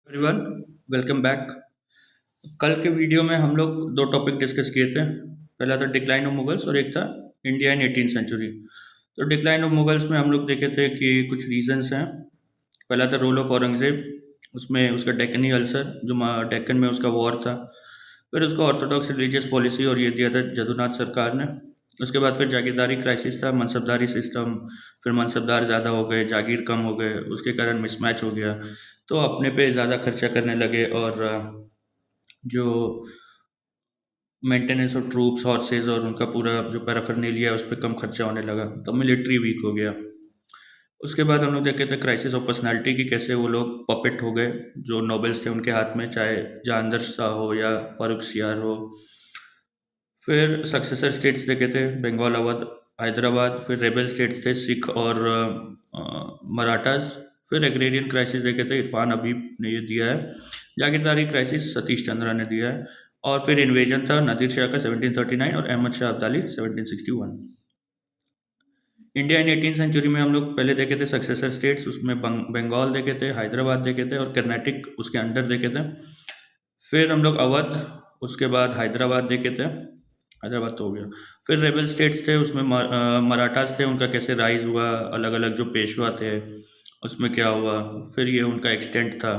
Everyone, welcome back. कल के video में हम लोग दो टॉपिक डिस्कस किए थे। पहला था डिक्लाइन ऑफ मुगल्स और एक था इंडिया इन 18th सेंचुरी। तो डिक्लाइन ऑफ मुगल्स में हम लोग देखे थे कि कुछ रीजंस हैं। पहला था रोल ऑफ औरंगजेब, उसमें उसका डेक्कनी अल्सर जो डेक्कन में उसका वॉर था। फिर उसको ऑर्थोडॉक्स रिलीजियस पॉलिसी और ये दिया था जदुनाथ सरकार ने। उसके बाद फिर जागीरदारी क्राइसिस था, मनसबदारी सिस्टम। फिर मनसबदार ज़्यादा हो गए, जागीर कम हो गए, उसके कारण मिसमैच हो गया। तो अपने पे ज़्यादा खर्चा करने लगे और जो मेंटेनेंस ऑफ ट्रूप्स, हॉर्सेज और उनका पूरा जो पैराफर्नेलिया है उस पर कम खर्चा होने लगा, तो मिलिट्री वीक हो गया। उसके बाद हम लोग देखे थे क्राइसिस ऑफ पर्सनालिटी की, कैसे वो लोग पपेट हो गए जो नोबल्स थे उनके हाथ में, चाहे जहांदर शाह हो या फारूक सियार हो। फिर सक्सेसर स्टेट्स देखे थे, बंगाल, अवध, हैदराबाद। फिर रेबल स्टेट्स थे सिख और मराठास। फिर एग्रेरियन क्राइसिस देखे थे, इरफान हबीब ने ये दिया है। जागीरदारी क्राइसिस सतीश चंद्रा ने दिया है। और फिर इन्वेजन था नादिर शाह का 1739 और Ahmad Shah Abdali 1761। India in 18th century में हम लोग पहले देखे थे सक्सेसर स्टेट्स, उसमें बंगाल देखे थे, हैदराबाद देखे थे और कर्नाटक उसके अंडर देखे थे। फिर हम लोग अवध, उसके बाद हैदराबाद देखे थे। हैदराबाद तो हो गया। फिर रेबल स्टेट्स थे, उसमें मराठास थे, उनका कैसे राइज हुआ, अलग अलग जो पेशवा थे उसमें क्या हुआ, फिर ये उनका एक्सटेंट था।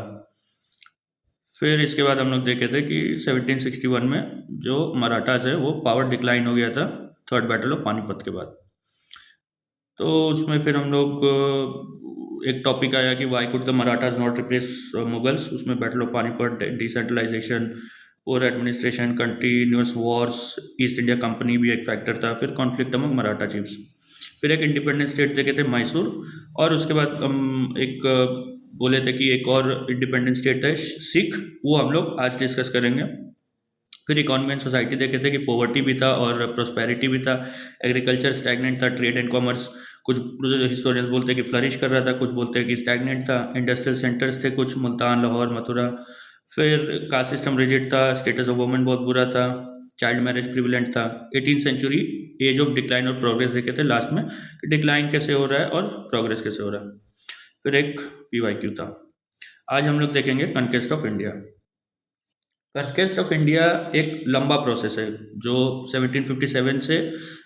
फिर इसके बाद हम लोग देखे थे कि 1761 में जो मराठास है वो पावर डिक्लाइन हो गया था थर्ड बैटल ऑफ पानीपत के बाद। तो उसमें फिर हम लोग एक टॉपिक आया कि why could the Marathas not replace Mughals. उसमें battle of Panipat, decentralisation, poor administration, continuous wars, East India Company भी एक फैक्टर था। फिर कॉन्फ्लिक्ट अमंग मराठा चीफ्स। फिर एक इंडिपेंडेंट स्टेट देखे थे मैसूर। और उसके बाद हम एक बोले थे कि एक और इंडिपेंडेंट स्टेट है सिख, वो हम लोग आज डिस्कस करेंगे। फिर इकोनॉमी एंड सोसाइटी देखे थे कि पॉवर्टी भी था और प्रोस्पेरिटी भी था। एग्रीकल्चर स्टैगनेंट था, ट्रेड एंड कॉमर्स कुछ हिस्टोरियंस बोलते हैं कि फ्लरिश कर रहा था, कुछ बोलते हैं कि स्टैगनेंट था। इंडस्ट्रियल सेंटर्स थे कुछ, मुल्तान, लाहौर, मथुरा। फिर कास्ट सिस्टम रिजिड था, स्टेटस ऑफ वुमेन बहुत बुरा था, चाइल्ड मैरिज प्रिविलेंट था। 18th century, age of decline और प्रोग्रेस देखे थे लास्ट में कि डिक्लाइन कैसे हो रहा है और प्रोग्रेस कैसे हो रहा है। फिर एक PYQ था। आज हम लोग देखेंगे कनकेस्ट ऑफ इंडिया। कनकेस्ट ऑफ इंडिया एक लंबा प्रोसेस है जो 1757 से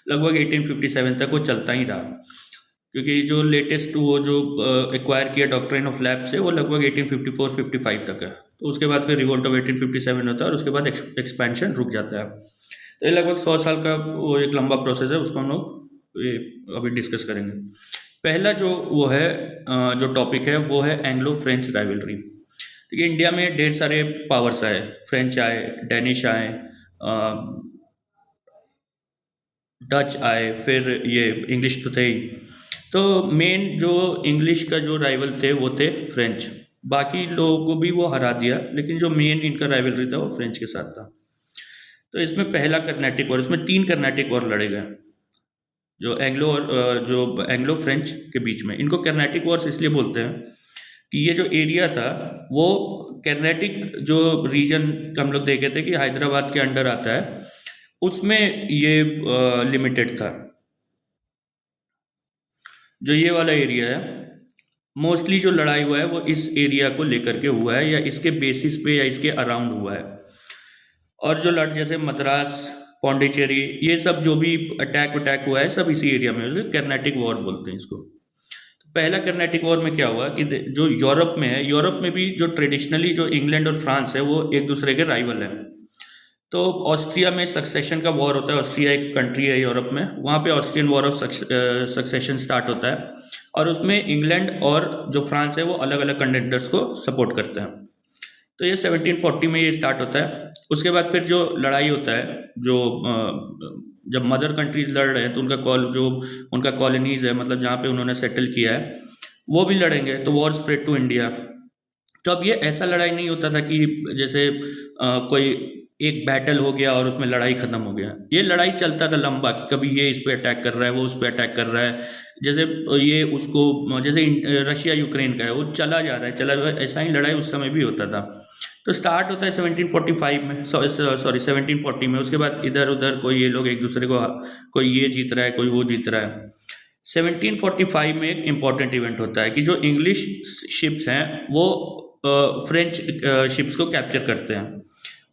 लगभग 1857 तक वो चलता ही रहा। क्योंकि जो लेटेस्ट वो जो एक्वायर किया डॉक्ट्रिन ऑफ लैप्स से वो लगभग 1854-55 तक है। तो उसके बाद फिर रिवोल्ट ऑफ 1857 होता है और उसके बाद एक्सपेंशन रुक जाता है। तो ये लगभग 100 साल का वो एक लंबा प्रोसेस है, उसको हम लोग अभी डिस्कस करेंगे। पहला जो वो है जो टॉपिक है वो है एंग्लो फ्रेंच राइवलरी। देखिए इंडिया में ढेर सारे पावर्स आए, फ्रेंच आए, डेनिश आए, डच आए, फिर ये इंग्लिश तो थे ही। तो मेन जो इंग्लिश का जो राइवल थे वो थे फ्रेंच। बाकी लोगों को भी वो हरा दिया, लेकिन जो मेन इनका राइवलरी था वो फ्रेंच के साथ था। तो इसमें पहला कर्नाटिक वॉर, इसमें 3 कर्नाटिक वॉर लड़े गए जो एंग्लो और जो एंग्लो फ्रेंच के बीच में। इनको कर्नाटिक वॉर्स इसलिए बोलते हैं कि ये जो एरिया था वो कर्नाटिक जो रीजन हम लोग देखे थे कि हैदराबाद के अंडर आता है, उसमें ये लिमिटेड था। जो ये वाला एरिया है, मोस्टली जो लड़ाई हुआ है वो इस एरिया को लेकर के हुआ है या इसके बेसिस पे या इसके अराउंड हुआ है। और जो लड़ जैसे मद्रास, पौंडीचेरी, ये सब जो भी अटैक वटैक हुआ है सब इसी एरिया में, कर्नाटिक वॉर बोलते हैं इसको। तो पहला कर्नाटिक वॉर में क्या हुआ कि जो यूरोप में है, यूरोप में भी जो ट्रेडिशनली जो इंग्लैंड और फ्रांस है वो एक दूसरे के राइवल हैं। तो ऑस्ट्रिया में सक्सेशन का वॉर होता है। ऑस्ट्रिया एक कंट्री है यूरोप में, वहाँ पे Austrian war of succession start होता है और उसमें इंग्लैंड और जो फ्रांस है वो अलग अलग कंटेंडर्स को सपोर्ट करते हैं। तो ये 1740 में ये स्टार्ट होता है। उसके बाद फिर जो लड़ाई होता है, जो जब मदर कंट्रीज लड़ रहे हैं तो जो उनका कॉलोनीज है, मतलब जहाँ पे उन्होंने सेटल किया है, वो भी लड़ेंगे। तो वॉर स्प्रेड टू इंडिया। तो अब ये ऐसा लड़ाई नहीं होता था कि जैसे कोई एक बैटल हो गया और उसमें लड़ाई खत्म हो गया। ये लड़ाई चलता था लंबा कि कभी ये इस पे अटैक कर रहा है, वो उस पे अटैक कर रहा है। जैसे ये उसको जैसे रशिया यूक्रेन का है, वो चला जा रहा है चला जा रहा है, ऐसा ही लड़ाई उस समय भी होता था। तो स्टार्ट होता है 1745 में, सॉरी 1740 में। उसके बाद इधर उधर कोई ये लोग एक दूसरे को, कोई ये जीत रहा है, कोई वो जीत रहा है। 1745 में एक इम्पॉर्टेंट इवेंट होता है कि जो इंग्लिश शिप्स हैं वो फ्रेंच शिप्स को कैप्चर करते हैं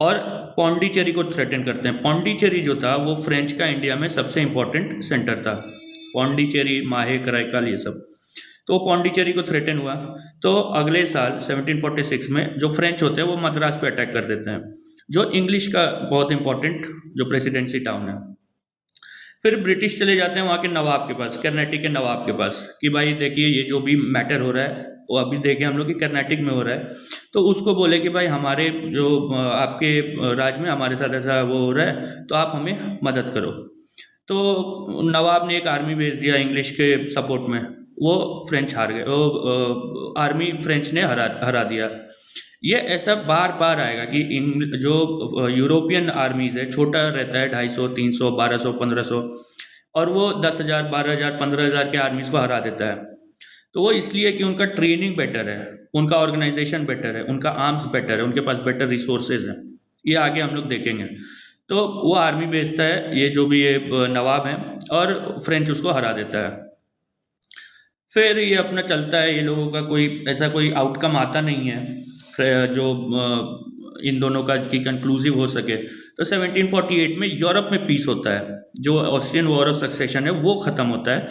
और पौंडीचेरी को थ्रेटन करते हैं। पौंडीचेरी जो था वो फ्रेंच का इंडिया में सबसे इम्पोर्टेंट सेंटर था, पौंडीचेरी, माहे, कराईकल, ये सब। तो पौंडीचेरी को थ्रेटन हुआ। तो अगले साल 1746 में जो फ्रेंच होते हैं वो मद्रास पे अटैक कर देते हैं, जो इंग्लिश का बहुत इंपॉर्टेंट जो प्रेसिडेंसी टाउन है। फिर ब्रिटिश चले जाते हैं वहाँ के नवाब के पास, कर्नाटक के नवाब के पास, कि भाई देखिए ये जो भी मैटर हो रहा है वो अभी देखें हम लोग कि कर्नाटक में हो रहा है। तो उसको बोले कि भाई हमारे जो आपके राज्य में हमारे साथ ऐसा वो हो रहा है, तो आप हमें मदद करो। तो नवाब ने एक आर्मी भेज दिया इंग्लिश के सपोर्ट में, वो फ्रेंच हार गए, वो आर्मी फ्रेंच ने हरा दिया। ये ऐसा बार बार आएगा कि इन जो यूरोपियन आर्मीज है, छोटा रहता है 250, 300, 1200, 1500, और वो 10,000, 12,000, 15,000 के आर्मीज को हरा देता है। तो वो इसलिए कि उनका ट्रेनिंग बेटर है, उनका ऑर्गेनाइजेशन बेटर है, उनका आर्म्स बेटर है, उनके पास बेटर रिसोर्सेज हैं। ये आगे हम लोग देखेंगे। तो वो आर्मी भेजता है, ये जो भी ये नवाब है, और फ्रेंच उसको हरा देता है। फिर ये अपना चलता है, ये लोगों का कोई ऐसा कोई आउटकम आता नहीं है जो इन दोनों का की कंक्लूसिव हो सके। तो 1748 में यूरोप में पीस होता है, जो ऑस्ट्रियन वॉर ऑफ सक्सेशन है वो ख़त्म होता है।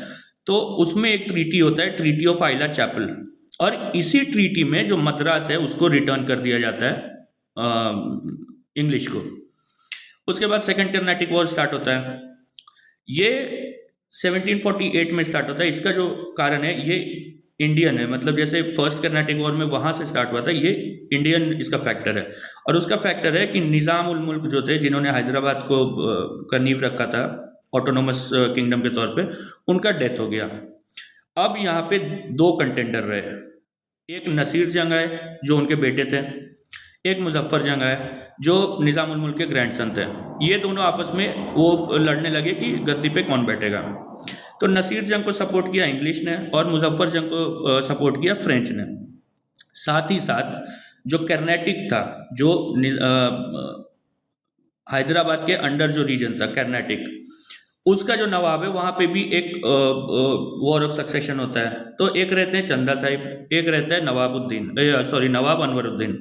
तो उसमें एक ट्रीटी होता है, ट्रीटी ऑफ आइला चैपल, और इसी ट्रीटी में जो मद्रास है उसको रिटर्न कर दिया जाता है इंग्लिश को। उसके बाद सेकेंड कर्नाटिक वॉर स्टार्ट होता है। ये 1748 में स्टार्ट होता है। इसका जो कारण है ये इंडियन है, मतलब जैसे फर्स्ट कर्नाटिक वॉर में वहाँ से स्टार्ट हुआ था, ये इंडियन इसका फैक्टर है। और उसका फैक्टर है कि निज़ाम उल मुल्क जो थे, जिन्होंने हैदराबाद को का नींव रखा था ऑटोनोमस किंगडम के तौर पे, उनका डेथ हो गया। अब यहाँ पे दो कंटेंडर रहे, एक नसीर जंग आए जो उनके बेटे थे, एक मुजफ्फर जंग आए जो निज़ाम उल मुल्क के ग्रैंडसन थे। ये दोनों आपस में वो लड़ने लगे कि गद्दी पे कौन बैठेगा। तो नसीर जंग को सपोर्ट किया इंग्लिश ने और मुजफ्फर जंग को सपोर्ट किया फ्रेंच ने। साथ ही साथ जो कर्नाटिक था, जो हैदराबाद के अंडर जो रीजन था कर्नाटिक, उसका जो नवाब है वहाँ पे भी एक वॉर ऑफ सक्सेशन होता है। तो एक रहते हैं चंदा साहिब, एक रहता है नवाब अनवरुद्दीन।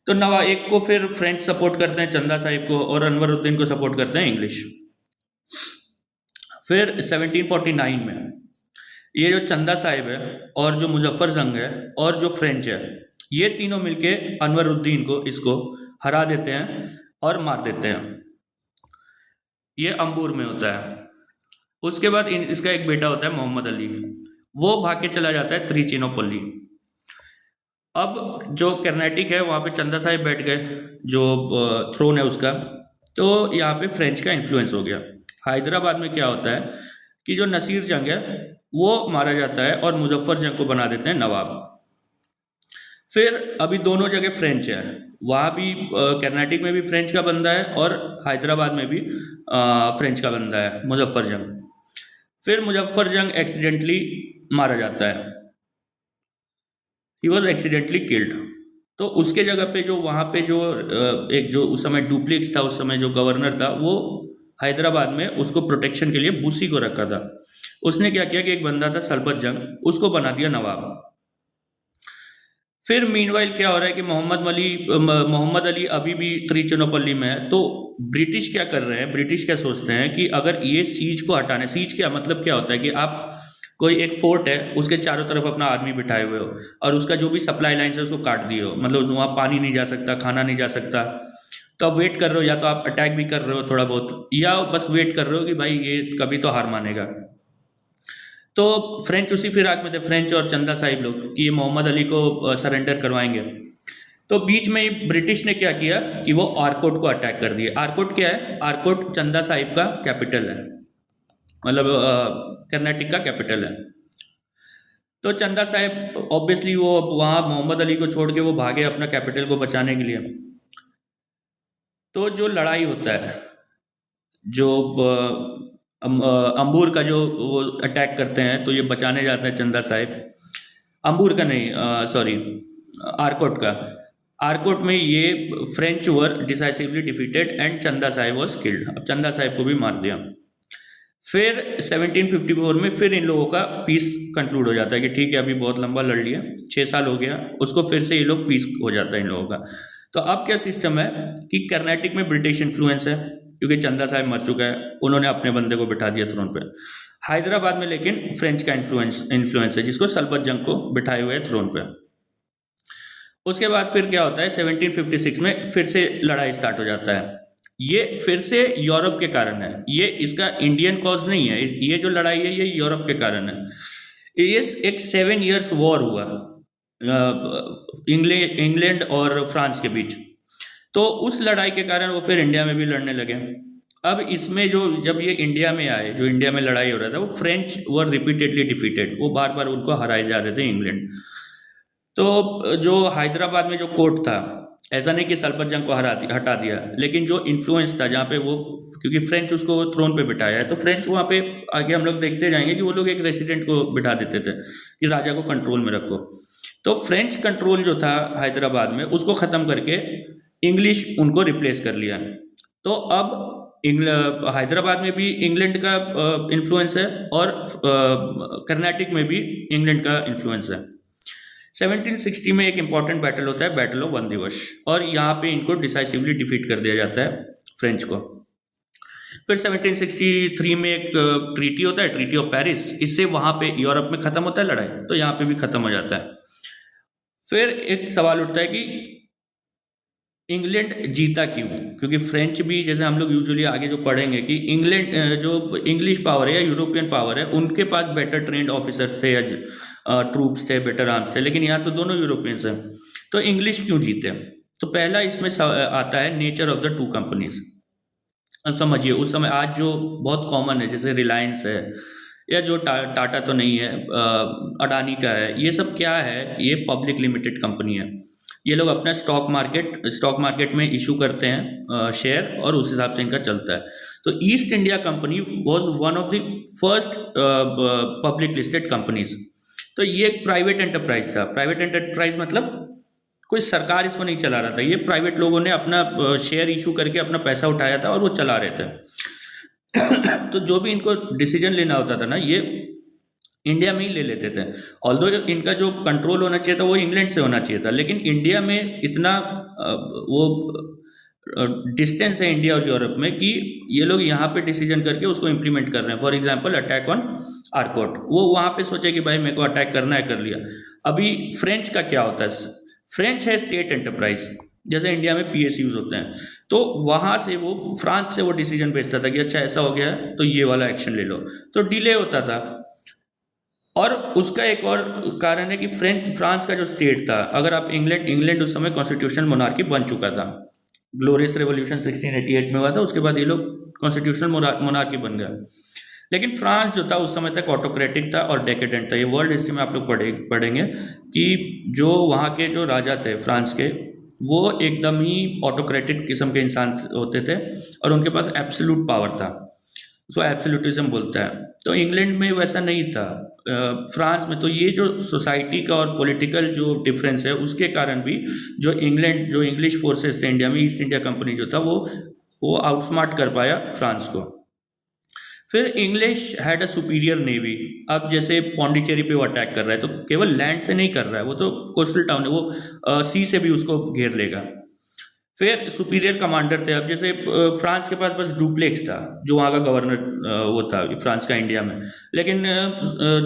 तो नवाब एक को फिर फ्रेंच सपोर्ट करते हैं चंदा साहिब को, और अनवरुद्दीन को सपोर्ट करते हैं इंग्लिश। फिर 1749 में ये जो चंदा साहिब है और जो मुजफ्फर जंग है और जो फ्रेंच है, ये तीनों मिलके अनवरुद्दीन को इसको हरा देते हैं और मार देते हैं। ये अंबूर में होता है। उसके बाद इसका एक बेटा होता है मोहम्मद अली, वो भाग के चला जाता है त्रिचिनोपल्ली। अब जो कर्नाटिक है वहाँ पे चंदा साहिब बैठ गए, जो थ्रोन है उसका। तो यहाँ पे फ्रेंच का इन्फ्लुएंस हो गया। हैदराबाद में क्या होता है कि जो नसीर जंग है वो मारा जाता है और मुजफ्फर जंग को बना देते हैं नवाब। फिर अभी दोनों जगह फ्रेंच है, वहाँ भी कर्नाटिक में भी फ्रेंच का बंदा है और हैदराबाद में भी फ्रेंच का बंदा है, मुजफ्फर जंग। फिर मुजफ्फर जंग एक्सीडेंटली मारा जाता है, ही वॉज एक्सीडेंटली किल्ड। तो उसके जगह पे जो वहाँ पे जो एक जो उस समय डुप्लेक्स था, उस समय जो गवर्नर था, वो हैदराबाद में उसको प्रोटेक्शन के लिए बुसी को रखा था। उसने क्या किया कि एक बंदा था सलबत जंग, उसको बना दिया नवाब। फिर मीनवाइल क्या हो रहा है कि मोहम्मद अली अभी भी त्रिचिनोपल्ली में है। तो ब्रिटिश क्या कर रहे हैं, ब्रिटिश क्या सोचते हैं कि अगर ये सीज को हटाने, सीज क्या मतलब क्या होता है कि आप कोई एक फोर्ट है उसके चारों तरफ अपना आर्मी बिठाए हुए हो और उसका जो भी सप्लाई लाइन है उसको काट दिए हो, मतलब वहाँ पानी नहीं जा सकता, खाना नहीं जा सकता। तो आप वेट कर रहे हो, या तो आप अटैक भी कर रहे हो थोड़ा बहुत, या बस वेट कर रहे हो कि भाई ये कभी तो हार मानेगा। तो फ्रेंच उसी फिराक में थे, फ्रेंच और चंदा साहिब लोग, कि ये मोहम्मद अली को सरेंडर करवाएंगे। तो बीच में ही ब्रिटिश ने क्या किया कि वो आरकोट को अटैक कर दिया। आरकोट क्या है? आरकोट चंदा साहिब का कैपिटल है, मतलब कर्नाटक का कैपिटल है। तो चंदा साहिब ऑब्वियसली वो वहाँ मोहम्मद अली को छोड़ के वो भागे अपना कैपिटल को बचाने के लिए। तो जो लड़ाई होता है, जो अंबूर का जो वो अटैक करते हैं, तो ये बचाने जाते हैं चंदा साहिब, अंबूर का नहीं सॉरी आरकोट का। आरकोट में ये French were decisively defeated and चंदा साहिब वॉज किल्ड। अब चंदा साहिब को भी मार दिया। फिर 1754 में फिर इन लोगों का पीस कंक्लूड हो जाता है कि ठीक है अभी बहुत लंबा लड़ लिया, 6 साल हो गया, उसको फिर से ये लोग पीस हो जाता है इन लोगों का। तो अब क्या सिस्टम है कि कर्नाटक में ब्रिटिश इन्फ्लुएंस है क्योंकि चंदा साहब मर चुका है, उन्होंने अपने बंदे को बिठा दिया थ्रोन पे। हैदराबाद में लेकिन फ्रेंच का इन्फ्लुएंस है, जिसको सलबत जंग को बिठाए हुए है थ्रोन पे। उसके बाद फिर क्या होता है 1756 में फिर से लड़ाई स्टार्ट हो जाता है। ये फिर से यूरोप के कारण है, ये इसका इंडियन कॉज नहीं है, ये जो लड़ाई है ये यूरोप के कारण है। ये एक 7 इयर्स वॉर हुआ इंग्लैंड और फ्रांस के बीच। तो उस लड़ाई के कारण वो फिर इंडिया में भी लड़ने लगे। अब इसमें जो जब ये इंडिया में आए, जो इंडिया में लड़ाई हो रहा था, वो फ्रेंच वर रिपीटेडली डिफीटेड, वो बार बार उनको हराए जा रहे थे इंग्लैंड। तो जो हैदराबाद में जो कोर्ट था, ऐसा नहीं कि सलबत जंग को हटा दिया, लेकिन जो इन्फ्लुएंस था जहाँ पे वो, क्योंकि फ्रेंच उसको थ्रोन पे बिठाया है, तो फ्रेंच वहाँ पे आगे हम लोग देखते जाएंगे कि वो लोग एक रेसिडेंट को बिठा देते थे कि राजा को कंट्रोल में रखो। तो फ्रेंच कंट्रोल जो था हैदराबाद में, उसको ख़त्म करके इंग्लिश उनको रिप्लेस कर लिया। तो अब हैदराबाद में भी इंग्लैंड का इन्फ्लुएंस है और कर्नाटक में भी इंग्लैंड का इन्फ्लुएंस है। 1760 में एक इंपॉर्टेंट बैटल होता है, बैटल ऑफ वन दिवस, और यहाँ पे इनको डिसाइसिवली डिफीट कर दिया जाता है फ्रेंच को। फिर 1763 में एक ट्रीटी होता है, ट्रीटी ऑफ पेरिस, इससे वहाँ पे यूरोप में ख़त्म होता है लड़ाई, तो यहाँ पे भी ख़त्म हो जाता है। फिर एक सवाल उठता है कि इंग्लैंड जीता क्यों, क्योंकि फ्रेंच भी, जैसे हम लोग यूजुअली आगे जो पढ़ेंगे कि इंग्लैंड जो इंग्लिश पावर है या यूरोपियन पावर है, उनके पास बेटर ट्रेंड ऑफिसर्स थे या ट्रूप्स थे, बेटर आर्म्स थे, लेकिन यहाँ तो दोनों यूरोपियंस हैं, तो इंग्लिश क्यों जीते। तो पहला इसमें आता है nature of the two companies. अब समझिए उस समय, आज जो बहुत कॉमन है जैसे रिलायंस है या जो टाटा तो नहीं है, अडानी का है, ये सब क्या है, ये पब्लिक लिमिटेड कंपनी है। ये लोग अपना स्टॉक मार्केट में इशू करते हैं शेयर, और उस हिसाब से इनका चलता है। तो east India company was one of the first public listed companies. तो ये एक प्राइवेट एंटरप्राइज था। प्राइवेट एंटरप्राइज मतलब कोई सरकार इसको नहीं चला रहा था, ये प्राइवेट लोगों ने अपना शेयर इशू करके अपना पैसा उठाया था और वो चला रहे थे। तो जो भी इनको डिसीजन लेना होता था ना, ये इंडिया में ही ले लेते थे। ऑल्दो इनका जो कंट्रोल होना चाहिए था वो इंग्लैंड से होना चाहिए था, लेकिन इंडिया में इतना वो डिस्टेंस है इंडिया और यूरोप में कि ये लोग यहाँ पे डिसीजन करके उसको इम्प्लीमेंट कर रहे हैं। For example attack on Arcot, वो वहाँ पे सोचे कि भाई मेरे को अटैक करना है, कर लिया। अभी फ्रेंच का क्या होता है, फ्रेंच है स्टेट एंटरप्राइज, जैसे इंडिया में PSUs होते हैं, तो वहाँ से वो फ्रांस से वो डिसीजन भेजता था कि अच्छा ऐसा हो गया है तो ये वाला एक्शन ले लो, तो डिले होता था। और उसका एक और कारण है कि फ्रांस का जो स्टेट था, अगर आप इंग्लैंड उस समय कॉन्स्टिट्यूशनल मोनार्की बन चुका था, ग्लोरियस रेवोल्यूशन 1688 में हुआ था, उसके बाद ये लोग कॉन्स्टिट्यूशनल मोनार्की बन गया। लेकिन फ्रांस जो था उस समय तक ऑटोक्रेटिक था और डेकेडेंट था। ये वर्ल्ड हिस्ट्री में आप लोग पढ़ेंगे कि जो वहाँ के जो राजा थे फ्रांस के, वो एकदम ही ऑटोक्रेटिक किस्म के इंसान होते थे और उनके पास एब्सोल्यूट पावर था, उसको एब्सोल्यूटिज्म बोलता है। तो इंग्लैंड में वैसा नहीं था, फ्रांस में। तो ये जो सोसाइटी का और पॉलिटिकल जो डिफरेंस है, उसके कारण भी जो इंग्लिश फोर्सेस थे इंडिया में, ईस्ट इंडिया कंपनी जो था, वो आउटस्मार्ट कर पाया फ्रांस को। फिर English had a superior navy. अब जैसे पौंडीचेरी पे वो अटैक कर रहा है तो केवल लैंड से नहीं कर रहा है, वो तो कोस्टल टाउन है, वो सी से भी उसको घेर लेगा। फिर सुपीरियर कमांडर थे। अब जैसे फ्रांस के पास बस डुप्लेक्स था जो वहाँ का गवर्नर वो था फ्रांस का इंडिया में, लेकिन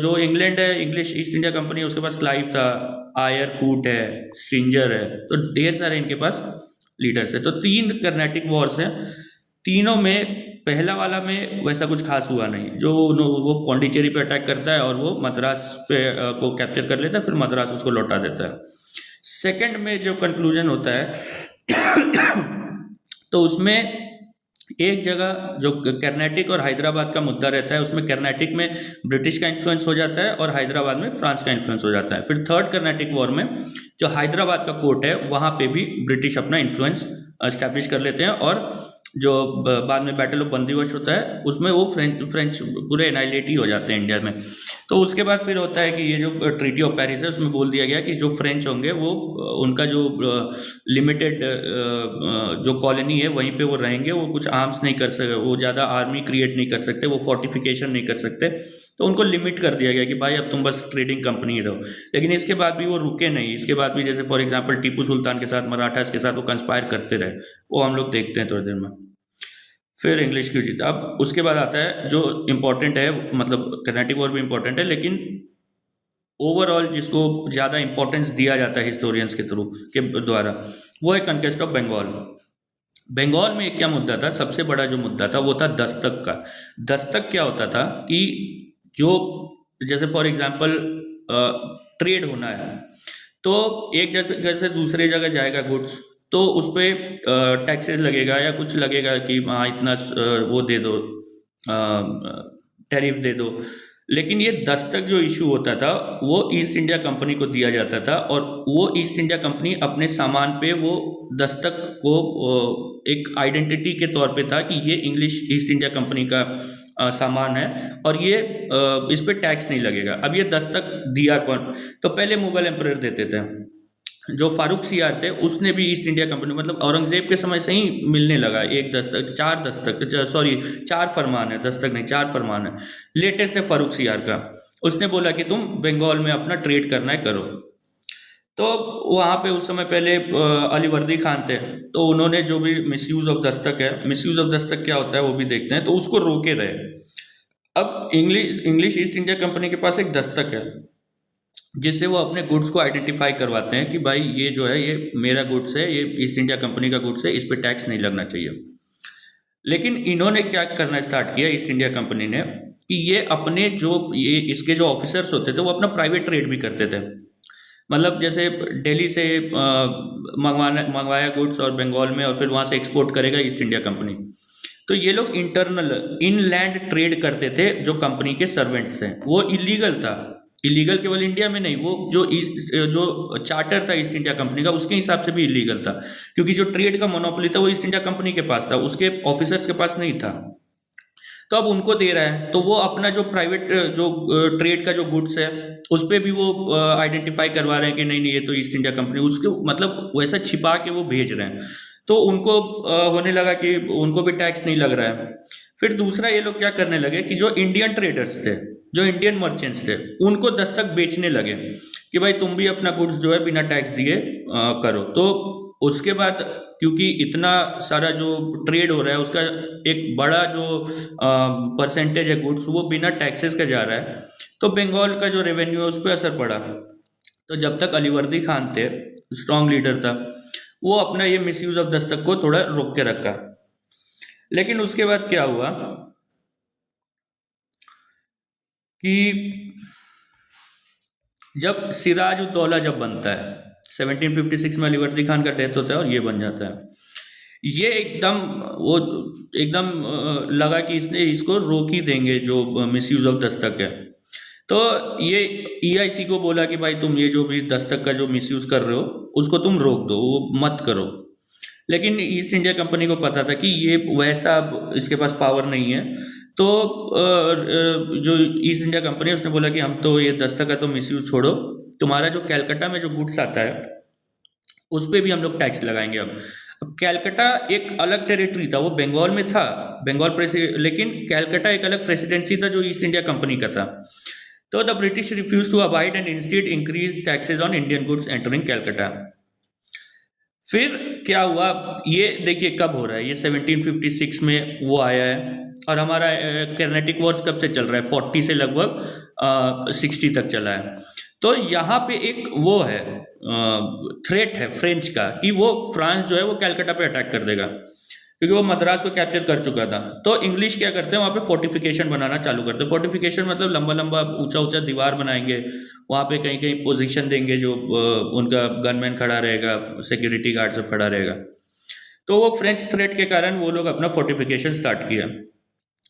जो इंग्लैंड है, इंग्लिश ईस्ट इंडिया कंपनी है, उसके पास क्लाइव था, आयर कूट है, स्ट्रिंजर है, तो ढेर सारे इनके पास लीडर्स है। तो 3 कर्नाटिक वॉर्स हैं, तीनों में पहला वाला में वैसा कुछ खास हुआ नहीं, जो वो पौंडीचेरी पे अटैक करता है और वो मद्रास पे को कैप्चर कर लेता है, फिर मद्रास उसको लौटा देता है। सेकंड में जो कंक्लूजन होता है तो उसमें एक जगह जो कर्नाटक और हैदराबाद का मुद्दा रहता है, उसमें कर्नाटक में ब्रिटिश का इन्फ्लुएंस हो जाता है और हैदराबाद में फ्रांस का इन्फ्लुएंस हो जाता है। फिर थर्ड कर्नाटक वॉर में जो हैदराबाद का कोर्ट है, वहाँ पे भी ब्रिटिश अपना इन्फ्लुएंस एस्टैब्लिश कर लेते हैं और जो बाद में बैटल ऑफ बंदीवश होता है उसमें वो फ्रेंच पूरे एनाइलेट ही हो जाते हैं इंडिया में। तो उसके बाद फिर होता है कि ये जो ट्रीटी ऑफ पेरिस है उसमें बोल दिया गया कि जो फ्रेंच होंगे वो उनका जो लिमिटेड जो कॉलोनी है वहीं पे वो रहेंगे, वो कुछ आर्म्स नहीं कर सकते, वो ज़्यादा आर्मी क्रिएट नहीं कर सकते, वो फोर्टिफिकेशन नहीं कर सकते। तो उनको लिमिट कर दिया गया कि भाई अब तुम बस ट्रेडिंग कंपनी ही रहो। लेकिन इसके बाद भी वो रुके नहीं, इसके बाद भी जैसे फॉर एग्जांपल टीपू सुल्तान के साथ, मराठास के साथ वो कंस्पायर करते रहे, वो हम लोग देखते हैं थोड़ी देर में। फिर इंग्लिश क्यों जीता। अब उसके बाद आता है जो इम्पोर्टेंट है, मतलब कर्नाटिक वॉर भी इम्पोर्टेंट है, लेकिन ओवरऑल जिसको ज़्यादा इंपॉर्टेंस दिया जाता है हिस्टोरियंस के थ्रू के द्वारा, वो है कनकेस्ट ऑफ बंगाल। बंगाल में क्या मुद्दा था, सबसे बड़ा जो मुद्दा था वो था दस्तक का। दस्तक क्या होता था कि जो जैसे फॉर एग्जांपल ट्रेड होना है, तो एक जगह से दूसरे जगह जाएगा गुड्स, तो उस पर टैक्सेस लगेगा या कुछ लगेगा कि हाँ इतना वो दे दो, टैरिफ दे दो। लेकिन ये दस्तक जो इशू होता था वो ईस्ट इंडिया कंपनी को दिया जाता था, और वो ईस्ट इंडिया कंपनी अपने सामान पे वो दस्तक को एक आइडेंटिटी के तौर पे था कि ये इंग्लिश ईस्ट इंडिया कंपनी का सामान है, और ये इस पे टैक्स नहीं लगेगा। अब ये दस्तक दिया कौन, तो पहले मुगल एम्परर देते थे। जो फारूक सियार थे उसने भी ईस्ट इंडिया कंपनी, मतलब औरंगजेब के समय से ही मिलने लगा एक दस्तक, चार दस्तक, सॉरी 4 फरमान है, दस्तक नहीं 4 फरमान है। लेटेस्ट है फारूक सियार का, उसने बोला कि तुम बंगाल में अपना ट्रेड करना है करो। तो वहाँ पे उस समय पहले अलीवर्दी खान थे, तो उन्होंने जो भी मिसयूज ऑफ दस्तक है, मिसयूज ऑफ दस्तक क्या होता है वो भी देखते हैं, तो उसको रोके रहे। अब इंग्लिश ईस्ट इंडिया कंपनी के पास एक दस्तक है जिससे वो अपने गुड्स को आइडेंटिफाई करवाते हैं कि भाई ये जो है ये मेरा गुड्स है, ये ईस्ट इंडिया कंपनी का गुड्स है, इस पे टैक्स नहीं लगना चाहिए। लेकिन इन्होंने क्या करना स्टार्ट किया ईस्ट इंडिया कंपनी ने, कि ये अपने जो ये इसके जो ऑफिसर्स होते थे वो अपना प्राइवेट ट्रेड भी करते थे। मतलब जैसे दिल्ली से मंगवाया गुड्स और बंगाल में, और फिर वहाँ से एक्सपोर्ट करेगा ईस्ट इंडिया कंपनी। तो ये लोग इंटरनल इनलैंड ट्रेड करते थे, जो कंपनी के सर्वेंट्स हैं वो इलीगल था। इलीगल केवल इंडिया में नहीं, वो जो चार्टर था ईस्ट इंडिया कंपनी का उसके हिसाब से भी इलीगल था, क्योंकि जो ट्रेड का मोनोपोली था वो ईस्ट इंडिया कंपनी के पास था, उसके ऑफिसर्स के पास नहीं था। तो अब उनको दे रहा है, तो वो अपना जो प्राइवेट जो ट्रेड का जो गुड्स है उस पर भी वो आइडेंटिफाई करवा रहे हैं कि नहीं नहीं ये तो ईस्ट इंडिया कंपनी, उसके मतलब वैसा छिपा के वो भेज रहे हैं। तो उनको होने लगा कि उनको भी टैक्स नहीं लग रहा है। फिर दूसरा ये लोग क्या करने लगे कि जो इंडियन ट्रेडर्स थे, जो इंडियन मर्चेंट्स थे, उनको दस्तक बेचने लगे कि भाई तुम भी अपना गुड्स जो है बिना टैक्स दिए करो। तो उसके बाद क्योंकि इतना सारा जो ट्रेड हो रहा है उसका एक बड़ा जो परसेंटेज है गुड्स वो बिना टैक्सेस का जा रहा है, तो बंगाल का जो रेवेन्यू है उस पर असर पड़ा। तो जब तक अलीवर्दी खान थे, स्ट्रॉन्ग लीडर था, वो अपना ये मिसयूज ऑफ दस्तक को थोड़ा रोक के रखा। लेकिन उसके बाद क्या हुआ कि जब सिराज उद दौला जब बनता है 1756 में, अलीवर्दी खान का डेथ होता है और ये बन जाता है। ये एकदम वो एकदम लगा कि इसने इसको रोक ही देंगे जो मिसयूज ऑफ दस्तक है। तो ये ईआईसी को बोला कि भाई तुम ये जो भी दस्तक का जो मिसयूज कर रहे हो उसको तुम रोक दो, वो मत करो। लेकिन ईस्ट इंडिया कंपनी को पता था कि ये वैसा इसके पास पावर नहीं है। तो जो ईस्ट इंडिया कंपनी है उसने बोला कि हम तो ये दस्तक का तो मिसयूज छोड़ो, तुम्हारा जो कैलकाटा में जो गुड्स आता है उस पर भी हम लोग टैक्स लगाएंगे। अब कैलकाटा एक अलग टेरिटरी था, वो बंगाल में था, लेकिन कैलकाटा एक अलग प्रेसिडेंसी था जो ईस्ट इंडिया कंपनी का था। तो the British refuse to avoid and instead increase taxes on Indian goods entering Calcutta. फिर क्या हुआ, ये देखिए कब हो रहा है, ये 1756 में वो आया है, और हमारा कर्नाटिक वॉर्स कब से चल रहा है, 40 से लगभग 60 तक चला है। तो यहाँ पे एक वो है थ्रेट है फ्रेंच का कि वो फ्रांस जो है वो कैलकाटा पे अटैक कर देगा, क्योंकि वो मद्रास को कैप्चर कर चुका था। तो इंग्लिश क्या करते हैं, वहाँ पे फोर्टिफिकेशन बनाना चालू करते हैं। फोर्टिफिकेशन मतलब लंबा लंबा ऊंचा ऊंचा दीवार बनाएंगे, वहाँ पे कहीं कहीं पोजीशन देंगे, जो उनका गनमैन खड़ा रहेगा, सिक्योरिटी गार्ड सब खड़ा रहेगा। तो वो फ्रेंच थ्रेट के कारण वो लोग अपना फोर्टिफिकेशन स्टार्ट किया।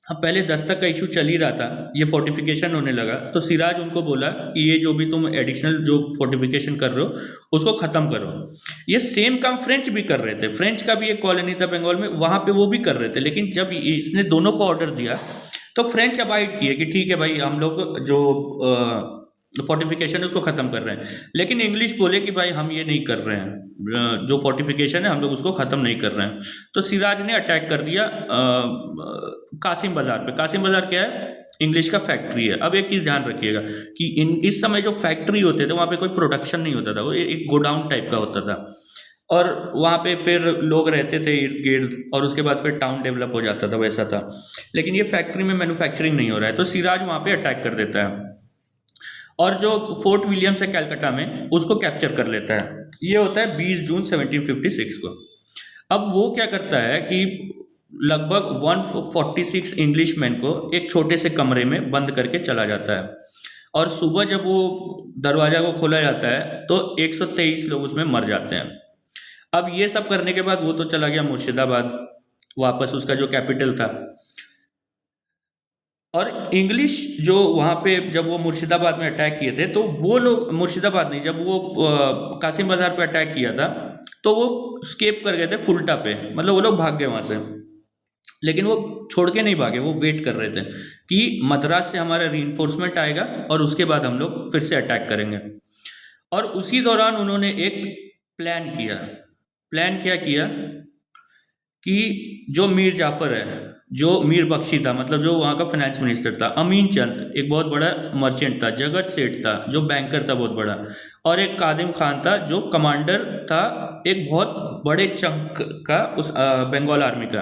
हाँ, पहले दस्तक का इशू चल ही रहा था, ये फोर्टिफिकेशन होने लगा, तो सिराज उनको बोला कि ये जो भी तुम एडिशनल जो फोर्टिफिकेशन कर रहे हो उसको ख़त्म करो। ये सेम काम फ्रेंच भी कर रहे थे, फ्रेंच का भी एक कॉलोनी था बंगाल में, वहाँ पे वो भी कर रहे थे, लेकिन जब इसने दोनों को ऑर्डर दिया तो फ्रेंच अवॉइड किए कि ठीक है भाई, हम लोग जो फोर्टिफिकेशन है उसको ख़त्म कर रहे हैं, लेकिन इंग्लिश बोले कि भाई हम ये नहीं कर रहे हैं, जो फोर्टिफिकेशन है हम लोग उसको ख़त्म नहीं कर रहे हैं। तो सिराज ने अटैक कर दिया कासिम बाज़ार पे। कासिम बाज़ार क्या है? इंग्लिश का फैक्ट्री है। अब एक चीज़ ध्यान रखिएगा कि इस समय जो फैक्ट्री होते थे वहाँ पे कोई प्रोडक्शन नहीं होता था, वो एक गोडाउन टाइप का होता था, और वहाँ पे फिर लोग रहते थे इर्द गिर्द, और उसके बाद फिर टाउन डेवलप हो जाता था, वैसा था। लेकिन ये फैक्ट्री में मैन्युफैक्चरिंग नहीं हो रहा है, तो सिराज वहाँ पे अटैक कर देता है और जो फोर्ट विलियम्स है कलकत्ता में उसको कैप्चर कर लेता है। ये होता है 20 जून 1756 को। अब वो क्या करता है कि लगभग 146 इंग्लिश मैन को एक छोटे से कमरे में बंद करके चला जाता है, और सुबह जब वो दरवाजा को खोला जाता है तो 123 लोग उसमें मर जाते हैं। अब ये सब करने के बाद वो तो चला गया मुर्शिदाबाद, वापस उसका जो कैपिटल था। और इंग्लिश जो वहाँ पे जब वो मुर्शिदाबाद में अटैक किए थे, तो वो लोग मुर्शिदाबाद नहीं, जब वो कासिम बाजार पे अटैक किया था तो वो स्केप कर गए थे फुल्टा पे, मतलब वो लोग भाग गए वहाँ से। लेकिन वो छोड़ के नहीं भागे, वो वेट कर रहे थे कि मद्रास से हमारा रीइंफोर्समेंट आएगा और उसके बाद हम लोग फिर से अटैक करेंगे। और उसी दौरान उन्होंने एक प्लान किया। प्लान क्या किया कि जो मीर जाफर है, जो मीर बख्शी था, मतलब जो वहाँ का फाइनेंस मिनिस्टर था, अमीन चंद एक बहुत बड़ा मर्चेंट था, जगत सेठ था जो बैंकर था बहुत बड़ा, और एक कादिम खान था जो कमांडर था एक बहुत बड़े चंक का उस बंगाल आर्मी का।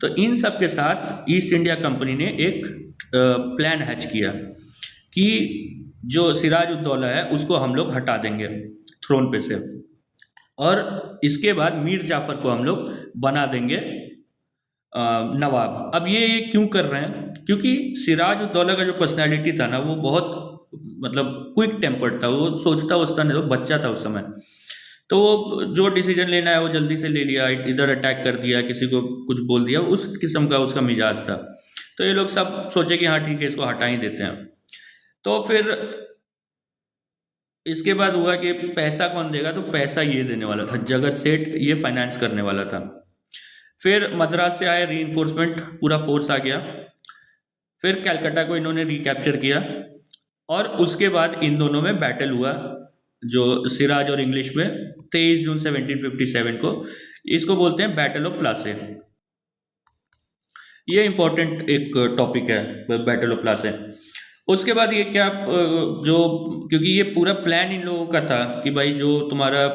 तो इन सब के साथ ईस्ट इंडिया कंपनी ने एक प्लान हैच किया कि जो सिराज उद दौला है उसको हम लोग हटा देंगे थ्रोन पे से, और इसके बाद मीर जाफर को हम लोग बना देंगे नवाब। अब ये क्यों कर रहे हैं? क्योंकि सिराज उद दौला का जो पर्सनैलिटी था ना, वो बहुत मतलब क्विक टेम्पर्ड था, वो सोचता वोचता नहीं, वो बच्चा था उस समय। तो वो जो डिसीजन लेना है वो जल्दी से ले लिया, इधर अटैक कर दिया, किसी को कुछ बोल दिया, उस किस्म का उसका मिजाज था। तो ये लोग सब सोचे कि हाँ ठीक है, इसको हटा ही देते हैं। तो फिर इसके बाद हुआ कि पैसा कौन देगा, तो पैसा ये देने वाला था, जगत सेठ ये फाइनेंस करने वाला था। फिर मद्रास से आए रीइंफोर्समेंट, पूरा फोर्स आ गया। फिर कलकत्ता को इन्होंने रिकैप्चर किया, और उसके बाद इन दोनों में बैटल हुआ, जो सिराज और इंग्लिश में, 23 जून 1757 को। इसको बोलते हैं बैटल ऑफ प्लासे। ये इंपॉर्टेंट एक टॉपिक है, बैटल ऑफ प्लासे। उसके बाद ये क्या जो, क्योंकि ये पूरा प्लान इन लोगों का था कि भाई जो तुम्हारा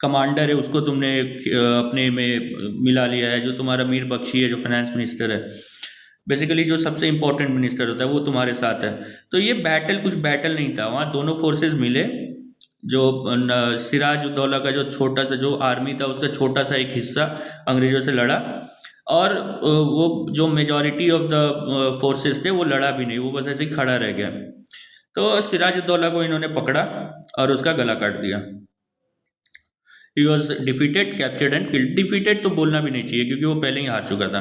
कमांडर है उसको तुमने अपने में मिला लिया है, जो तुम्हारा मीर बख्शी है जो फाइनेंस मिनिस्टर है, बेसिकली जो सबसे इंपॉर्टेंट मिनिस्टर होता है, वो तुम्हारे साथ है। तो ये बैटल कुछ बैटल नहीं था, वहाँ दोनों फोर्सेस मिले। जो सिराज उद दौला का जो छोटा सा जो आर्मी था उसका छोटा सा एक हिस्सा अंग्रेजों से लड़ा, और वो जो मेजॉरिटी ऑफ द फोर्सेस थे वो लड़ा भी नहीं, वो बस ऐसे ही खड़ा रह गया। तो सिराज उद दौला को इन्होंने पकड़ा और उसका गला काट दिया। He was defeated, captured and killed. Defeated तो बोलना भी नहीं चाहिए क्योंकि वो पहले ही हार चुका था।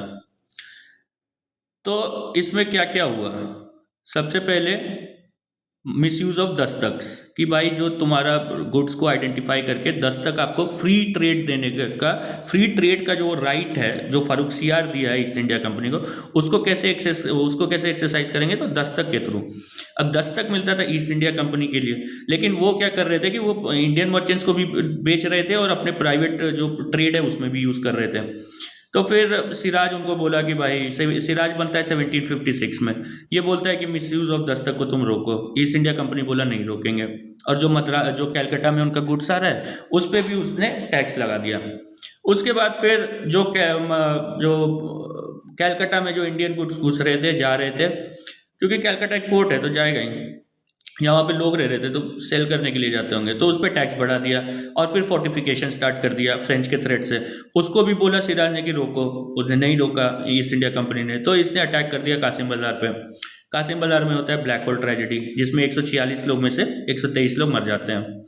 तो इसमें क्या क्या हुआ? सबसे पहले मिसयूज ऑफ दस्तक, कि भाई जो तुम्हारा गुड्स को आइडेंटिफाई करके दस्तक आपको फ्री ट्रेड देने का, फ्री ट्रेड का जो राइट है जो फारूखसियार दिया है ईस्ट इंडिया कंपनी को, उसको कैसे एक्सरसाइज करेंगे? तो दस्तक के थ्रू। अब दस्तक मिलता था ईस्ट इंडिया कंपनी के लिए, लेकिन वो क्या कर रहे थे कि वो इंडियन मर्चेंट्स को भी बेच रहे थे और अपने प्राइवेट जो ट्रेड है उसमें भी यूज़ कर रहे थे। तो फिर सिराज उनको बोला कि भाई, सिराज बनता है 1756 में, ये बोलता है कि मिसयूज ऑफ दस्तक को तुम रोको। ईस्ट इंडिया कंपनी बोला नहीं रोकेंगे, और जो कलकत्ता में उनका गुड्स आ रहा है उस पर भी उसने टैक्स लगा दिया। उसके बाद फिर जो कलकत्ता में जो इंडियन गुड्स घुस रहे थे, जा रहे थे, क्योंकि कलकत्ता एक पोर्ट है तो जाएगा ही, यहाँ पे लोग रह रहे थे तो सेल करने के लिए जाते होंगे, तो उस पर टैक्स बढ़ा दिया। और फिर फोर्टिफिकेशन स्टार्ट कर दिया फ्रेंच के थ्रेट से। उसको भी बोला सिराज ने कि रोको, उसने नहीं रोका ईस्ट इंडिया कंपनी ने, तो इसने अटैक कर दिया कासिम बाजार पे। कासिम बाजार में होता है ब्लैक होल ट्रेजेडी, जिसमें 146 लोग में से 123 लोग मर जाते हैं।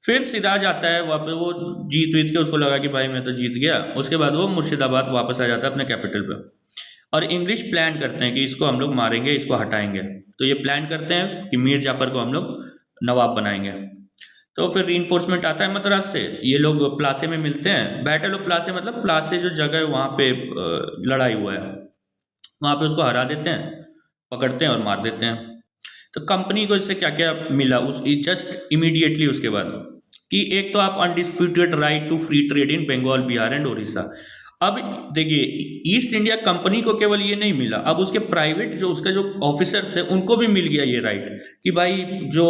फिर सिराज आता है वहाँ पे, वो जीत के उसको लगा कि भाई मैं तो जीत गया। उसके बाद वो मुर्शिदाबाद वापस आ जाता है अपने कैपिटल पे। और इंग्लिश प्लान करते हैं कि इसको हम लोग मारेंगे, इसको हटाएंगे। तो ये प्लान करते हैं कि मीर जाफर को हम लोग नवाब बनाएंगे। तो फिर रीइंफोर्समेंट आता है मद्रास से, ये लोग प्लासे में मिलते हैं। बैटल ऑफ प्लासे मतलब प्लासे जो जगह है वहाँ पे लड़ाई हुआ है, वहाँ पे उसको हरा देते हैं, पकड़ते हैं और मार देते हैं। तो कंपनी को इससे क्या क्या मिला उस जस्ट इमीडिएटली उसके बाद, कि एक तो आप undisputed right to free trade in Bengal, Bihar and Orissa. अब देखिए ईस्ट इंडिया कंपनी को केवल ये नहीं मिला, अब उसके प्राइवेट जो उसके जो ऑफिसर थे उनको भी मिल गया ये राइट कि भाई जो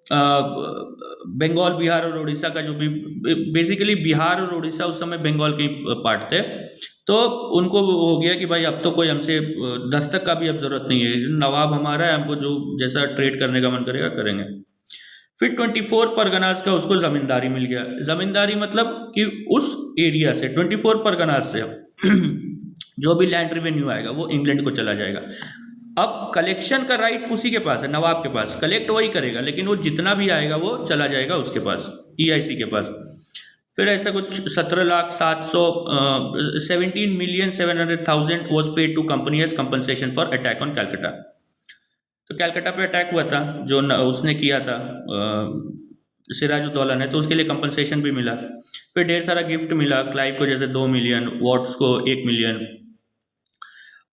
बंगाल, बिहार और उड़ीसा का जो भी, बेसिकली बिहार और उड़ीसा उस समय बंगाल के पार्ट थे, तो उनको हो गया कि भाई अब तो कोई हमसे दस्तक का भी अब जरूरत नहीं है, नवाब हमारा है, हमको जो जैसा ट्रेड करने का मन करेगा करेंगे। फिर 24 परगनास का उसको जमींदारी मिल गया। जमींदारी मतलब कि उस एरिया से 24 परगनास से जो भी लैंड रेवेन्यू आएगा वो इंग्लैंड को चला जाएगा। अब कलेक्शन का राइट उसी के पास है, नवाब के पास, कलेक्ट वही करेगा, लेकिन वो जितना भी आएगा वो चला जाएगा उसके पास, ईआईसी के पास। फिर ऐसा कुछ 17,700,000 was paid to company as compensation for attack on Calcutta. तो कैलकाटा पे अटैक हुआ था जो उसने किया था सिराजुद्दौला ने, तो उसके लिए कंपनसेशन भी मिला। फिर ढेर सारा गिफ्ट मिला क्लाइव को, जैसे 2 मिलियन, वॉट्स को 1 मिलियन।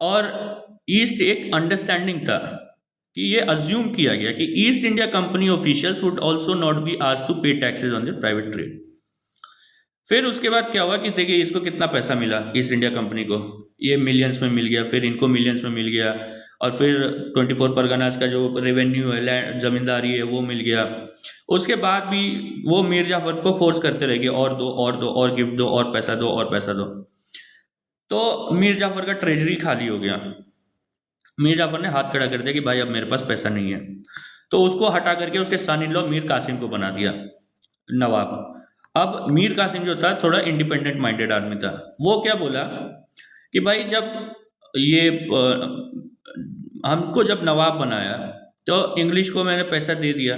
और ईस्ट एक अंडरस्टैंडिंग था कि ये अज्यूम किया गया कि East India Company officials would also not be asked to pay taxes on the private trade. फिर उसके बाद क्या हुआ कि देखिए इसको कितना पैसा मिला ईस्ट इंडिया कंपनी को, ये मिलियंस में मिल गया, फिर इनको मिलियंस में मिल गया, और फिर 24 परगनास का जो रेवेन्यू है, लैंड जमींदारी है, वो मिल गया। उसके बाद भी वो मीर जाफर को फोर्स करते रहेंगे, और दो और दो और गिफ्ट दो और पैसा दो और पैसा दो। तो मीर जाफर का ट्रेजरी खाली हो गया। मीर जाफर ने हाथ खड़ा कर दिया कि भाई अब मेरे पास पैसा नहीं है। तो उसको हटा करके उसके सन इन लॉ मीर कासिम को बना दिया नवाब। अब मीर कासिम जो था थोड़ा इंडिपेंडेंट माइंडेड आदमी था। वो क्या बोला कि भाई जब ये हमको जब नवाब बनाया तो इंग्लिश को मैंने पैसा दे दिया,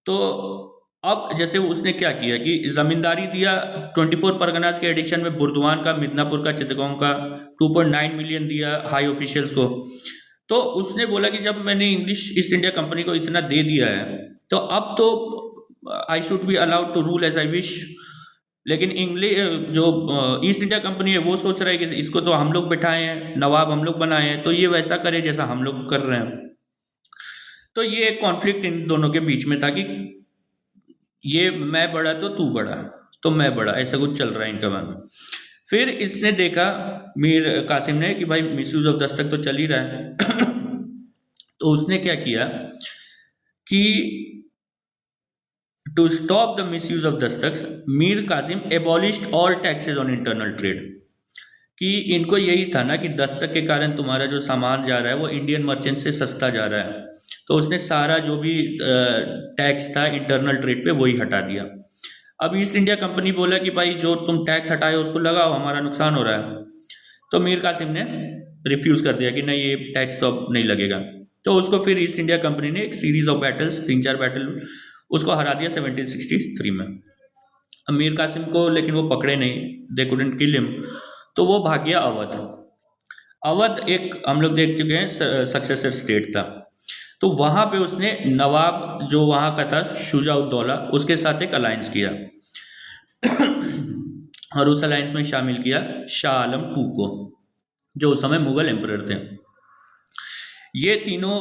तो अब जैसे उसने क्या किया कि जमींदारी दिया 24 परगनास के एडिशन में, बुर्दवान का, मिदनापुर का, चित्तगांव का 2.9 मिलियन दिया हाई ऑफिशियल्स को। तो उसने बोला कि जब मैंने इंग्लिश ईस्ट इंडिया कंपनी को इतना दे दिया है तो अब तो I should be allowed to rule as I wish. लेकिन इंग्लिश जो ईस्ट इंडिया कंपनी है वो सोच रहा है कि इसको तो हम लोग बैठाए हैं, नवाब हम लोग बनाए हैं, तो ये वैसा करे जैसा हम लोग कर रहे हैं। तो ये एक कॉन्फ्लिक्ट इन दोनों के बीच में था कि ये मैं बड़ा तो तू बड़ा, तो मैं बड़ा, ऐसा कुछ चल रहा है इनका में। फिर इसने देखा मीर कासिम ने कि भाई मिसयूज ऑफ दस्तक तो चल ही रहा है तो उसने क्या किया कि to stop the misuse of dastak, Mir Qasim abolished all taxes on internal trade. कि इनको यही था ना कि दस्तक के कारण तुम्हारा जो सामान जा रहा है वो इंडियन मर्चेंट से सस्ता जा रहा है, तो उसने सारा जो भी टैक्स था इंटरनल ट्रेड पे वही हटा दिया। अब ईस्ट इंडिया कंपनी बोला कि भाई जो तुम टैक्स हटाए उसको लगाओ, हमारा नुकसान हो रहा है। तो मीर कासिम ने रिफ्यूज कर दिया कि नहीं ये टैक्स तो अब नहीं लगेगा। तो उसको फिर ईस्ट इंडिया कंपनी ने एक सीरीज ऑफ बैटल्स, 3-4 बैटल, उसको हरा दिया 1763 में। अब मीर कासिम को लेकिन वो पकड़े नहीं, दे कुडंट किल हिम, तो वो भाग गया अवध। अवध एक हम लोग देख चुके हैं सक्सेसर स्टेट था। तो वहां पे उसने नवाब जो वहां का था शुजाउद्दौला, उसके साथ एक अलायंस किया और उस अलायंस में शामिल किया शाह आलम टू को, जो उस समय मुगल एम्परर थे। ये तीनों,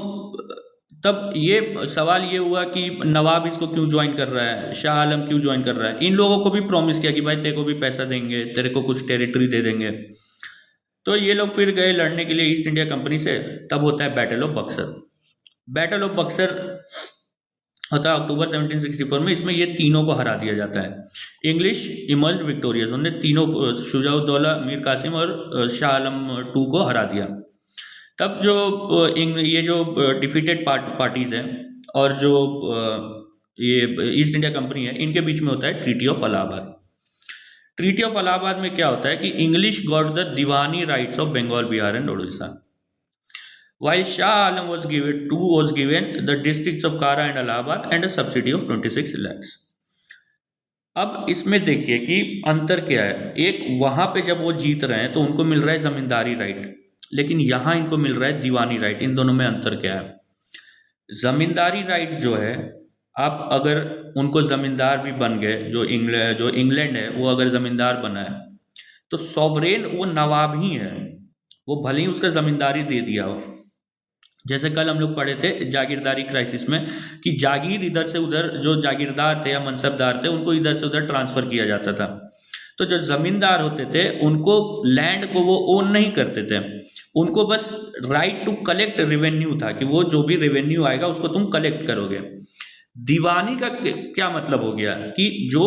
तब ये सवाल ये हुआ कि नवाब इसको क्यों ज्वाइन कर रहा है, शाह आलम क्यों ज्वाइन कर रहा है। इन लोगों को भी प्रॉमिस किया कि भाई तेरे को भी पैसा देंगे, तेरे को कुछ टेरिटरी दे देंगे। तो ये लोग फिर गए लड़ने के लिए ईस्ट इंडिया कंपनी से। तब होता है battle of Buxar. Battle of Buxar होता है अक्टूबर 1764 में। इसमें ये तीनों को हरा दिया जाता है। इंग्लिश इमर्ज्ड विक्टोरियस, उन्होंने तीनों शुजाउद्दौला, मीर कासिम और शाह आलम टू को हरा दिया। तब जो ये जो डिफीटेड पार्टीज हैं और जो ये ईस्ट इंडिया कंपनी है, इनके बीच में होता है treaty of Allahabad. Treaty of Allahabad में क्या होता है कि English got the diwani rights of Bengal, Bihar and Orissa, while Shah Alam was given the districts of Kara and Allahabad and a subsidy of 26 lakhs. अब इसमें देखिए कि अंतर क्या है। एक वहां पे जब वो जीत रहे हैं तो उनको मिल रहा है जमींदारी राइट, लेकिन यहाँ इनको मिल रहा है दीवानी राइट। इन दोनों में अंतर क्या है? जमींदारी राइट जो है, आप अगर उनको जमींदार भी बन गए, जो इंग्लैंड है वो अगर जमींदार बना है, तो सॉवरेन वो नवाब ही है, वो भले ही उसका जमींदारी दे दिया हो। जैसे कल हम लोग पढ़े थे जागीरदारी क्राइसिस में कि जागीर इधर से उधर, जो जागीरदार थे या मनसबदार थे उनको इधर से उधर ट्रांसफर किया जाता था। तो जो जमींदार होते थे उनको लैंड को वो ओन नहीं करते थे, उनको बस राइट टू कलेक्ट रेवेन्यू था कि वो जो भी रेवेन्यू आएगा उसको तुम कलेक्ट करोगे। दीवानी का क्या मतलब हो गया कि जो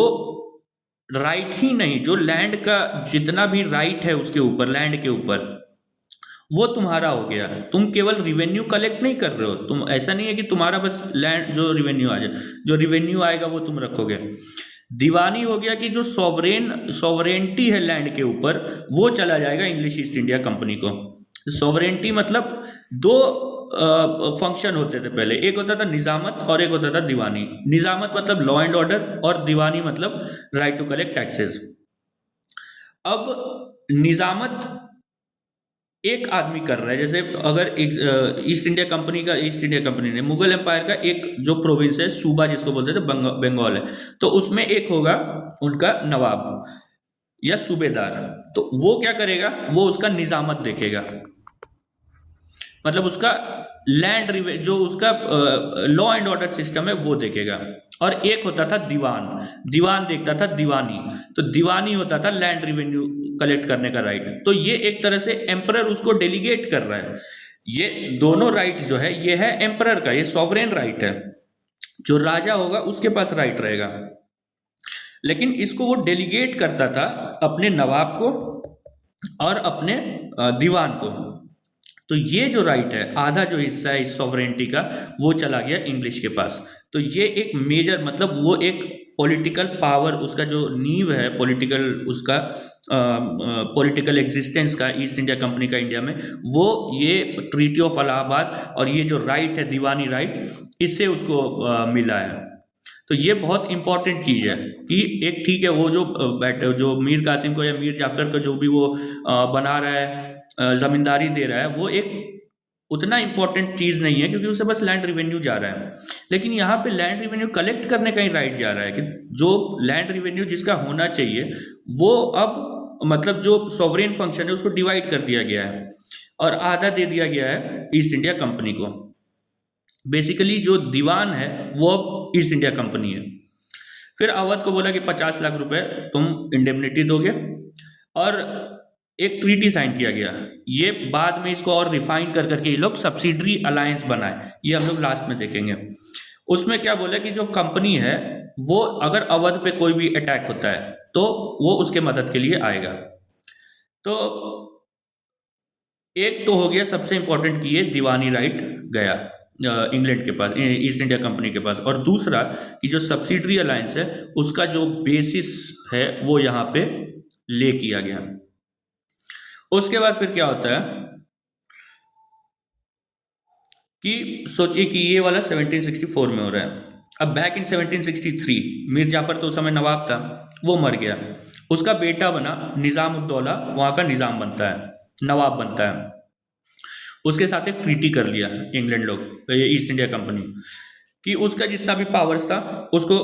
राइट ही नहीं, जो लैंड का जितना भी राइट है उसके ऊपर, लैंड के ऊपर, वो तुम्हारा हो गया। तुम केवल रिवेन्यू कलेक्ट नहीं कर रहे हो, तुम ऐसा नहीं है कि तुम्हारा बस लैंड जो रिवेन्यू आ जाए, जो रिवेन्यू आएगा वो तुम रखोगे। दीवानी हो गया कि जो सॉवरेंटी है लैंड के ऊपर, वो चला जाएगा इंग्लिश ईस्ट इंडिया कंपनी को। सॉवरेंटी मतलब दो फंक्शन होते थे पहले, एक होता था निजामत और एक होता था दीवानी। निजामत मतलब लॉ एंड ऑर्डर, और दीवानी मतलब राइट टू कलेक्ट टैक्सेस। अब निजामत एक आदमी कर रहा है, जैसे अगर ईस्ट इंडिया कंपनी ने मुगल एम्पायर का एक जो प्रोविंस है, सूबा जिसको बोलते थे, बंगाल है, तो उसमें एक होगा उनका नवाब या सूबेदार। तो वो क्या करेगा, वो उसका निजामत देखेगा, मतलब उसका जो उसका लॉ एंड ऑर्डर सिस्टम है वो देखेगा। और एक होता था दीवान, दीवान देखता था दीवानी, तो दीवानी होता था लैंड रिवेन्यू कलेक्ट करने का राइट। तो ये एक तरह से एम्परर उसको डेलीगेट कर रहा है। ये दोनों राइट जो है, ये है एम्परर का, ये सॉवरेन राइट है, जो राजा होगा उसके पास राइट रहेगा। लेकिन इसको वो डेलीगेट करता था अपने नवाब को और अपने दीवान को। तो ये जो राइट है, आधा जो हिस्सा है इस सॉवरेंटी का, वो चला गया इंग्लिश के पास। तो ये एक मेजर, मतलब वो एक पॉलिटिकल पावर, उसका जो नींव है पॉलिटिकल, उसका पॉलिटिकल एग्जिस्टेंस का ईस्ट इंडिया कंपनी का इंडिया में, वो ये ट्रीटी ऑफ इलाहाबाद और ये जो राइट है दीवानी राइट, इससे उसको मिला है। तो ये बहुत इंपॉर्टेंट चीज़ है कि एक, ठीक है, वो जो मीर कासिम को या मीर जाफर को जो भी वो बना रहा है, जमींदारी दे रहा है, वो एक उतना इंपॉर्टेंट चीज़ नहीं है, क्योंकि उसे बस लैंड रिवेन्यू जा रहा है। लेकिन यहाँ पे लैंड रिवेन्यू कलेक्ट करने का ही राइट जा रहा है कि जो लैंड रिवेन्यू जिसका होना चाहिए, वो अब मतलब जो सॉवरेन फंक्शन है उसको डिवाइड कर दिया गया है और आधा दे दिया गया है ईस्ट इंडिया कंपनी को। बेसिकली जो दीवान है वो अब ईस्ट इंडिया कंपनी है। फिर अवध को बोला कि 50 लाख रुपए तुम इंडेमनिटी दोगे, और एक ट्रीटी साइन किया गया। ये बाद में इसको और रिफाइन कर करके ये लोग सब्सिडरी अलायंस बनाए, ये हम लोग लास्ट में देखेंगे। उसमें क्या बोला कि जो कंपनी है वो अगर अवध पे कोई भी अटैक होता है तो वो उसके मदद के लिए आएगा। तो एक तो हो गया सबसे इंपॉर्टेंट कि ये दीवानी राइट गया इंग्लैंड के पास, ईस्ट इंडिया कंपनी के पास। और दूसरा कि जो सब्सिडरी अलायंस है उसका जो बेसिस है वो यहाँ पे ले किया गया। उसके बाद फिर क्या होता है कि सोचिए कि ये वाला 1764 में हो रहा है। अब बैक इन 1763 मीर जाफर तो उस समय नवाब था, वो मर गया, उसका बेटा बना निज़ाम उद्दौला, वहाँ का निज़ाम बनता है, नवाब बनता है। उसके साथ एक ट्रीटी कर लिया इंग्लैंड लोग, ईस्ट इंडिया कंपनी, कि उसका जितना भी पावर्स था उसको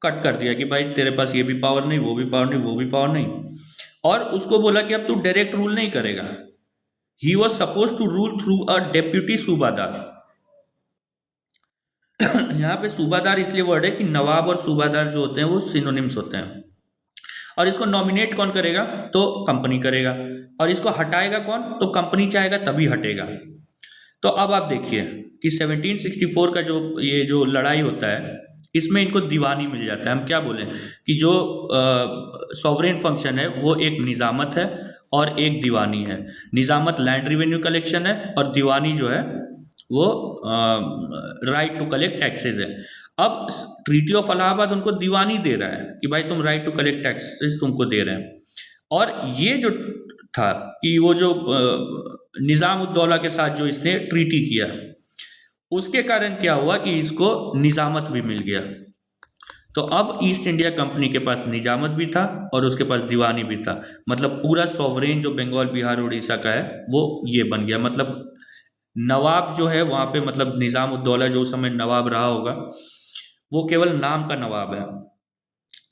कट कर दिया कि भाई तेरे पास ये भी पावर नहीं, वो भी पावर नहीं, वो भी पावर नहीं। और उसको बोला कि अब तू डायरेक्ट रूल नहीं करेगा। He was suppose to rule through a deputy subahdar. यहाँ पे सूबादार इसलिए वर्ड है कि नवाब और सूबादार जो होते हैं वो सिनोनिम्स होते हैं। और इसको नॉमिनेट कौन करेगा, तो कंपनी करेगा। और इसको हटाएगा कौन, तो कंपनी चाहेगा तभी हटेगा। तो अब आप देखिए कि 1764 का जो लड़ाई होता है, इसमें इनको दीवानी मिल जाता है। हम क्या बोलें कि जो सॉवरेन फंक्शन है वो एक निजामत है और एक दीवानी है। निजामत लैंड रिवेन्यू कलेक्शन है और दीवानी जो है वो राइट टू कलेक्ट टैक्सेस है। अब ट्रीटी ऑफ इलाहाबाद उनको दीवानी दे रहा है कि भाई तुम राइट टू कलेक्ट टैक्सेस तुमको दे रहे हैं। और ये जो था कि वो जो निज़ाम उद्दौला के साथ जो इसने ट्रीटी किया, उसके कारण क्या हुआ कि इसको निजामत भी मिल गया। तो अब ईस्ट इंडिया कंपनी के पास निजामत भी था और उसके पास दीवानी भी था, मतलब पूरा सॉवरेन जो बंगाल बिहार उड़ीसा का है वो ये बन गया। मतलब नवाब जो है वहाँ पे, मतलब निज़ाम उद्दौला जो उस समय नवाब रहा होगा, वो केवल नाम का नवाब है।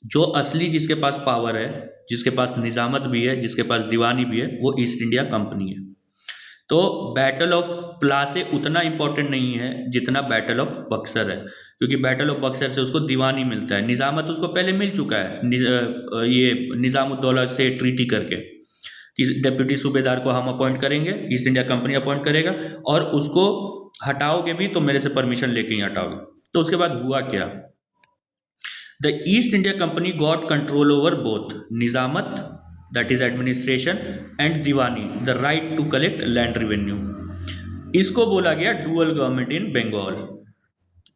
जो असली जिसके पास पावर है, जिसके पास निजामत भी है, जिसके पास दीवानी भी है, वो ईस्ट इंडिया कंपनी है। तो बैटल ऑफ प्लासी उतना इंपॉर्टेंट नहीं है जितना बैटल ऑफ बक्सर है, क्योंकि बैटल ऑफ बक्सर से उसको दीवानी मिलता है, निजामत उसको पहले मिल चुका है ये निज़ामुद्दौला से ट्रीटी करके कि डेप्यूटी सूबेदार को हम अपॉइंट करेंगे, ईस्ट इंडिया कंपनी अपॉइंट करेगा, और उसको हटाओगे भी तो मेरे से परमिशन लेके ही हटाओगे। तो उसके बाद हुआ क्या, the East India Company got control over both nizamat, that is administration, and diwani, the right to collect land revenue. इसको बोला गया dual government in Bengal.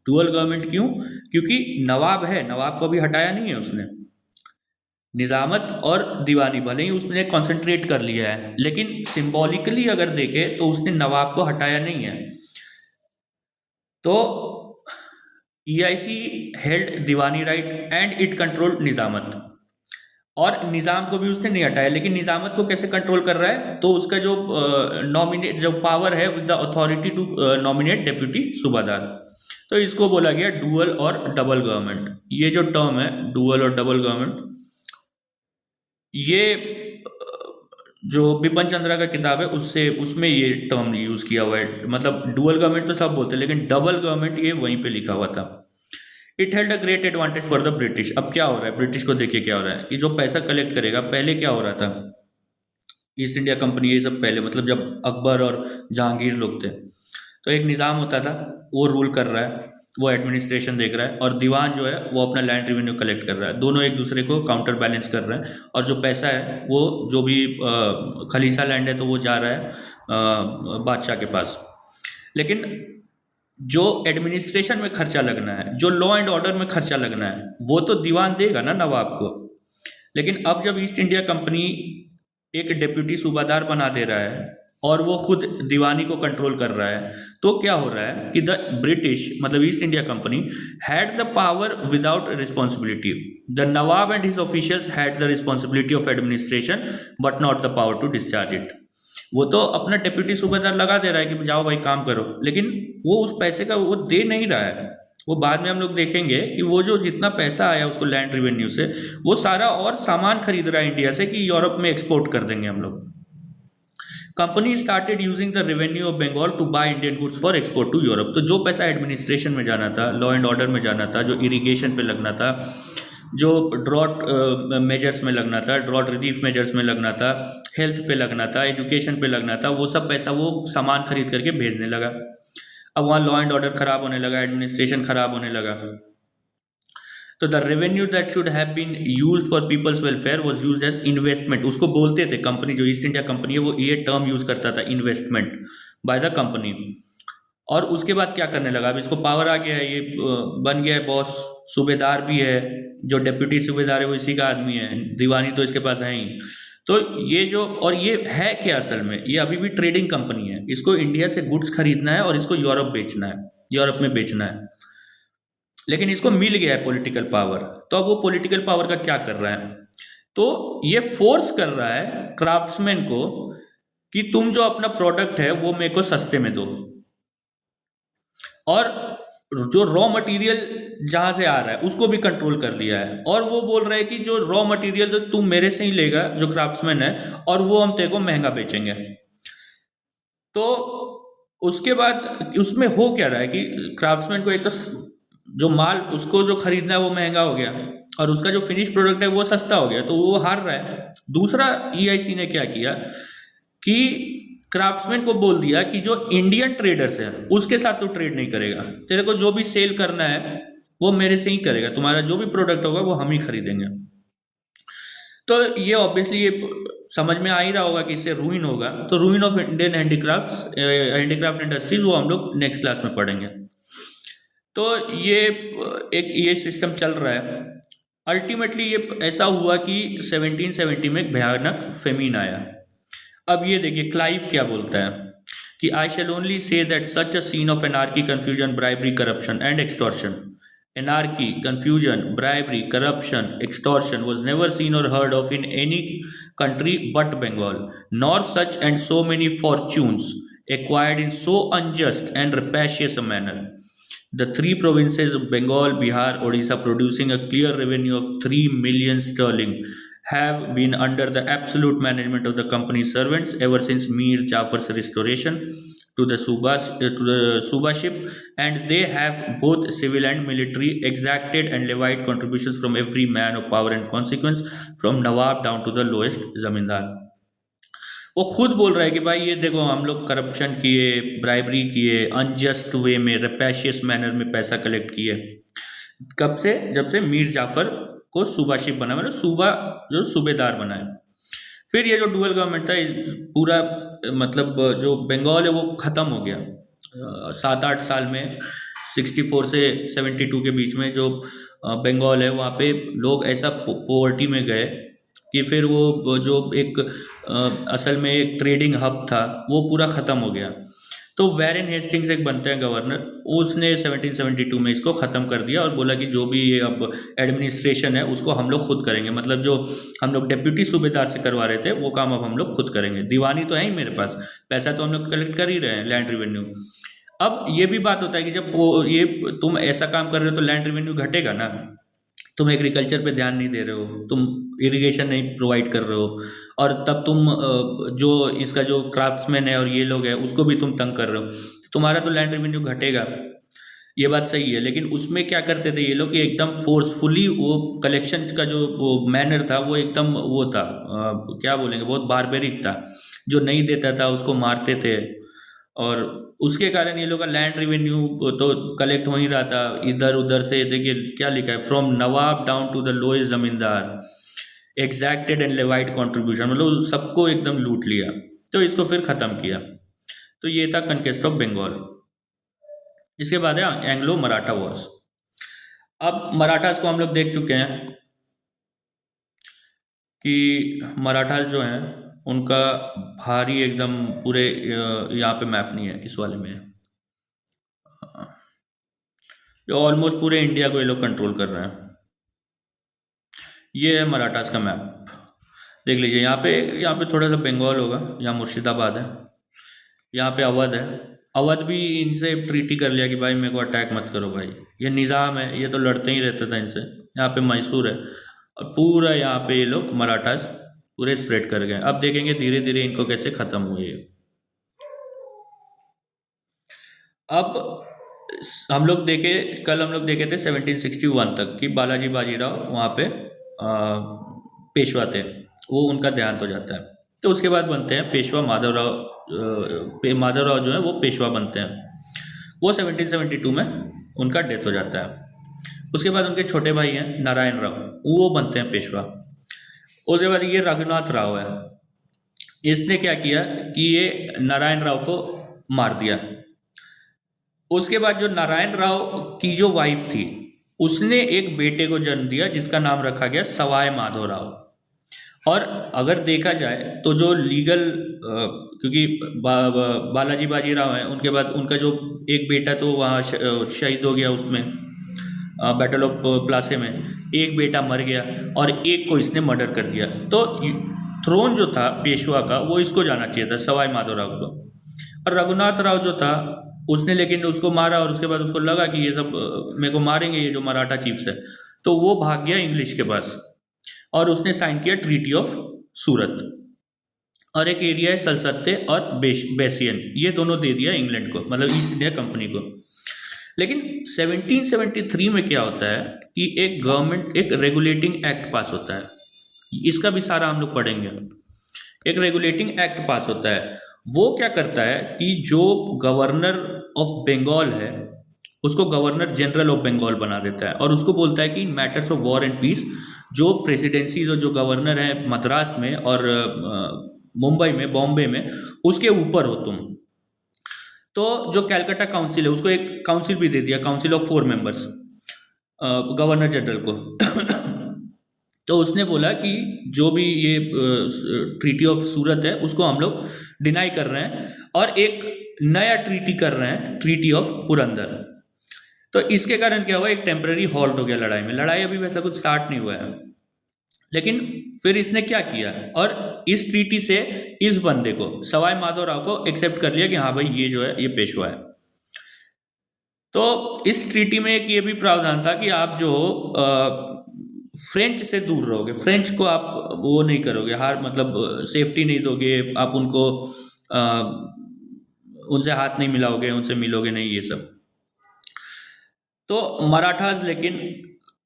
Dual government क्यों? क्योंकि नवाब है, नवाब को अभी हटाया नहीं है उसने, निजामत और दीवानी भले ही उसने कंसंट्रेट कर लिया है, लेकिन सिंबॉलिकली अगर देखें तो उसने नवाब को हटाया नहीं है। तो EIC held diwani right and it controlled nizamat, और निज़ाम को भी उसने नहीं हटाया, लेकिन निजामत को कैसे कंट्रोल कर रहा है, तो उसका जो नॉमिनेट जो पावर है with the authority to nominate deputy subahdar. तो इसको बोला गया डुअल और डबल गवर्नमेंट। ये जो टर्म है डुअल और डबल गवर्नमेंट, ये जो बिपिन चंद्रा का किताब है उससे उसमें ये टर्म यूज किया हुआ है। मतलब डुअल गवर्नमेंट तो सब बोलते हैं, लेकिन डबल गवर्नमेंट ये वहीं पे लिखा हुआ था। It held a great advantage for the British. अब क्या हो रहा है, ब्रिटिश को देखिए क्या हो रहा है कि जो पैसा कलेक्ट करेगा, पहले क्या हो रहा था, ईस्ट इंडिया कंपनी ये सब पहले, मतलब जब अकबर और जहांगीर लोग थे, तो एक निज़ाम होता था, वो रूल कर रहा है, वो एडमिनिस्ट्रेशन देख रहा है, और दीवान जो है वो अपना लैंड रेवेन्यू कलेक्ट कर रहा है। दोनों एक दूसरे को काउंटर बैलेंस कर रहे हैं, और जो पैसा है वो जो भी खलीसा लैंड है तो वो जा रहा है बादशाह के पास। लेकिन जो एडमिनिस्ट्रेशन में खर्चा लगना है, जो लॉ एंड ऑर्डर में खर्चा लगना है, वो तो दीवान देगा ना नवाब को। लेकिन अब जब ईस्ट इंडिया कंपनी एक डिप्टी सूबादार बना दे रहा है और वो खुद दीवानी को कंट्रोल कर रहा है, तो क्या हो रहा है कि द ब्रिटिश, मतलब East India Company, had the power without responsibility. The nawab and his officials had the responsibility of administration but not the power to discharge it. वो तो अपना डिप्टी सूबेदार लगा दे रहा है कि जाओ भाई काम करो, लेकिन वो उस पैसे का वो दे नहीं रहा है। वो बाद में हम लोग देखेंगे कि वो जो जितना पैसा आया उसको लैंड रेवेन्यू से, वो सारा और सामान खरीद रहा है इंडिया से कि यूरोप में एक्सपोर्ट कर देंगे हम लोग। Company started using the revenue of Bengal to buy Indian goods for export to Europe. तो जो पैसा एडमिनिस्ट्रेशन में जाना था, लॉ एंड ऑर्डर में जाना था, जो इरिगेशन पे लगना था, जो ड्रॉट मेजर्स में लगना था, ड्रॉट रिलीफ मेजर्स में लगना था, हेल्थ पे लगना था, एजुकेशन पे लगना था, वो सब पैसा वो सामान खरीद करके भेजने लगा। अब वहाँ लॉ एंड ऑर्डर खराब होने लगा, एडमिनिस्ट्रेशन खराब होने लगा। तो the revenue that should have been used for people's welfare was used as investment. उसको बोलते थे कंपनी, जो ईस्ट इंडिया कंपनी है वो ये टर्म यूज करता था, इन्वेस्टमेंट बाय द कंपनी। और उसके बाद क्या करने लगा, अब इसको पावर आ गया है, ये बन गया है बॉस, सूबेदार भी है, जो डेप्यूटी सूबेदार है वो इसी का आदमी है, दीवानी तो इसके पास है ही। तो ये जो, और ये है क्या असल में, ये अभी भी ट्रेडिंग कंपनी है, इसको इंडिया से गुड्स खरीदना है और इसको यूरोप बेचना है, यूरोप में बेचना है। लेकिन इसको मिल गया है पॉलिटिकल पावर, तो अब वो पॉलिटिकल पावर का क्या कर रहा है, तो ये फोर्स कर रहा है क्राफ्ट्समैन को कि तुम जो अपना प्रोडक्ट है वो मेरे को सस्ते में दो, और जो रॉ मटेरियल जहां से आ रहा है उसको भी कंट्रोल कर लिया है। और वो बोल रहा है कि जो रॉ मटेरियल तो तू मेरे से ही लेगा, जो क्राफ्ट्समैन है, और वो हम तेरे को महंगा बेचेंगे। तो उसके बाद उसमें हो क्या रहा है कि क्राफ्ट्समैन को एक तो जो माल उसको जो खरीदना है वो महंगा हो गया, और उसका जो फिनिश प्रोडक्ट है वो सस्ता हो गया, तो वो हार रहा है। दूसरा, EIC ने क्या किया कि क्राफ्ट्समैन को बोल दिया कि जो इंडियन ट्रेडर्स है उसके साथ तो ट्रेड नहीं करेगा, तेरे को जो भी सेल करना है वो मेरे से ही करेगा, तुम्हारा जो भी प्रोडक्ट होगा वो हम ही खरीदेंगे। तो ये ऑब्वियसली ये समझ में आ ही रहा होगा कि इससे रूइन होगा। तो ruin of Indian handicraft industries वो हम लोग नेक्स्ट क्लास में पढ़ेंगे। तो ये सिस्टम चल रहा है। अल्टीमेटली ये ऐसा हुआ कि 1770 में एक भयानक फेमिन आया। अब ये देखिए क्लाइव क्या बोलता है कि I shall only say that such a scene of anarchy, confusion, bribery, corruption and extortion Anarchy, confusion, bribery, corruption, extortion was never seen or heard of in any country but Bengal, nor such and so many fortunes acquired in so unjust and rapacious a manner. The three provinces of Bengal, Bihar, Odisha, producing a clear revenue of 3 million sterling, have been under the absolute management of the company's servants ever since Mir Jafar's restoration to the Subaship, and they have both civil and military exacted and levied contributions from every man of power and consequence, from Nawab down to the lowest zamindar. वो खुद बोल रहा है कि भाई ये देखो हम लोग करप्शन किए, ब्राइबरी किए, अनजस्ट वे में, रेपेशियस मैनर में पैसा कलेक्ट किए। कब से? जब से मीर जाफर को सूबाशिप बना, मतलब सूबा जो सूबेदार बना है। फिर ये जो डुअल गवर्नमेंट था, पूरा मतलब जो बंगाल है वो ख़त्म हो गया 7-8 साल में। 64 से 72 के बीच में जो बंगाल है वहाँ पे लोग ऐसा पोवर्टी में गए कि फिर वो जो एक असल में एक ट्रेडिंग हब था वो पूरा ख़त्म हो गया। तो वैरेन हेस्टिंग्स एक बनते हैं गवर्नर, उसने 1772 में इसको ख़त्म कर दिया और बोला कि जो भी ये अब एडमिनिस्ट्रेशन है उसको हम लोग खुद करेंगे, मतलब जो हम लोग डिप्यूटी सूबेदार से करवा रहे थे वो काम अब हम लोग खुद करेंगे। दीवानी तो है ही मेरे पास, पैसा तो हम लोग कलेक्ट कर ही रहे हैं, लैंड रिवेन्यू। अब ये भी बात होता है कि जब ये तुम ऐसा काम कर रहे हो तो लैंड रिवेन्यू घटेगा ना। तुम एग्रीकल्चर पे ध्यान नहीं दे रहे हो, तुम इरिगेशन नहीं प्रोवाइड कर रहे हो, और तब तुम जो इसका जो क्राफ्ट्समैन है और ये लोग हैं उसको भी तुम तंग कर रहे हो, तुम्हारा तो लैंड रेवेन्यू घटेगा। ये बात सही है, लेकिन उसमें क्या करते थे ये लोग कि एकदम फोर्सफुली वो कलेक्शन का जो वो मैनर था वो एकदम वो था, क्या बोलेंगे, बहुत बारबेरिक था। जो नहीं देता था उसको मारते थे, और उसके कारण ये लोग का लैंड रेवेन्यू तो कलेक्ट हो ही रहा था इधर उधर से। देखिए क्या लिखा है, from nawab down to the lowest zamindar, exacted and levied contribution, मतलब सबको एकदम लूट लिया। तो इसको फिर ख़त्म किया। तो ये था कनकेस्ट ऑफ बंगाल। इसके बाद है एंग्लो मराठा वॉर्स। अब मराठास को हम लोग देख चुके हैं कि मराठास जो हैं उनका भारी एकदम पूरे यहाँ पे मैप नहीं है, इस वाले में है, जो ऑलमोस्ट पूरे इंडिया को ये लोग कंट्रोल कर रहे हैं। ये है मराठास का मैप, देख लीजिए। यहाँ पे थोड़ा सा बंगाल होगा, यहाँ मुर्शिदाबाद है, यहाँ पे अवध है। अवध भी इनसे ट्रीटी कर लिया कि भाई मेरे को अटैक मत करो भाई, ये निज़ाम है, ये तो लड़ते ही रहता था इनसे। यहाँ पे मैसूर है, और पूरा यहाँ पे ये लोग मराठास पूरे स्प्रेड कर गए। अब देखेंगे धीरे धीरे इनको कैसे ख़त्म हुए। अब कल हम लोग देखे थे 1761 तक कि बालाजी बाजीराव वहाँ पे पेशवा थे, वो उनका देहांत हो जाता है। तो उसके बाद बनते हैं पेशवा माधवराव जो है वो पेशवा बनते हैं। वो 1772 में उनका डेथ हो जाता है। उसके बाद उनके छोटे भाई हैं नारायण राव, वो बनते हैं पेशवा। उसके बाद ये रघुनाथ राव है, इसने क्या किया कि ये नारायण राव को मार दिया। उसके बाद जो नारायण राव की जो वाइफ थी उसने एक बेटे को जन्म दिया जिसका नाम रखा गया सवाई माधवराव। और अगर देखा जाए तो जो लीगल क्योंकि बालाजी बाजीराव हैं, उनके बाद उनका जो एक बेटा तो वहाँ शहीद हो गया उसमें बैटल ऑफ प्लासे में, एक बेटा मर गया और एक को इसने मर्डर कर दिया। तो थ्रोन जो था पेशवा का वो इसको जाना चाहिए था, सवाई माधवराव को। और रघुनाथ राव जो था उसने लेकिन उसको मारा, और उसके बाद उसको लगा कि ये सब मेरे को मारेंगे ये जो मराठा चीफ्स है, तो वो भाग गया इंग्लिश के पास और उसने साइन किया ट्रीटी ऑफ सूरत। और एक एरिया है सलसत्ते और बेसियन, ये दोनों दे दिया इंग्लैंड को, मतलब ईस्ट इंडिया कंपनी को। लेकिन 1773 में क्या होता है कि एक रेगुलेटिंग एक्ट पास होता है, इसका भी सारा हम लोग पढ़ेंगे। एक रेगुलेटिंग एक्ट पास होता है, वो क्या करता है कि जो गवर्नर ऑफ बंगाल है उसको गवर्नर जनरल ऑफ बंगाल बना देता है, और उसको बोलता है कि in matters of war and peace जो प्रेसिडेंसीज और जो गवर्नर है मद्रास में और मुंबई में, बॉम्बे में, उसके ऊपर हो तुम। तो जो कैलकाटा काउंसिल है उसको एक काउंसिल भी दे दिया, council of 4 members, governor general को। तो उसने बोला कि जो भी ये ट्रीटी ऑफ सूरत है उसको हम लोग डिनाई कर रहे हैं और एक नया ट्रीटी कर रहे हैं, ट्रीटी ऑफ पुरंदर। तो इसके कारण क्या हुआ, एक टेम्पररी हॉल्ट हो गया लड़ाई में। लड़ाई अभी वैसा कुछ स्टार्ट नहीं हुआ है, लेकिन फिर इसने क्या किया, और इस ट्रीटी से इस बंदे को, सवाई माधवराव को, एक्सेप्ट कर लिया कि हाँ भाई ये जो है ये पेशवा है। तो इस ट्रीटी में एक ये भी प्रावधान था कि आप जो फ्रेंच से दूर रहोगे, फ्रेंच को आप वो नहीं करोगे, हार मतलब सेफ्टी नहीं दोगे, आप उनको अ, उनसे हाथ नहीं मिलाओगे, उनसे मिलोगे नहीं, ये सब। तो मराठास लेकिन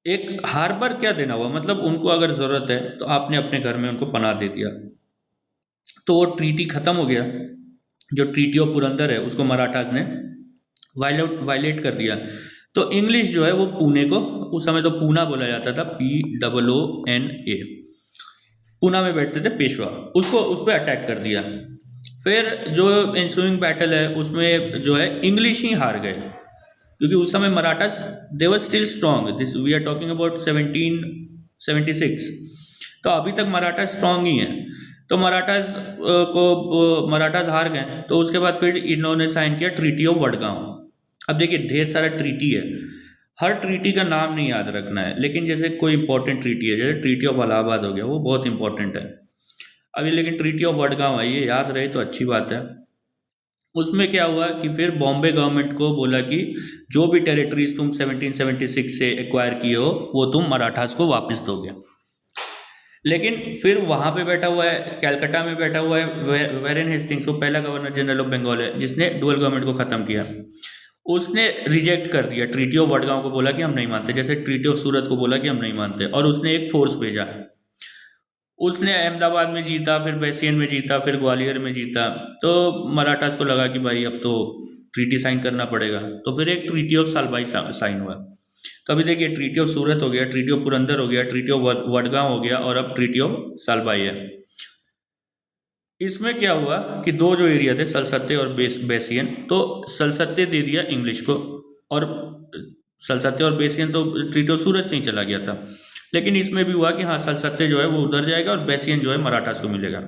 एक हार्बर क्या देना हुआ, मतलब उनको अगर जरूरत है तो आपने अपने घर में उनको पनाह दे दिया, तो वो ट्रीटी खत्म हो गया। जो ट्रीटी ऑफ पुरंदर है उसको मराठास ने वायलेट कर दिया। तो इंग्लिश जो है वो पुणे को, उस समय तो पूना बोला जाता था, POONA, पूना में बैठते थे पेशवा, उसको उस पर अटैक कर दिया। फिर जो एंसुइंग बैटल है उसमें जो है इंग्लिश ही हार गए, क्योंकि उस समय Marathas they were still strong, this we are talking about 1776। तो अभी तक मराठा स्ट्रांग ही है। तो मराठास हार गए। तो उसके बाद फिर इन्होंने साइन किया ट्रीटी ऑफ वडगांव। अब देखिए ढेर सारा ट्रीटी है, हर ट्रीटी का नाम नहीं याद रखना है, लेकिन जैसे कोई इंपॉर्टेंट ट्रीटी है, जैसे ट्रीटी ऑफ इलाहाबाद हो गया, वो बहुत इंपॉर्टेंट है। अभी लेकिन ट्रीटी ऑफ वडगांव है, ये याद रहे तो अच्छी बात है। उसमें क्या हुआ कि फिर बॉम्बे गवर्नमेंट को बोला कि जो भी टेरिटरीज तुम 1776 से एक्वायर किए हो वो तुम मराठास को वापस दोगे। लेकिन फिर वहां पे बैठा हुआ है, कलकत्ता में बैठा हुआ है वेरेन हेस्टिंग्स, वो पहला गवर्नर जनरल ऑफ बंगाल है जिसने डुअल गवर्नमेंट को खत्म किया। उसने रिजेक्ट कर दिया, ट्रीटी ऑफ वडगांव को बोला कि हम नहीं मानते, जैसे ट्रीटी ऑफ सूरत को बोला कि हम नहीं मानते, और उसने एक फोर्स भेजा। उसने अहमदाबाद में जीता, फिर बैसियन में जीता, फिर ग्वालियर में जीता। तो मराठास को लगा कि भाई अब तो ट्रीटी साइन करना पड़ेगा, तो फिर एक ट्रीटी ऑफ सालबाई साइन हुआ। तो अभी देखिए ट्रीटी ऑफ सूरत हो गया, ट्रीटी ऑफ पुरंदर हो गया, ट्रीटी ऑफ वडगांव हो गया, और अब ट्रीटी ऑफ सालबाई है। इसमें क्या हुआ कि दो जो एरिया थे, सलसत्ते और बैसियन, तो सलसत्ते दे दिया इंग्लिश को, और सलसत्ते और बैसियन तो ट्रीटी ऑफ सूरत से ही चला गया था। लेकिन इसमें भी हुआ कि हाँ सलसत्ते जो है वो उधर जाएगा और बैसियन जो है मराठास को मिलेगा।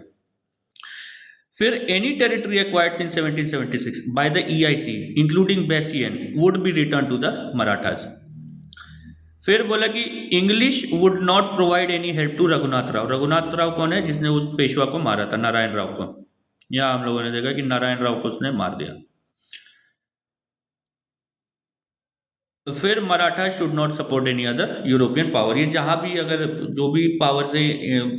फिर any territory acquired in 1776 by the EIC including Bassein would be return to the Marathas. फिर बोला कि English would not provide any help to Raghunath Rao. Raghunath Rao कौन है, जिसने उस पेशवा को मारा था, नारायण राव को। यहाँ हम लोगों ने देखा कि नारायण राव को उसने मार दिया। तो फिर Maratha should not support any other European power. ये जहाँ भी अगर जो भी पावर से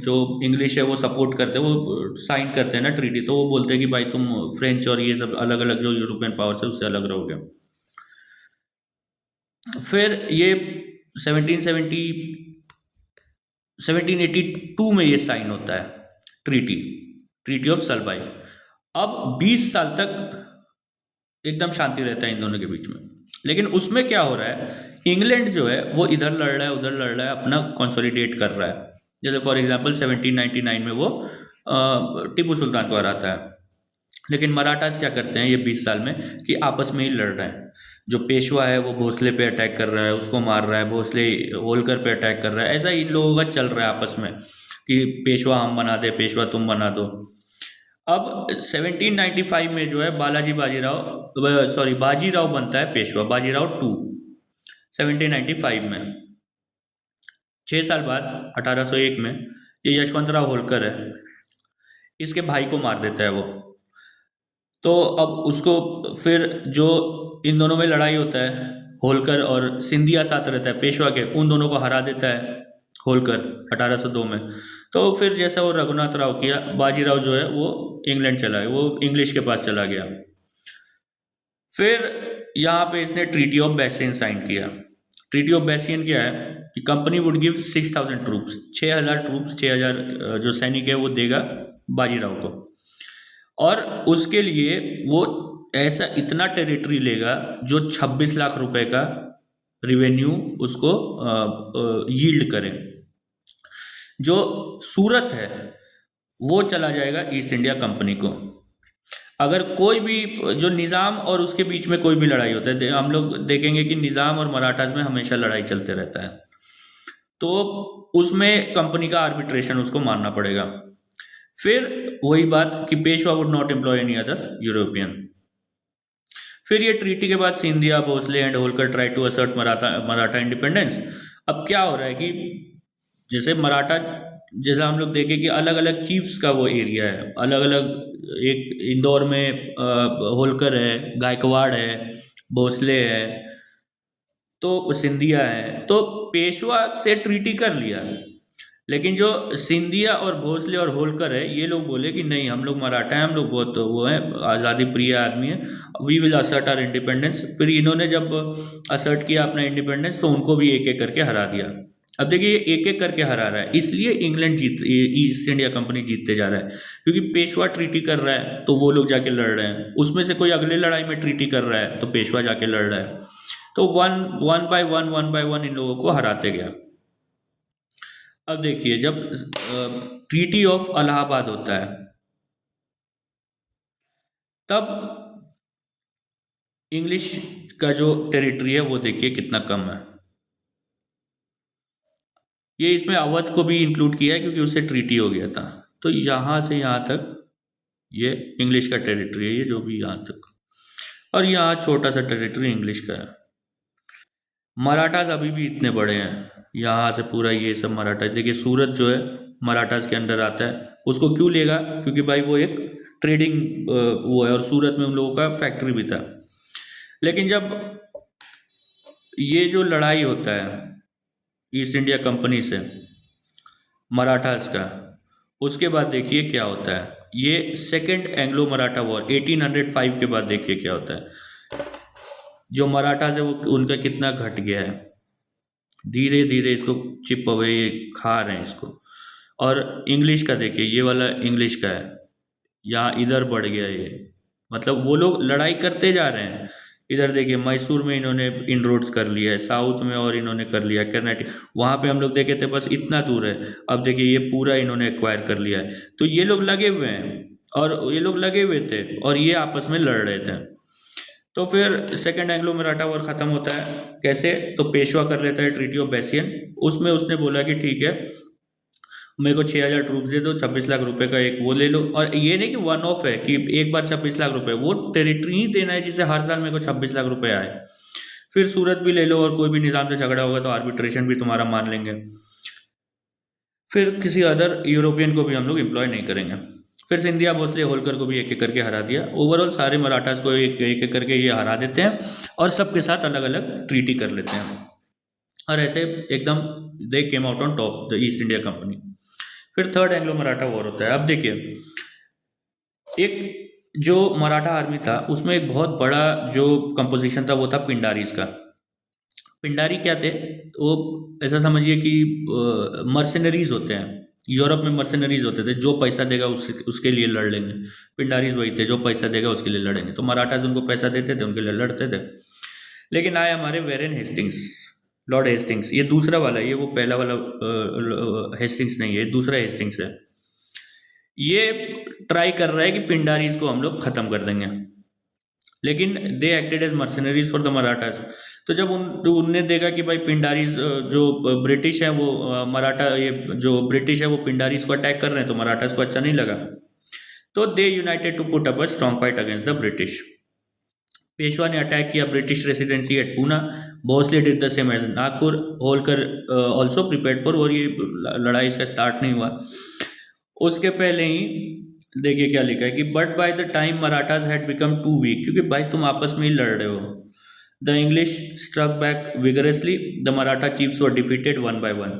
जो इंग्लिश है वो सपोर्ट करते हैं, वो साइन करते हैं ना ट्रीटी, तो वो बोलते हैं कि भाई तुम फ्रेंच और ये सब अलग अलग जो यूरोपियन पावर से उससे अलग रहोगे। फिर ये 1782 में ये साइन होता है ट्रीटी ऑफ सलबाई। अब 20 साल तक एकदम शांति रहता है इन दोनों के बीच में। लेकिन उसमें क्या हो रहा है, इंग्लैंड जो है वो इधर लड़ रहा है उधर लड़ रहा है, अपना कंसोलिडेट कर रहा है। जैसे फॉर एग्जांपल 1799 में वो टीपू सुल्तान को हराता है। लेकिन मराठास क्या करते हैं ये 20 साल में कि आपस में ही लड़ रहे हैं। जो पेशवा है वो भोसले पे अटैक कर रहा है, उसको मार रहा है, भोसले होलकर पे अटैक कर रहा है। ऐसा इन लोगों का चल रहा है आपस में कि पेशवा हम बना दे, पेशवा तुम बना दो। अब 1795 में जो है बाजीराव बनता है पेशवा, बाजीराव 2 1795 में। 6 साल बाद 1801 में ये यशवंतराव होलकर है, इसके भाई को मार देता है वो। तो अब उसको फिर जो इन दोनों में लड़ाई होता है, होलकर और सिंधिया साथ रहता है पेशवा के, उन दोनों को हरा देता है होलकर 1802 में। तो फिर जैसा वो रघुनाथ राव किया, बाजीराव जो है वो इंग्लैंड चला गया, वो इंग्लिश के पास चला गया। फिर यहाँ पे इसने ट्रीटी ऑफ बैसियन साइन किया। ट्रीटी ऑफ बैसियन क्या है कि company would give 6000 troops, 6000 troops, 6000 जो सैनिक है वो देगा बाजीराव को, और उसके लिए वो ऐसा इतना टेरिटरी लेगा जो 26 लाख रुपए का रिवेन्यू उसको यील्ड करे। जो सूरत है वो चला जाएगा ईस्ट इंडिया कंपनी को। अगर कोई भी जो निज़ाम और उसके बीच में कोई भी लड़ाई होता है, हम लोग देखेंगे कि निज़ाम और मराठास में हमेशा लड़ाई चलते रहता है, तो उसमें कंपनी का आर्बिट्रेशन उसको मानना पड़ेगा। फिर वही बात कि Peshwa would not employ any other European. फिर ये ट्रीटी के बाद Scindia, Bhonsle and Holkar try to assert Maratha Maratha independence. अब क्या हो रहा है कि जैसे मराठा, जैसा हम लोग देखें कि अलग अलग चीफ्स का वो एरिया है, अलग अलग, एक इंदौर में होलकर है, गायकवाड़ है, भोसले है, तो सिंधिया है, तो पेशवा से ट्रीटी कर लिया। लेकिन जो सिंधिया और भोसले और होलकर है, ये लोग बोले कि नहीं, हम लोग मराठा हैं, हम लोग बहुत वो हैं, आज़ादी प्रिय आदमी हैं, we will assert our independence. फिर इन्होंने जब असर्ट किया अपना इंडिपेंडेंस, तो उनको भी एक एक करके हरा दिया। अब देखिए, ये एक एक करके हरा रहा है, इसलिए इंग्लैंड ईस्ट इंडिया कंपनी जीतते जा रहा है, क्योंकि पेशवा ट्रीटी कर रहा है तो वो लोग जाके लड़ रहे हैं, उसमें से कोई अगले लड़ाई में ट्रीटी कर रहा है तो पेशवा जाके लड़ रहा है, तो one one by one in लोगों को हराते गया। अब देखिए, जब ट्रीटी ऑफ इलाहाबाद होता है, तब इंग्लिश का जो टेरिटरी है वो देखिए कितना कम है। ये इसमें अवध को भी इंक्लूड किया है क्योंकि उससे ट्रीटी हो गया था। तो यहाँ से यहाँ तक ये इंग्लिश का टेरिटरी है, ये जो भी यहाँ तक, और यहाँ छोटा सा टेरिटरी इंग्लिश का है। मराठास अभी भी इतने बड़े हैं, यहाँ से पूरा ये सब मराठा, देखिए सूरत जो है मराठास के अंडर आता है। उसको क्यों लेगा? क्योंकि भाई वो एक ट्रेडिंग वो है, और सूरत में उन लोगों का फैक्ट्री भी था। लेकिन जब ये जो लड़ाई होता है ईस्ट इंडिया कंपनी से मराठास का, उसके बाद देखिए क्या होता है। ये सेकेंड एंग्लो मराठा वॉर 1805 के बाद देखिए क्या होता है। जो मराठास है वो उनका कितना घट गया है, धीरे धीरे इसको चिप अवे खा रहे हैं इसको। और इंग्लिश का देखिए, ये वाला इंग्लिश का है, यहाँ इधर बढ़ गया ये, मतलब वो लोग लड़ाई करते जा रहे हैं। इधर देखिए मैसूर में इन्होंने इनरोड्स कर लिया है, साउथ में और इन्होंने कर लिया है कर्नाटक, वहाँ पे हम लोग देखे थे बस इतना दूर है, अब देखिए ये पूरा इन्होंने एक्वायर कर लिया है। तो ये लोग लगे हुए हैं, और ये लोग लगे हुए थे और ये आपस में लड़ रहे थे। तो फिर सेकेंड एंग्लो मराठा वॉर खत्म होता है कैसे? तो पेशवा कर लेता है ट्रीटी ऑफ बेसियन। उसमें उसने बोला कि ठीक है, मेरे को 6,000 ट्रूप्स दे दो, 26 लाख रुपए का एक वो ले लो। और ये नहीं कि वन ऑफ है कि एक बार 26 लाख रुपए, वो टेरिटरी ही देना है जिसे हर साल मेरे को 26 लाख रुपए आए। फिर सूरत भी ले लो, और कोई भी निज़ाम से झगड़ा होगा तो आर्बिट्रेशन भी तुम्हारा मान लेंगे। फिर किसी अदर यूरोपियन को भी हम लोग एम्प्लॉय नहीं करेंगे। फिर सिंधिया, भोसले, होलकर को भी एक एक करके हरा दिया। ओवरऑल सारे मराठास को एक एक करके ये हरा देते हैं, और सबके साथ अलग अलग ट्रीटी कर लेते हैं, और ऐसे एकदम they came out on top the East India Company. फिर थर्ड एंग्लो मराठा वॉर होता है। अब देखिए, एक जो मराठा आर्मी था उसमें एक बहुत बड़ा जो कंपोजिशन था वो था पिंडारीज का। पिंडारी क्या थे? वो ऐसा समझिए कि मर्सिनरीज होते हैं, यूरोप में मर्सिनरीज होते थे, जो पैसा देगा उसके लिए लड़ लेंगे। पिंडारीज वही थे, जो पैसा देगा उसके लिए लड़ेंगे। तो मराठाज उनको पैसा देते थे, उनके लिए लड़ते थे। लेकिन आए हमारे वेरेन हेस्टिंग्स, लॉर्ड हेस्टिंग्स, ये दूसरा वाला है, ये वो पहला वाला हेस्टिंग्स नहीं है, ये दूसरा हेस्टिंग्स है। ये ट्राई कर रहा है कि पिंडारीज को हम लोग खत्म कर देंगे, लेकिन they acted as mercenaries for the Marathas. तो जब उनने देखा कि भाई पिंडारीज जो ब्रिटिश है वो मराठा, ये जो ब्रिटिश है वो पिंडारीज को अटैक कर रहे हैं, तो मराठास को अच्छा नहीं लगा। तो they united to put up a strong fight against the British. Peshwa ने अटैक किया British residency at Poona, Bhosle did the same as Nagpur, Holkar also prepared for, और ये लड़ाई इसका स्टार्ट नहीं हुआ, उसके पहले ही देखिए क्या लिखा है कि but by the time Marathas had become too weak, क्योंकि भाई तुम आपस में ही लड़ रहे हो। The English struck back vigorously, the Maratha chiefs were defeated one by one.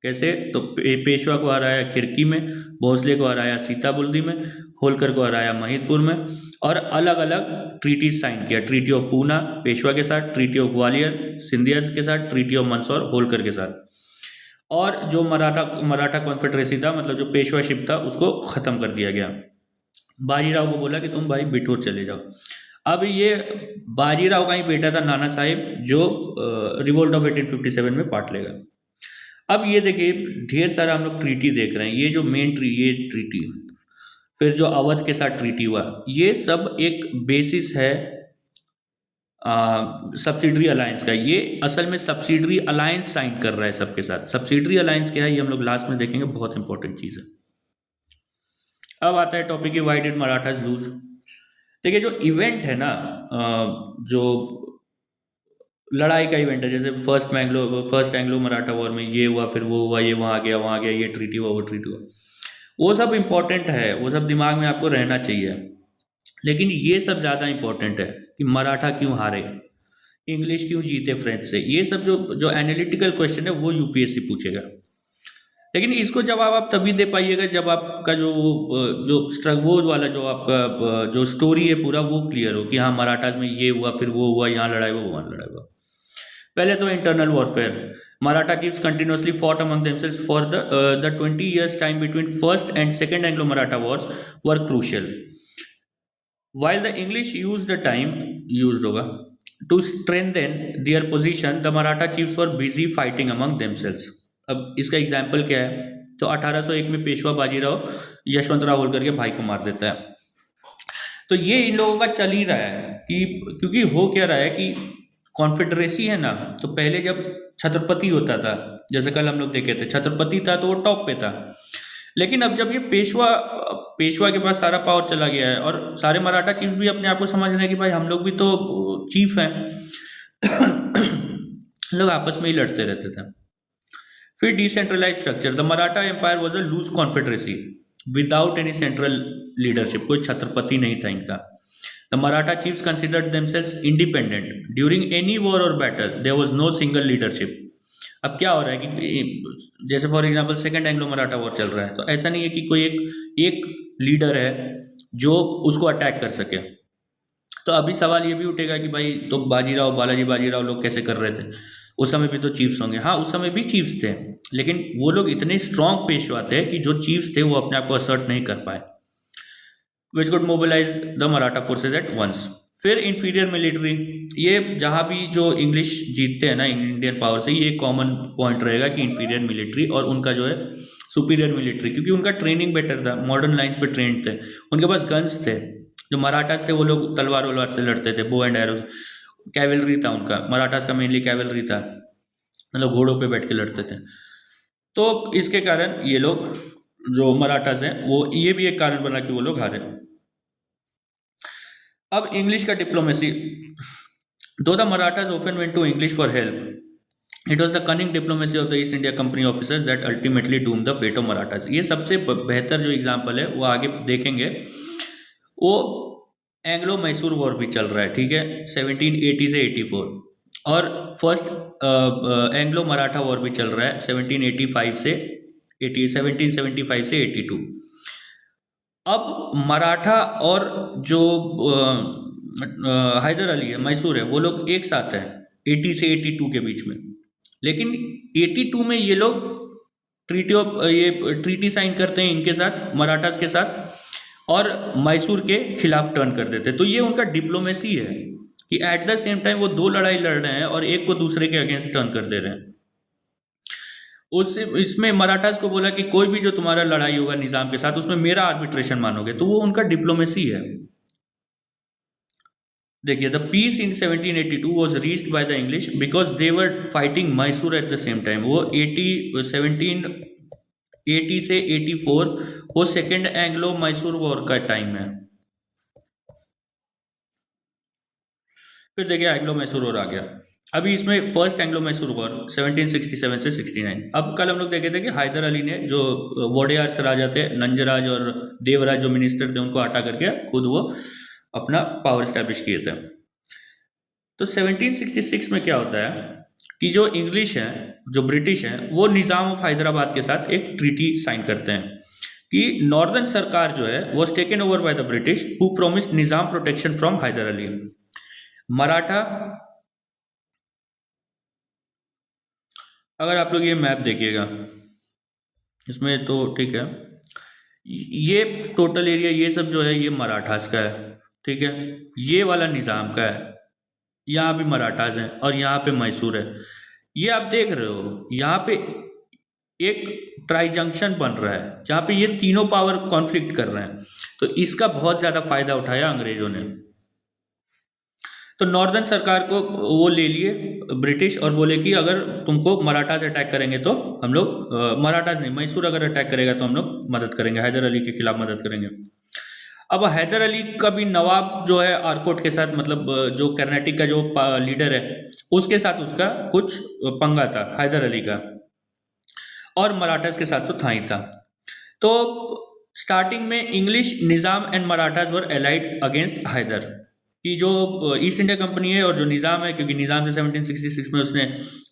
कैसे? तो पेशवा को हराया खिड़की में, भोसले को हराया सीताबुल्दी में, होलकर को हराया महिदपुर में, और अलग अलग ट्रीटीज साइन किया। ट्रीटी ऑफ पूना पेशवा के साथ, ट्रीटी ऑफ ग्वालियर सिंधिया के साथ, ट्रीटी ऑफ मंदसौर होलकर के साथ। और जो मराठा कॉन्फेडरेसी था, मतलब जो पेशवाशिप था, उसको ख़त्म कर दिया गया। बाजीराव को बोला कि तुम भाई बिठूर चले जाओ। अब ये बाजीराव का ही बेटा था नाना साहिब, जो रिवोल्ट ऑफ 1857 में पार्ट लेगा। अब ये देखिए, ढेर सारा हम लोग ट्रीटी देख रहे हैं, ये जो मेन ये ट्रीटी, फिर जो अवध के साथ ट्रीटी हुआ, ये सब एक बेसिस है सब्सिडरी अलायंस का। ये असल में सब्सिडरी अलायंस साइन कर रहा है सबके साथ। सब्सिडरी अलायंस क्या है ये हम लोग लास्ट में देखेंगे, बहुत इंपॉर्टेंट चीज़ है। अब आता है topic, why did Marathas lose. देखिए जो इवेंट है ना, जो लड़ाई का इवेंट है, जैसे फर्स्ट एंग्लो मराठा वॉर में ये हुआ, फिर वो हुआ, ये वहाँ गया, ये ट्रीटी हुआ, वो ट्रीटी हुआ, वो सब इम्पोर्टेंट है, वो सब दिमाग में आपको रहना चाहिए। लेकिन ये सब ज़्यादा इम्पोर्टेंट है कि मराठा क्यों हारे, इंग्लिश क्यों जीते फ्रेंच से, ये सब जो जो एनालिटिकल क्वेश्चन है वो यूपीएससी पूछेगा। लेकिन इसको जवाब आप तभी दे पाइएगा जब आपका वो वाला जो आपका जो स्टोरी है पूरा वो क्लियर हो कि हाँ मराठास में ये हुआ, फिर वो हुआ, यहाँ लड़ाई हुआ, वहाँ लड़ाई हुआ। पहले तो internal warfare, Maratha chiefs continuously fought among themselves for the 20 years time between first and second Anglo-Maratha wars were crucial. While the English used the time used होगा to strengthen their position, the Maratha chiefs were busy fighting among themselves. अब इसका example क्या है, तो 1801 में पेशवा बाजीराव यशवंतराव होलकर के भाई को मार देता है। तो ये इन लोगों का चल ही रहा है कि क्योंकि हो क्या रहा है कि कॉन्फेडरेसी है ना, तो पहले जब छत्रपति होता था, जैसे कल हम लोग देखे थे, छत्रपति था तो वो टॉप पे था। लेकिन अब जब ये पेशवा के पास सारा पावर चला गया है और सारे मराठा चीफ्स भी अपने आप को समझ रहे हैं कि भाई हम लोग भी तो चीफ हैं, लोग आपस में ही लड़ते रहते थे। फिर decentralise structure, the Maratha empire was a loose confederacy without any central leadership, कोई छत्रपति नहीं था इनका। The Maratha chiefs considered themselves independent, during any war और battle there was no single leadership. अब क्या हो रहा है कि जैसे for example second Anglo Maratha war चल रहा है, तो ऐसा नहीं है कि कोई एक लीडर है जो उसको अटैक कर सके। तो अभी सवाल ये भी उठेगा कि भाई तो बालाजी बाजीराव लोग कैसे कर रहे थे, उस समय भी तो चीफ्स होंगे। हाँ उस समय भी चीफ्स थे, लेकिन वो लोग इतने स्ट्रांग पेशवा थे कि जो चीफ्स थे वो अपने आप को असर्ट नहीं कर पाए। Which could mobilize the Maratha forces at once. फिर इंफीरियर मिलिट्री, ये जहाँ भी जो इंग्लिश जीतते हैं ना इंडियन पावर से, ये कॉमन पॉइंट रहेगा कि इंफीरियर मिलिट्री और उनका जो है सुपीरियर मिलिट्री, क्योंकि उनका ट्रेनिंग बेटर था, मॉडर्न लाइन्स पे ट्रेंड थे, उनके पास गन्स थे। जो मराठास थे वो लोग तलवार वलवार से लड़ते थे, बो एंड एरोज, कैवलरी था उनका, मराठास का मेनली कैवलरी था, मतलब घोड़ों पे बैठ के लड़ते थे। तो इसके कारण ये लोग जो मराठास हैं वो, ये भी एक कारण बना कि वो लोग हारे। अब इंग्लिश का diplomacy, though the Marathas often went to English for help, it was the cunning diplomacy of the East India Company officers that ultimately doom the fate of Marathas. ये सबसे बेहतर जो एग्जाम्पल है वो आगे देखेंगे। वो एंग्लो मैसूर वॉर भी चल रहा है, ठीक है, 1780 से 84, और फर्स्ट एंग्लो मराठा वॉर भी चल रहा है 1785 से 1775 से 82। अब मराठा और जो हैदर अली है, मैसूर है, वो लोग एक साथ हैं 80 से 82 के बीच में। लेकिन 82 में ये लोग ट्रीटी साइन करते हैं इनके साथ, मराठास के साथ, और मैसूर के खिलाफ टर्न कर देते हैं। तो ये उनका डिप्लोमेसी है कि एट द सेम टाइम वो दो लड़ाई लड़ रहे हैं और एक को दूसरे के अगेंस्ट टर्न कर दे रहे हैं। इसमें मराठास को बोला कि कोई भी जो तुम्हारा लड़ाई होगा निजाम के साथ उसमें मेरा आर्बिट्रेशन मानोगे, तो वो उनका डिप्लोमेसी है। देखिए, the peace in 1782 was reached by the English because they were fighting Mysore at the same time. वो 1780 से 84 वो सेकेंड एंग्लो मैसूर वॉर का टाइम है। फिर देखिए एंग्लो मैसूर वॉर आ गया। अभी इसमें फर्स्ट एंग्लो मैसूर वॉर 1767 से 69। अब कल हम लोग देखे थे कि हैदर अली ने जो वोडेयार राजा थे, नंजराज और देवराज जो मिनिस्टर थे, उनको हटा करके खुद वो अपना पावर स्टैब्लिश किए थे। तो 1766 में क्या होता है कि जो इंग्लिश है, जो ब्रिटिश है, वो निज़ाम ऑफ हैदराबाद के साथ एक ट्रीटी साइन करते हैं कि नॉर्दर्न सरकार जो है was taken over by the British who promised Nizam protection from Hyder Ali. Maratha, अगर आप लोग ये मैप देखिएगा इसमें तो ठीक है, ये टोटल एरिया ये सब जो है ये मराठास का है, ठीक है, ये वाला निज़ाम का है, यहाँ भी मराठास हैं और यहाँ पे मैसूर है। ये आप देख रहे हो, यहाँ पे एक ट्राई जंक्शन बन रहा है जहाँ पे ये तीनों पावर कॉन्फ्लिक्ट कर रहे हैं। तो इसका बहुत ज़्यादा फायदा उठाया अंग्रेजों ने। तो नॉर्दर्न सरकार को वो ले लिए ब्रिटिश और बोले कि अगर तुमको मराठास अटैक करेंगे तो हम लोग, मराठास नहीं, मैसूर अगर अटैक करेगा तो हम लोग मदद करेंगे, हैदर अली के खिलाफ मदद करेंगे। अब हैदर अली का भी नवाब जो है आर्कोट के साथ, मतलब जो कर्नाटक का जो लीडर है उसके साथ उसका कुछ पंगा था हैदर अली का, और मराठास के साथ तो था ही था। तो स्टार्टिंग में English Nizam and Marathas were allied against Hyder, कि जो ईस्ट इंडिया कंपनी है और जो निज़ाम है, क्योंकि निज़ाम से 1766 में उसने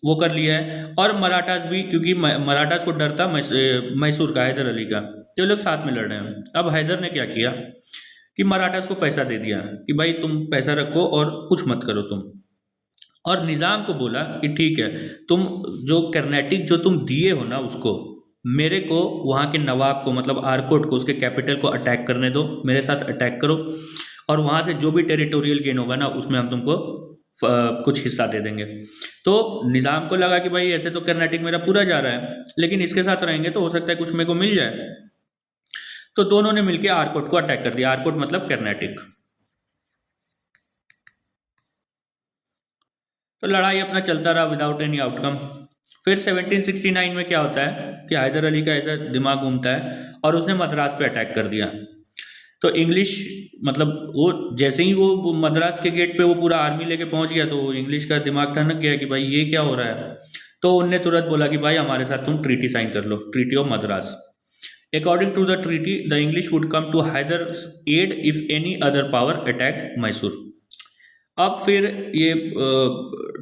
वो कर लिया है, और मराठास भी, क्योंकि मराठास को डर था मैसूर का, हैदर अली का, तो ये लोग साथ में लड़ रहे हैं। अब हैदर ने क्या किया कि मराठास को पैसा दे दिया कि भाई तुम पैसा रखो और कुछ मत करो तुम, और निज़ाम को बोला कि ठीक है, तुम जो कर्नाटक जो तुम दिए हो ना उसको, मेरे को वहाँ के नवाब को, मतलब आर्कोट को, उसके कैपिटल को अटैक करने दो, मेरे साथ अटैक करो, और वहाँ से जो भी टेरिटोरियल गेन होगा ना उसमें हम तुमको कुछ हिस्सा दे देंगे। तो निज़ाम को लगा कि भाई ऐसे तो कर्नाटक मेरा पूरा जा रहा है, लेकिन इसके साथ रहेंगे तो हो सकता है कुछ मेरे को मिल जाए। तो दोनों ने मिलकर आर्कोट को अटैक कर दिया, आर्कोट मतलब कर्नाटक। तो लड़ाई अपना चलता रहा विदाउट एनी आउटकम। फिर 1769 में क्या होता है कि हैदर अली का ऐसा दिमाग घूमता है और उसने मद्रास पे अटैक कर दिया। तो इंग्लिश, मतलब वो जैसे ही वो मद्रास के गेट पे वो पूरा आर्मी लेके पहुंच गया, तो इंग्लिश का दिमाग ठनक गया कि भाई ये क्या हो रहा है। तो उनने तुरंत बोला कि भाई हमारे साथ तुम ट्रीटी साइन कर लो, treaty of Madras. According to the treaty the English would come to Hyder aid if any other power attack Mysore. अब फिर ये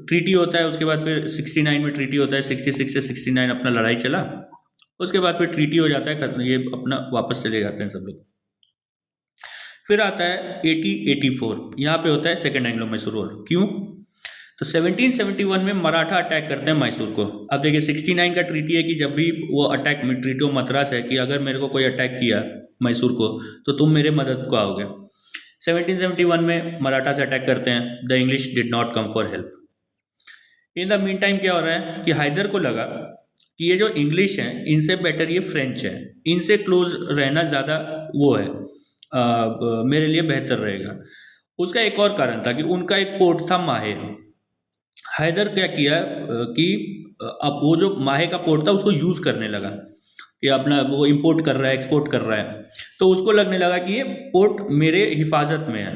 ट्रीटी होता है, उसके बाद फिर 69 में ट्रीटी होता है, 66 से 69 अपना लड़ाई चला, उसके बाद फिर ट्रीटी हो जाता है, ये अपना वापस चले जाते हैं सब लोग। फिर आता है 1884, यहाँ पे होता है सेकेंड एंग्लो मैसूर वॉर। क्यों? तो 1771 में मराठा अटैक करते हैं मैसूर को। अब देखिए 69 का ट्रीटी है कि जब भी वो अटैक, ट्रीटी ऑफ मद्रास है कि अगर मेरे को कोई अटैक किया मैसूर को तो तुम मेरे मदद को आओगे। 1771 में मराठा से अटैक करते हैं, the English did not come for help. In the mean time क्या हो रहा है कि हैदर को लगा कि ये जो इंग्लिश हैं इनसे बेटर ये फ्रेंच है, इनसे क्लोज रहना ज़्यादा वो है, मेरे लिए बेहतर रहेगा। उसका एक और कारण था कि उनका एक पोर्ट था माहे। हैदर क्या किया कि अब वो जो माहे का पोर्ट था उसको यूज़ करने लगा कि अपना वो इंपोर्ट कर रहा है, एक्सपोर्ट कर रहा है, तो उसको लगने लगा कि ये पोर्ट मेरे हिफाजत में है,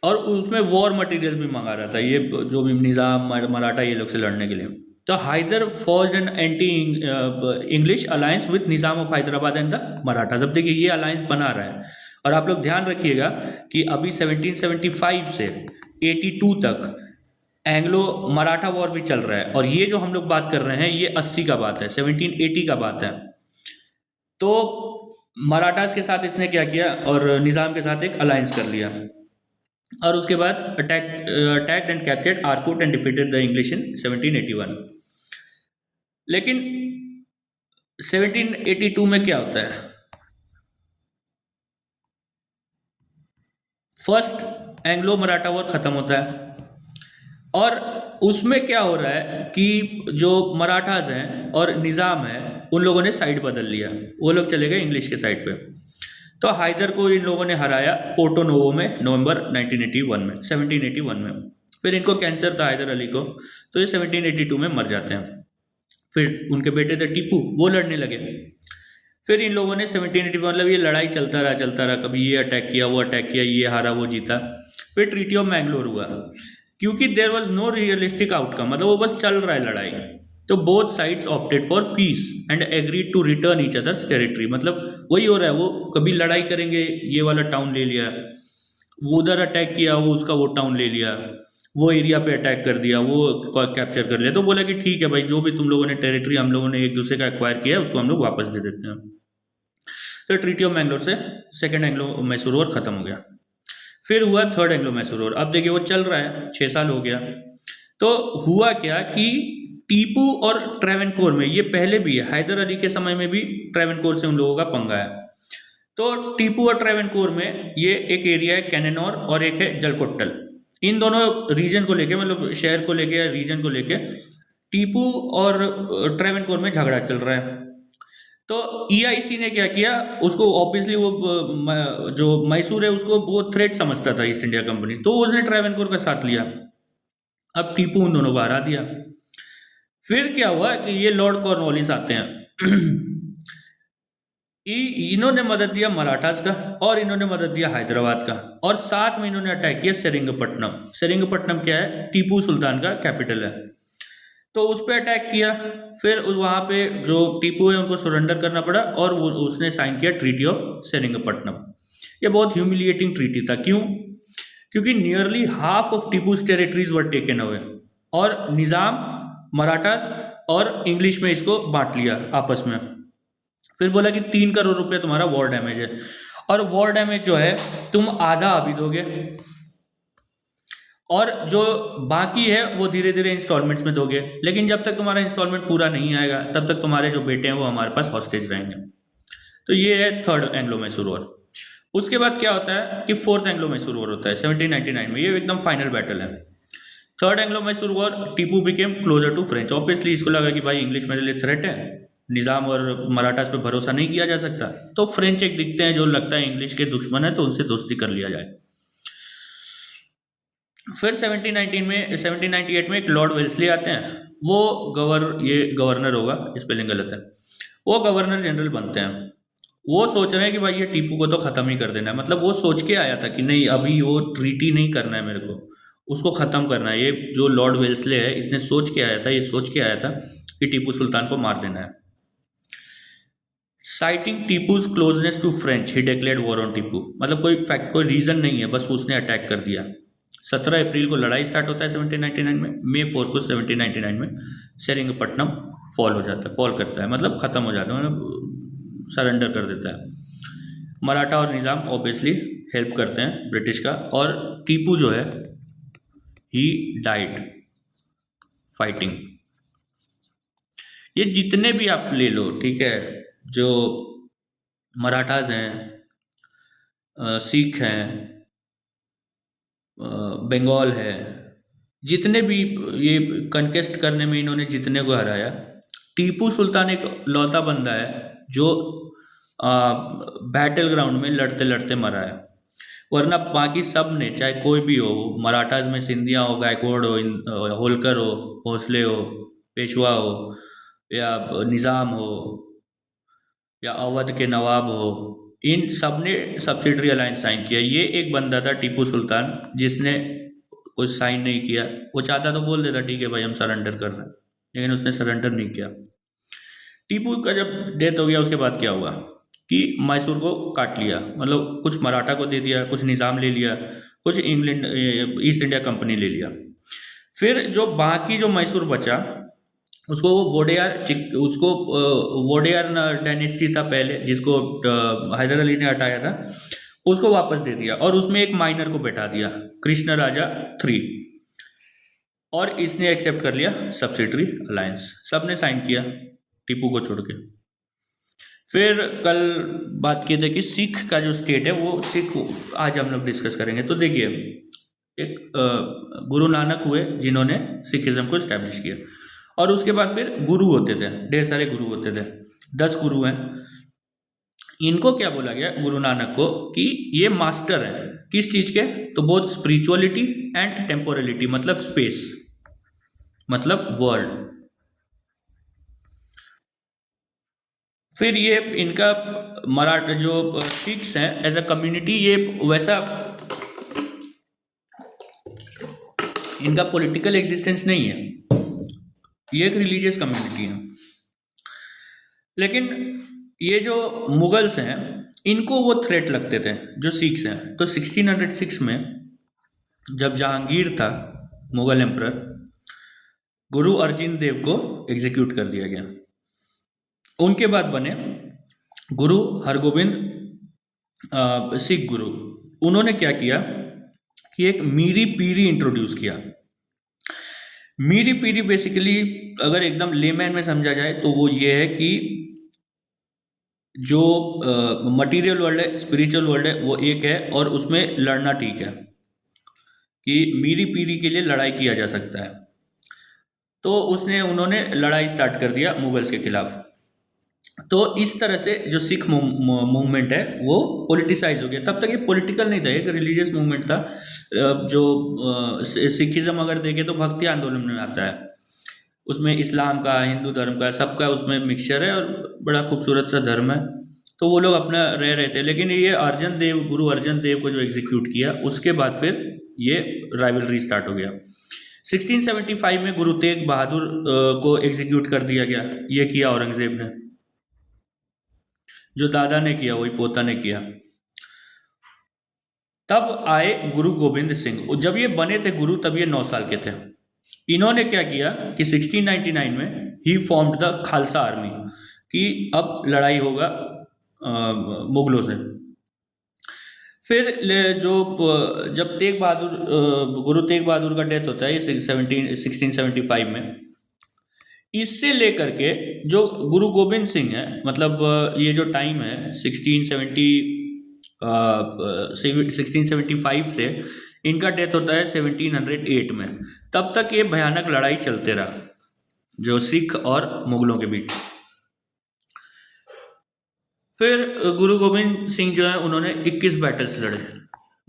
और उसमें वॉर मटेरियल भी मंगा रहा था ये जो भी निज़ाम मराठा ये लोग से लड़ने के लिए। तो Hyder forged an anti English alliance with Nizam of Hyderabad and the Marathas. अब देखिए ये अलायंस बना रहा है, और आप लोग ध्यान रखिएगा कि अभी 1775 से 82 तक एंग्लो मराठा वॉर भी चल रहा है, और ये जो हम लोग बात कर रहे हैं ये 80 का बात है, 1780 का बात है। तो मराठास के साथ इसने क्या किया, और निज़ाम के साथ एक अलायंस कर लिया, और उसके बाद attacked and captured Arcot and defeated the English in 1781। लेकिन 1782 में क्या होता है, फर्स्ट एंग्लो मराठा वॉर खत्म होता है, और उसमें क्या हो रहा है कि जो मराठास हैं और निज़ाम है उन लोगों ने साइड बदल लिया, वो लोग चले गए इंग्लिश के साइड पे। तो हैदर को इन लोगों ने हराया पोर्टो नोवो में नवंबर 1981 में, 1781 में। फिर इनको कैंसर था हैदर अली को, तो ये 1782 में मर जाते हैं। फिर उनके बेटे थे टीपू, वो लड़ने लगे। फिर इन लोगों ने 1780, मतलब ये लड़ाई चलता रहा, कभी ये अटैक किया, वो अटैक किया, ये हारा, वो जीता। फिर ट्रीटी ऑफ मैंगलोर हुआ, क्योंकि there was no realistic outcome, मतलब वो बस चल रहा है लड़ाई। तो both sides opted for peace and agreed to return each others territory, मतलब वही हो रहा है, वो कभी लड़ाई करेंगे, ये वाला टाउन ले लिया, वो उधर अटैक किया, वो उसका वो टाउन ले लिया, वो एरिया पे अटैक कर दिया, वो कैप्चर कर लिया। तो बोला कि ठीक है भाई, जो भी तुम लोगों ने टेरिटरी हम लोगों ने एक दूसरे का एक्वायर किया है उसको हम लोग वापस दे देते हैं। तो ट्रीटी ऑफ मैंगलोर से सेकेंड एंग्लो मैसूर वॉर खत्म हो गया। फिर हुआ थर्ड एंग्लो मैसूर वॉर। अब देखिए वो चल रहा है, 6 साल हो गया। तो हुआ क्या कि टीपू और ट्रेवेनकोर में, ये पहले भी है, हैदर अली के समय में भी ट्रेवेनकोर से उन लोगों का पंगा है। तो टीपू और ट्रेवेनकोर में ये एक एरिया है कैनेनौर और एक है जलकोट्टल, इन दोनों रीजन को लेके, मतलब शहर को लेके या रीजन को लेके टीपू और ट्रेवेनकोर में झगड़ा चल रहा है। तो ईआईसी ने क्या किया, उसको ऑब्वियसली वो जो मैसूर है उसको वो थ्रेट समझता था ईस्ट इंडिया कंपनी, तो उसने ट्रेवेनकोर का साथ लिया। अब टीपू उन दोनों को हरा दिया। फिर क्या हुआ कि ये लॉर्ड कॉर्नवालिस आते हैं इन्होंने मदद दिया मराठास का, और इन्होंने मदद दिया हैदराबाद का, और साथ में इन्होंने अटैक किया सेरिंगपट्टनम। सेरिंगपट्टनम क्या है? टीपू सुल्तान का कैपिटल है। तो उस पर अटैक किया। फिर वहाँ पे जो टीपू है उनको सरेंडर करना पड़ा, और उसने साइन किया ट्रीटी ऑफ सेरिंगपट्टनम। ये बहुत ह्यूमिलिएटिंग ट्रीटी था। क्यों? क्योंकि nearly half of Tipu's territories were taken away, और निज़ाम, मराठास और इंग्लिश में इसको बांट लिया आपस में। फिर बोला कि 3 करोड़ रुपए तुम्हारा वॉर डैमेज है, और वॉर डैमेज जो है तुम आधा अभी दोगे, और जो बाकी है वो धीरे धीरे इंस्टॉलमेंट्स में दोगे, लेकिन जब तक तुम्हारा इंस्टॉलमेंट पूरा नहीं आएगा तब तक तुम्हारे जो बेटे हैं वो हमारे पास हॉस्टेज रहेंगे। तो ये है थर्ड एंग्लो मैसूर वॉर। उसके बाद क्या होता है कि फोर्थ एंग्लो मैसूर वॉर होता है 1799 में। ये एकदम फाइनल बैटल है। Third Anglo Mysore war, Tipu became closer to French. Obviously इसको लगा कि भाई इंग्लिश मेरे लिए थ्रेट है, निज़ाम और मराठास पे भरोसा नहीं किया जा सकता, तो फ्रेंच एक दिखते हैं जो लगता है इंग्लिश के दुश्मन है, तो उनसे दोस्ती कर लिया जाए। फिर 1798 में एक लॉर्ड वेल्सली आते हैं। वो ये गवर्नर होगा, स्पेलिंग गलत है, वो गवर्नर जनरल बनते हैं। वो सोच रहे हैं कि भाई ये टीपू को तो ख़त्म ही कर देना है। मतलब वो सोच के आया था कि नहीं, अभी वो ट्रीटी नहीं करना है मेरे को, उसको ख़त्म करना है। ये जो लॉर्ड वेल्सले है इसने सोच के आया था, ये सोच के आया था कि टीपू सुल्तान को मार देना है। Citing Tipu's closeness to French, he declared war on Tipu. मतलब कोई रीज़न नहीं है, बस उसने अटैक कर दिया। 17 अप्रैल को लड़ाई स्टार्ट होता है 1799 में। मई 4 को 1799 में सेरिंगपट्टनम फॉल करता है, मतलब ख़त्म हो जाता है, मतलब सरेंडर कर देता है। मराठा और निज़ाम ऑब्वियसली हेल्प करते हैं ब्रिटिश का, और टीपू जो है ही डाइड फाइटिंग। ये जितने भी आप ले लो, ठीक है, जो मराठाज हैं, सिख हैं, बंगाल है, जितने भी ये कन्केस्ट करने में इन्होंने जितने को हराया, टीपू सुल्तान एक लौता बंदा है जो बैटल ग्राउंड में लड़ते लड़ते मरा है। वरना बाकी सब ने, चाहे कोई भी हो, मराठाज में सिंधिया हो, गायकवाड़ हो, होलकर हो, भोसले हो, पेशवा हो, या निज़ाम हो, या अवध के नवाब हो, इन सब ने सब्सिडरी अलायंस साइन किया। ये एक बंदा था टीपू सुल्तान जिसने कुछ साइन नहीं किया। वो चाहता तो बोल देता ठीक है भाई हम सरेंडर कर रहे हैं, लेकिन उसने सरेंडर नहीं किया। टीपू का जब डेथ हो गया उसके बाद क्या हुआ कि मैसूर को काट लिया, मतलब कुछ मराठा को दे दिया, कुछ निज़ाम ले लिया, कुछ इंग्लैंड ईस्ट इंडिया कंपनी ले लिया। फिर जो बाकी जो मैसूर बचा उसको वोडेयार डायनेस्टी था पहले, जिसको हैदर अली ने हटाया था, उसको वापस दे दिया, और उसमें एक माइनर को बैठा दिया, कृष्ण राजा 3, और इसने एक्सेप्ट कर लिया सब्सिडरी अलायंस। सबने साइन किया टीपू को छोड़ के। फिर कल बात किए थे कि सिख का जो स्टेट है वो सिख, आज हम लोग डिस्कस करेंगे। तो देखिए, एक गुरु नानक हुए जिन्होंने सिखिज्म को इस्टेब्लिश किया, और उसके बाद फिर गुरु होते थे, ढेर सारे गुरु होते थे, 10 गुरु हैं। इनको क्या बोला गया गुरु नानक को कि ये मास्टर है किस चीज के? तो बोथ स्पिरिचुअलिटी एंड टेम्पोरलिटी, मतलब स्पेस, मतलब वर्ल्ड। फिर ये इनका मराठा जो सिख्स हैं एज अ कम्युनिटी, ये वैसा इनका पॉलिटिकल एग्जिस्टेंस नहीं है, ये एक रिलीजियस कम्युनिटी है। लेकिन ये जो मुगल्स हैं इनको वो थ्रेट लगते थे जो सिख्स हैं। तो 1606 में जब जहांगीर था मुगल एम्परर, गुरु अर्जन देव को एग्जीक्यूट कर दिया गया। उनके बाद बने गुरु हरगोविंद, सिख गुरु। उन्होंने क्या किया कि एक मीरी पीरी इंट्रोड्यूस किया। मीरी पीरी बेसिकली अगर एकदम लेमैन में समझा जाए तो वो ये है कि जो मटेरियल वर्ल्ड है, स्पिरिचुअल वर्ल्ड है, वो एक है, और उसमें लड़ना ठीक है, कि मीरी पीरी के लिए लड़ाई किया जा सकता है। तो उन्होंने लड़ाई स्टार्ट कर दिया मुगल्स के खिलाफ। तो इस तरह से जो सिख मूवमेंट है वो पॉलिटिसाइज हो गया। तब तक ये पॉलिटिकल नहीं था, एक रिलीजियस मूवमेंट था। जो सिखिज्म अगर देखें तो भक्ति आंदोलन में आता है, उसमें इस्लाम का, हिंदू धर्म का, सबका उसमें मिक्सचर है, और बड़ा खूबसूरत सा धर्म है। तो वो लोग अपना रह रहे थे, लेकिन ये अर्जन देव, गुरु अर्जन देव को जो एग्जीक्यूट किया उसके बाद फिर ये राइवलरी स्टार्ट हो गया। 1675 में गुरु तेग बहादुर को एग्जीक्यूट कर दिया गया। ये किया औरंगजेब ने, जो दादा ने किया वही पोता ने किया। तब आए गुरु गोविंद सिंह। जब ये बने थे गुरु तब ये 9 साल के थे। इन्होंने क्या किया कि 1699 में ही फॉर्म्ड द खालसा आर्मी, कि अब लड़ाई होगा मुगलों से। फिर जब तेग बहादुर गुरु तेग बहादुर का डेथ होता है ये 1675 में, इससे लेकर के जो गुरु गोविंद सिंह है, मतलब ये जो टाइम है 1675 से इनका डेथ होता है 1708 में, तब तक ये भयानक लड़ाई चलते रहा जो सिख और मुगलों के बीच। फिर गुरु गोविंद सिंह जो है उन्होंने 21 बैटल्स लड़े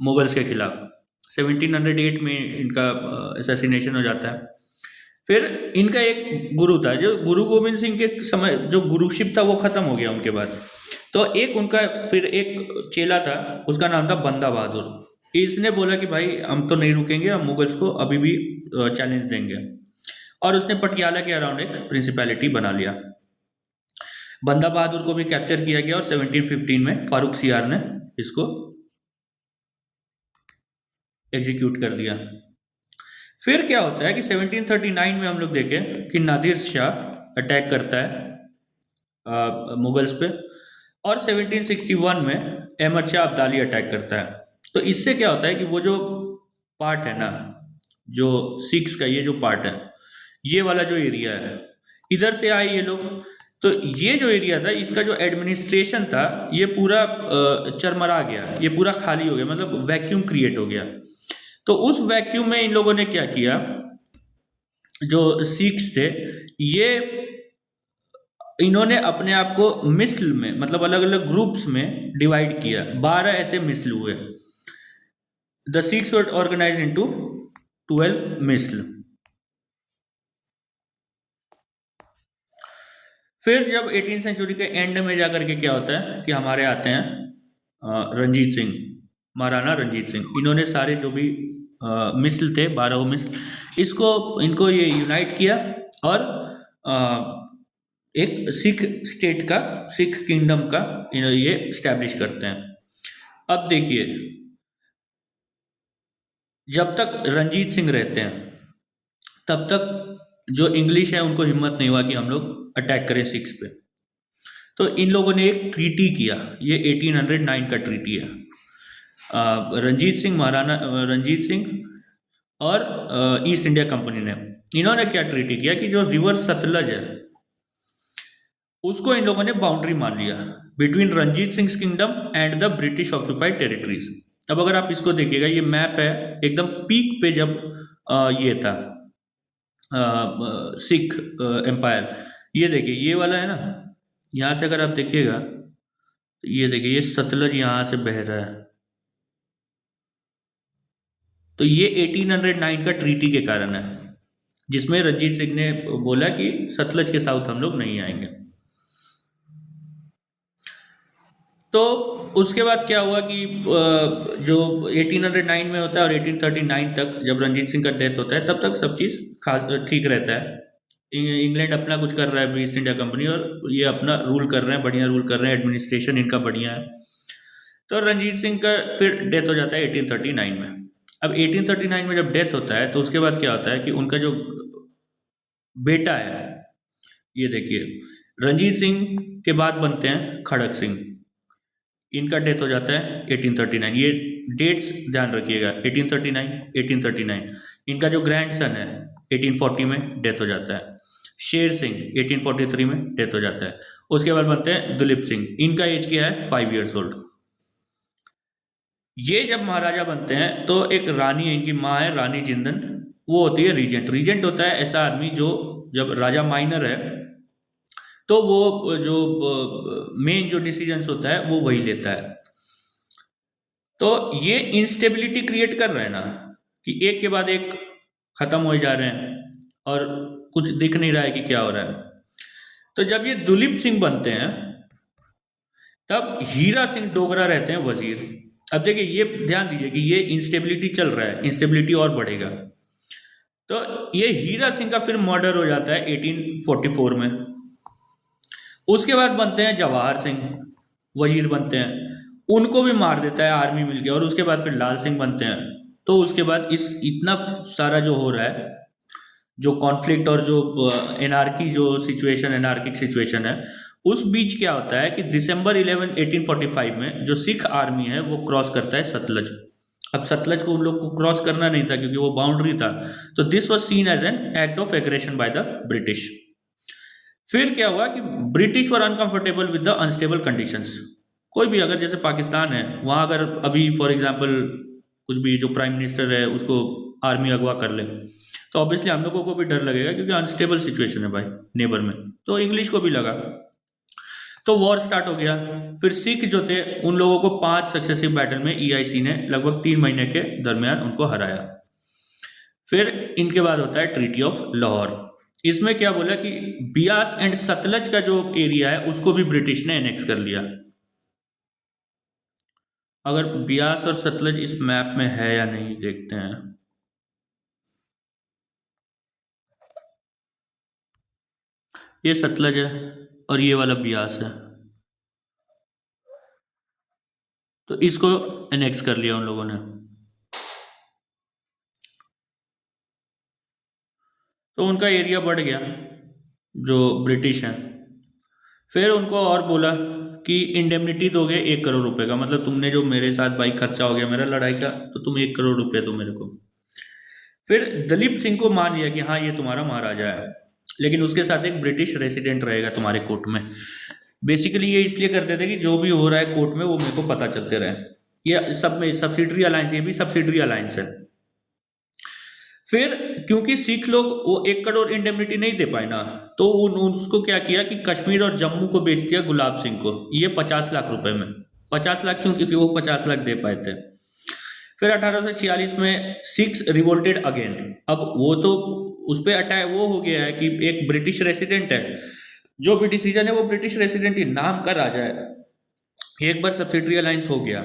मुगल्स के खिलाफ। 1708 में इनका असैसिनेशन हो जाता है। फिर इनका एक गुरु था, जो गुरु गोविंद सिंह के समय जो गुरुशिप था वो खत्म हो गया उनके बाद। तो एक उनका फिर एक चेला था, उसका नाम था बंदा बहादुर। इसने बोला कि भाई हम तो नहीं रुकेंगे, हम मुगल्स को अभी भी चैलेंज देंगे, और उसने पटियाला के अराउंड एक प्रिंसिपैलिटी बना लिया। बंदा बहादुर को भी कैप्चर किया गया और 1715 में फारूक सियार ने इसको एग्जीक्यूट कर दिया। फिर क्या होता है कि 1739 में हम लोग देखें कि नादिर शाह अटैक करता है मुगल्स पे, और 1761 में अहमद शाह अब्दाली अटैक करता है। तो इससे क्या होता है कि वो जो पार्ट है ना, जो सिख्स का ये जो पार्ट है, ये वाला जो एरिया है, इधर से आए ये लोग। तो ये जो एरिया था इसका जो एडमिनिस्ट्रेशन था ये पूरा चरमरा गया, ये पूरा खाली हो गया, मतलब वैक्यूम क्रिएट हो गया। तो उस वैक्यूम में इन लोगों ने क्या किया, जो सिख्स थे ये इन्होंने अपने आप को मिस्ल में, मतलब अलग अलग ग्रुप्स में डिवाइड किया। 12 ऐसे मिस्ल हुए। The Sikhs were organised into 12 मिस्ल। फिर जब 18th सेंचुरी के एंड में जाकर के क्या होता है कि हमारे आते हैं रंजीत सिंह, महाराणा रंजीत सिंह। इन्होंने सारे जो भी मिस्ल थे, 12 मिस्ल, इनको ये यूनाइट किया और एक सिख स्टेट का, सिख किंगडम का ये स्टैब्लिश करते हैं। अब देखिए, जब तक रंजीत सिंह रहते हैं तब तक जो इंग्लिश है उनको हिम्मत नहीं हुआ कि हम लोग अटैक करें सिख्स पे। तो इन लोगों ने एक ट्रीटी किया, ये 1809 का ट्रीटी है। महाराणा रंजीत सिंह और ईस्ट इंडिया कंपनी ने, इन्होंने क्या ट्रीटी किया कि जो रिवर सतलज है उसको इन लोगों ने बाउंड्री मान लिया between Ranjit Singh kingdom and the British occupied territories. अब अगर आप इसको देखिएगा, ये मैप है एकदम पीक पे जब ये था सिख एम्पायर। ये देखिए, ये वाला है ना, यहाँ से अगर आप देखिएगा तो ये देखिए, ये सतलज यहाँ से बह रहा है। तो ये 1809 का ट्रीटी के कारण है, जिसमें रंजीत सिंह ने बोला कि सतलज के साउथ हम लोग नहीं आएंगे। तो उसके बाद क्या हुआ कि जो 1809 में होता है और 1839 तक जब रंजीत सिंह का डेथ होता है तब तक सब चीज़ खास ठीक रहता है। इंग्लैंड अपना कुछ कर रहा है, ईस्ट इंडिया कंपनी, और ये अपना रूल कर रहे हैं, बढ़िया रूल कर रहे हैं, एडमिनिस्ट्रेशन इनका बढ़िया है। तो रंजीत सिंह का फिर डेथ हो जाता है 1839 में। अब 1839 में जब डेथ होता है तो उसके बाद क्या होता है कि उनका जो बेटा है, ये देखिए, रंजीत सिंह के बाद बनते हैं खड़क सिंह। इनका डेथ हो जाता है 1839। ये डेट्स ध्यान रखिएगा, 1839 1839। इनका जो ग्रैंड सन है 1840 में डेथ हो जाता है। शेर सिंह 1843 में डेथ हो जाता है। उसके बाद बनते हैं दुलीप सिंह। इनका एज क्या है, 5 years old। ये जब महाराजा बनते हैं तो एक रानी है, इनकी माँ है रानी जिंदन, वो होती है रीजेंट। रीजेंट होता है ऐसा आदमी जो, जब राजा माइनर है तो वो जो मेन जो डिसीजंस होता है वो वही लेता है। तो ये इंस्टेबिलिटी क्रिएट कर रहे हैं ना, कि एक के बाद एक खत्म हो जा रहे हैं और कुछ दिख नहीं रहा है कि क्या हो रहा है। तो जब ये दुलीप सिंह बनते हैं तब हीरा सिंह डोगरा रहते हैं वजीर। अब देखिए, ये ध्यान दीजिए कि ये इंस्टेबिलिटी चल रहा है, इंस्टेबिलिटी और बढ़ेगा। तो ये हीरा सिंह का फिर मर्डर हो जाता है 1844 में। उसके बाद बनते हैं जवाहर सिंह, वजीर बनते हैं, उनको भी मार देता है आर्मी मिलके। और उसके बाद फिर लाल सिंह बनते हैं। तो उसके बाद इस इतना सारा जो हो रहा है, जो कॉन्फ्लिक्ट और जो एनार्की, जो सिचुएशन, एनार्किक सिचुएशन है, उस बीच क्या होता है कि दिसंबर 11 1845 में जो सिख आर्मी है वो क्रॉस करता है सतलज। अब सतलज को उन लोग को क्रॉस करना नहीं था क्योंकि वो बाउंड्री था। तो this was seen as an act of aggression by the British. फिर क्या हुआ कि British were uncomfortable with the unstable conditions. कोई भी अगर जैसे पाकिस्तान है, वहां अगर अभी फॉर एग्जांपल कुछ भी जो प्राइम मिनिस्टर है उसको आर्मी अगवा कर ले, तो ऑब्वियसली हम लोगों को भी डर लगेगा क्योंकि अनस्टेबल सिचुएशन है भाई नेबर में। तो इंग्लिश को भी लगा, तो वॉर स्टार्ट हो गया। फिर सिख जो थे उन लोगों को 5 सक्सेसिव बैटल में ईआईसी ने लगभग 3 महीने के दरमियान उनको हराया। फिर इनके बाद होता है ट्रीटी ऑफ लाहौर। इसमें क्या बोला कि बियास एंड सतलज का जो एरिया है उसको भी ब्रिटिश ने एनेक्स कर लिया। अगर बियास और सतलज इस मैप में है या नहीं देखते हैं। ये सतलज है और ये वाला बियास है, तो इसको एनेक्स कर लिया उन लोगों ने। तो उनका एरिया बढ़ गया जो ब्रिटिश हैं। फिर उनको और बोला कि इंडेमनिटी दोगे 1 करोड़ रुपए का, मतलब तुमने जो मेरे साथ भाई खर्चा हो गया मेरा लड़ाई का, तो तुम 1 करोड़ रुपए दो मेरे को। फिर दलीप सिंह को मान लिया कि हाँ ये तुम्हारा महाराजा है, लेकिन उसके साथ एक ब्रिटिश रेसिडेंट रहेगा तुम्हारे कोर्ट में। बेसिकली ये इसलिए करते थे कि जो भी हो रहा है कोर्ट में वो मेरे को पता चलते रहे। ये सब में सब्सिडरी अलायंस, ये भी सब्सिडरी अलायंस है। फिर क्योंकि सिख लोग वो 1 करोड़ इंडेमनिटी नहीं दे पाए ना, तो उसको क्या किया कि कश्मीर और जम्मू को बेच दिया गुलाब सिंह को, ये 50 लाख रुपए में। 50 लाख क्यों? क्योंकि वो 50 लाख दे पाए थे। फिर 1846 में सिक्स रिवोल्टेड अगेन। अब वो तो उस पर अटैक वो हो गया है कि एक ब्रिटिश रेसिडेंट है, जो भी डिसीजन है वो ब्रिटिश रेसिडेंट ही नाम का राजा है। एक बार सब्सिडरी अलायंस हो गया